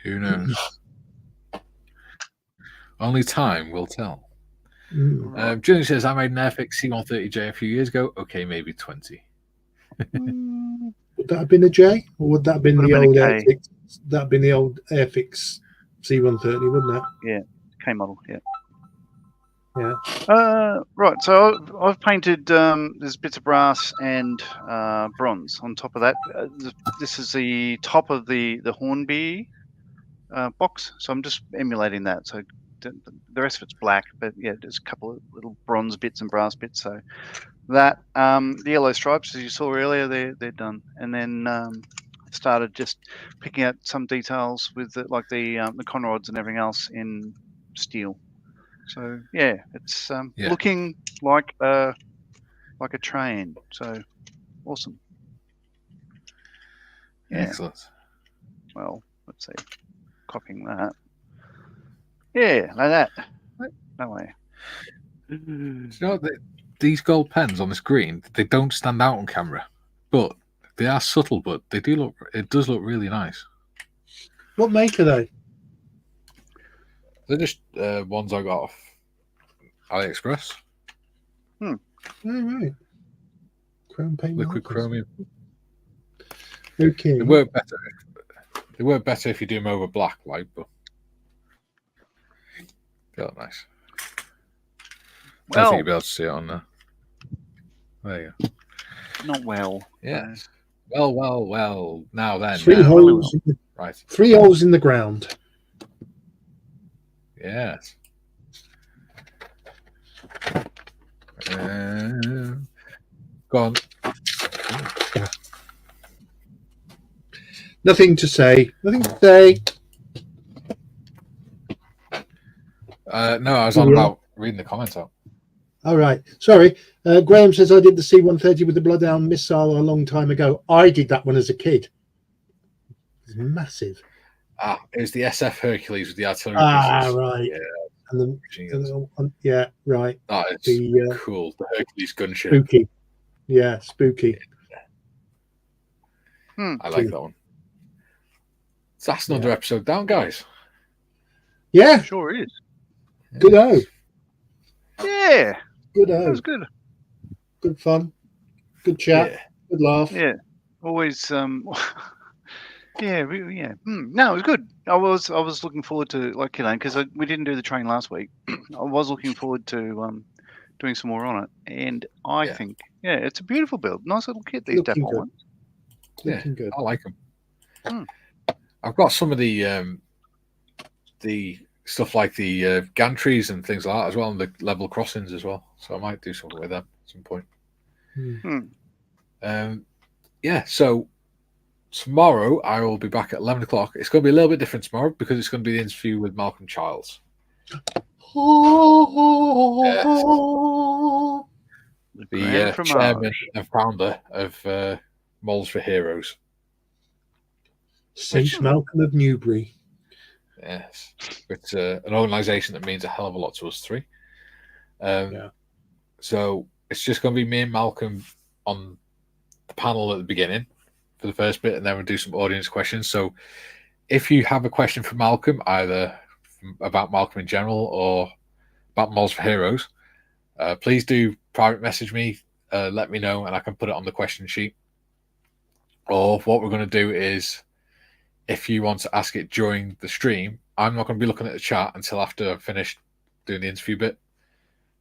who knows? Only time will tell. Julian says, I made an Airfix C130J a few years ago. Okay, maybe 20. Would that have been a J, or would that have been the old Airfix? That have been the old Airfix C130, wouldn't it? Yeah, K model. Yeah. Yeah. Right. So I've painted. There's bits of brass and bronze on top of that. This is the top of the Hornby box. So I'm just emulating that. So the rest of it's black, but yeah, there's a couple of little bronze bits and brass bits. So that the yellow stripes, as you saw earlier, they're done. And then started just picking out some details with the conrods and everything else in steel. So yeah, it's looking like a train. So awesome. Yeah. Excellent. Well, let's see. Copying that. Yeah, like that. No way. You know, these gold pens on the screen, they don't stand out on camera, but they are subtle. But they do look. It does look really nice. What make are they? They're just ones I got off AliExpress. Oh, right. Chrome paint. Liquid chromium. Okay. They work better. They work better if you do them over black light, but they look nice. I don't think you'll be able to see it on there. There you go. Not well. Yeah. Well. Now then. Three holes. Right. 3 holes in the ground. Yes. Go on. Nothing to say. Nothing to say. No, I was on about reading the comments out. All right. Sorry. Graham says, I did the C-130 with the Bloodhound missile a long time ago. I did that one as a kid. It was massive. It was the SF Hercules with the artillery pieces. Right. Yeah. Yeah, right. That is cool. The Hercules gunship. Spooky. Yeah, spooky. I like that one. So that's another episode down, guys. Yeah. Sure is. Good-o. Yeah. Good-o. That was good. Good fun. Good chat. Good laugh. Yeah. Always yeah. No, it was good. I was looking forward to, because we didn't do the train last week. I was looking forward to doing some more on it, and I think it's a beautiful build. Nice little kit, these Dapol ones. Yeah, good. I like them. I've got some of the stuff like the gantries and things like that as well, and the level crossings as well. So I might do something with them at some point. So tomorrow I will be back at 11 o'clock. It's going to be a little bit different tomorrow because it's going to be the interview with Malcolm Childs. The chairman and founder of Moles for Heroes. Saint Malcolm of Newbury. Yes. It's an organisation that means a hell of a lot to us three. So it's just going to be me and Malcolm on the panel at the beginning for the first bit, and then we'll do some audience questions. So if you have a question for Malcolm, either about Malcolm in general or about Moles for Heroes, please do private message me, let me know, and I can put it on the question sheet. Or what we're going to do is, if you want to ask it during the stream, I'm not going to be looking at the chat until after I've finished doing the interview bit.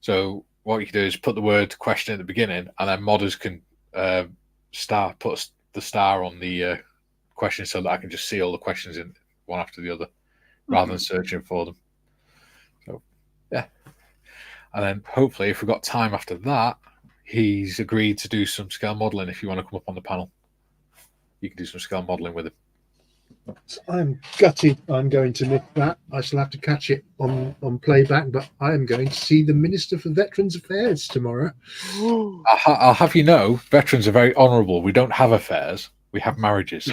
So what you can do is put the word question at the beginning, and then modders can put the star on the question so that I can just see all the questions in one after the other, rather than searching for them. So, yeah. And then hopefully, if we've got time after that, he's agreed to do some scale modelling. If you want to come up on the panel, you can do some scale modelling with him. I'm gutted I'm going to miss that. I shall have to catch it on playback, but I am going to see the Minister for Veterans Affairs tomorrow. I'll have you know, veterans are very honourable. We don't have affairs. We have marriages.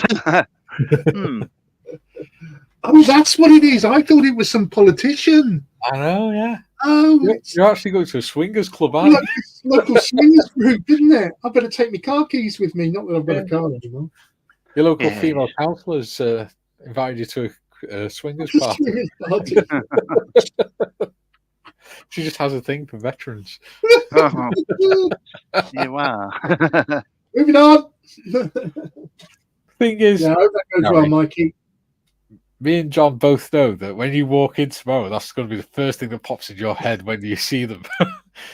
Oh, that's what it is. I thought it was some politician. I know, yeah. Oh, you're actually going to a swingers club, aren't you? Local swingers group, isn't it? I better take my car keys with me. Not that I've got a car anymore. Your local female counsellors invited you to a swingers party. She just has a thing for veterans. You are. Moving on. Thing is, I hope that goes well, Mikey. Me and John both know that when you walk in tomorrow, that's going to be the first thing that pops in your head when you see them.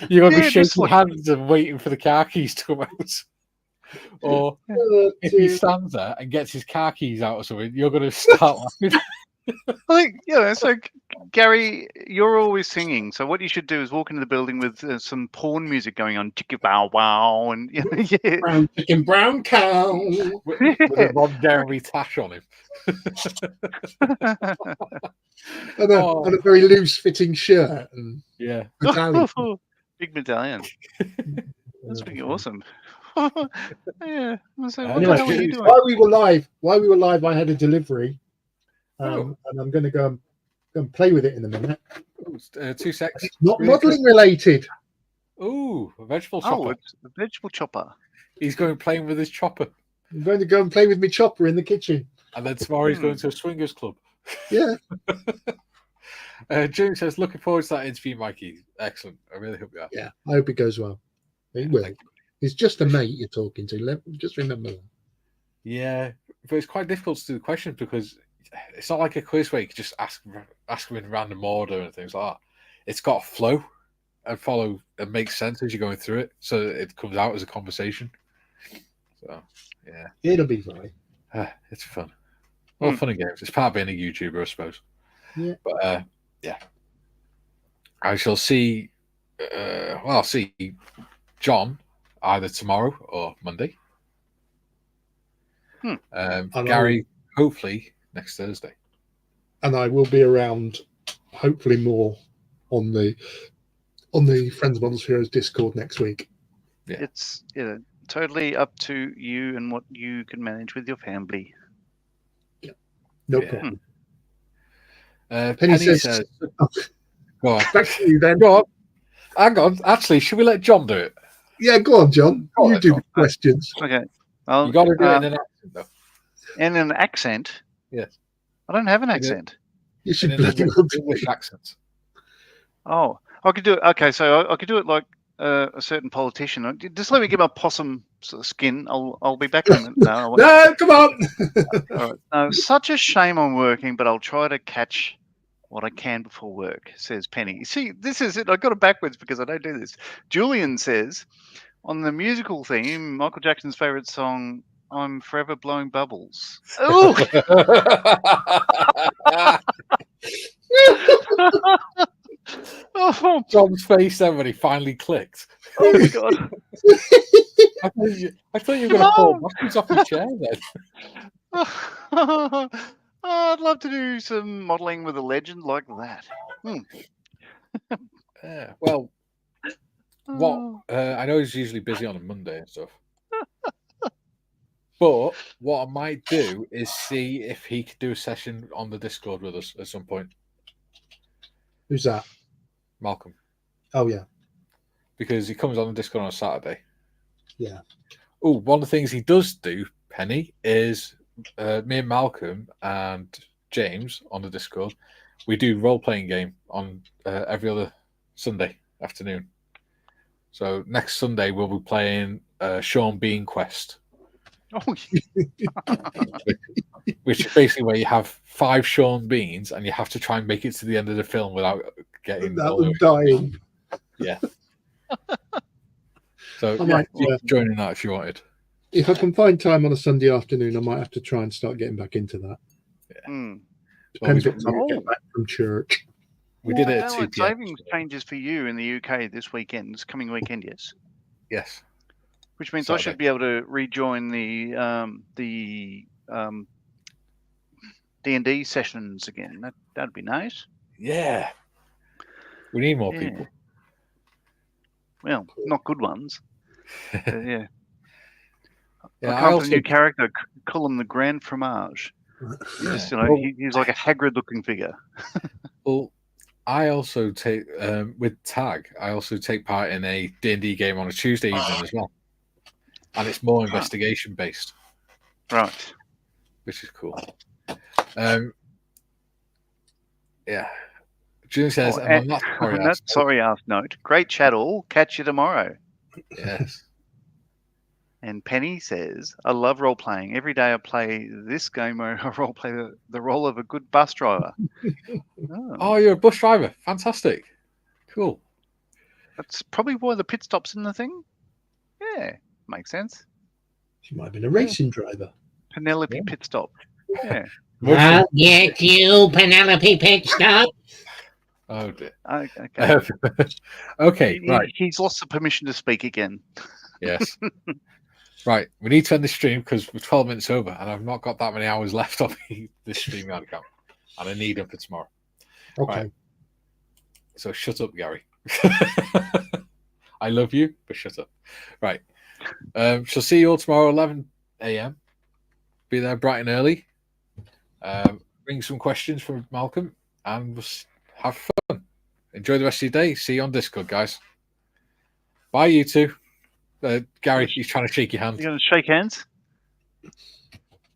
You're going to be shaking hands and waiting for the car keys to come out. Or if he stands there and gets his car keys out or something, you're going to start laughing. So Gary, you're always singing. So what you should do is walk into the building with some porn music going on, chicka bow wow, and brown chicken, brown cow, with a Ron Jeremy tash on him, and a very loose-fitting shirt. And medallion. Big medallion. That's pretty awesome. Yeah. So anyway, while we were live, I had a delivery. And I'm going to go and play with it in a minute. 2 seconds. It's not modelling related. Ooh, a vegetable chopper. It's a vegetable chopper. He's going playing with his chopper. I'm going to go and play with my chopper in the kitchen. And then tomorrow he's going to a swingers club. Yeah. Jim says, looking forward to that interview, Mikey. Excellent. I really hope you are. Yeah, I hope it goes well. It will. It's just a mate you're talking to. Just remember that. Yeah, but it's quite difficult to do the questions because it's not like a quiz where you can just ask them in random order and things like that. It's got a flow and follow and make sense as you're going through it, so it comes out as a conversation. So yeah, it'll be fine. It's fun. Well, fun and games. It's part of being a YouTuber, I suppose. Yeah. But yeah, I shall see. I'll see John either tomorrow or Monday. Gary, hopefully next Thursday. And I will be around, hopefully more on the Friends of Models Heroes Discord next week. Yeah. It's totally up to you and what you can manage with your family. Yeah, no problem. Penny says go on. Back to you then. Go on. Hang on. Actually, should we let John do it? Yeah, go on, John. You do the questions. Okay. You got to do it in an accent, though. In an accent? Yes. I don't have an accent. You should bloody English accent. Oh, I could do it. Okay, so I could do it like a certain politician. Just let me get my possum sort of skin. I'll be back in a minute. No, come on. All right. No, such a shame I'm working, but I'll try to catch what I can before work, says Penny. See, this is it. I got it backwards because I don't do this. Julian says, on the musical theme, Michael Jackson's favorite song, I'm Forever Blowing Bubbles. Ooh! John's face then when he finally clicked. Oh my god. I thought you were going to fall backwards off your chair then. I'd love to do some modelling with a legend like that. Yeah, well, I know he's usually busy on a Monday and stuff. But what I might do is see if he could do a session on the Discord with us at some point. Who's that? Malcolm. Oh, yeah. Because he comes on the Discord on a Saturday. Yeah. Oh, one of the things he does do, Penny, is me and Malcolm and James on the Discord, we do role-playing game on every other Sunday afternoon. So next Sunday we'll be playing Sean Bean Quest. Oh, which is basically where you have 5 Sean Beans and you have to try and make it to the end of the film without getting dying. Yeah. So I might, you can join in that if you wanted. If I can find time on a Sunday afternoon, I might have to try and start getting back into that. Yeah. Depends what time I get back from church. We did it at 2 Daylight p.m. savings changes for you in the UK this weekend, this coming weekend, yes. Yes. Which means Saturday. I should be able to rejoin the D&D sessions again. That'd be nice. Yeah. We need more people. Well, not good ones. Yeah. Yeah, I come up with a new character, call him the Grand Fromage. Just, he's like a Hagrid-looking figure. Well, I also take with Tag. I also take part in a D&D game on a Tuesday evening as well, and it's more investigation based. Right. Which is cool. Yeah. June says, and I'm not sorry. On that sorry-ass note, great chat all. Catch you tomorrow. Yes. And Penny says, I love role-playing. Every day I play this game where I role-play the role of a good bus driver. Oh, you're a bus driver. Fantastic. Cool. That's probably why the pit stop's in the thing. Yeah, makes sense. She might have been a racing driver. Penelope Pit Stop. Yeah. I'll get you, Penelope Pitstop. Oh dear. Okay. Okay, right. He's lost the permission to speak again. Yes. Right. We need to end the stream because we're 12 minutes over and I've not got that many hours left on this stream account. And I need them for tomorrow. Okay. Right. So shut up, Gary. I love you, but shut up. Right. Shall see you all tomorrow, 11 a.m. Be there bright and early. Bring some questions from Malcolm and we'll have fun. Enjoy the rest of your day. See you on Discord, guys. Bye, you two. Gary, he's trying to shake your hand. You're going to shake hands?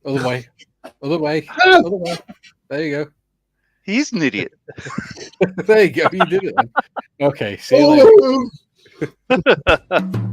Other way. Other way. Other way. There you go. He is an idiot. There you go. You did it then. Okay. See you later.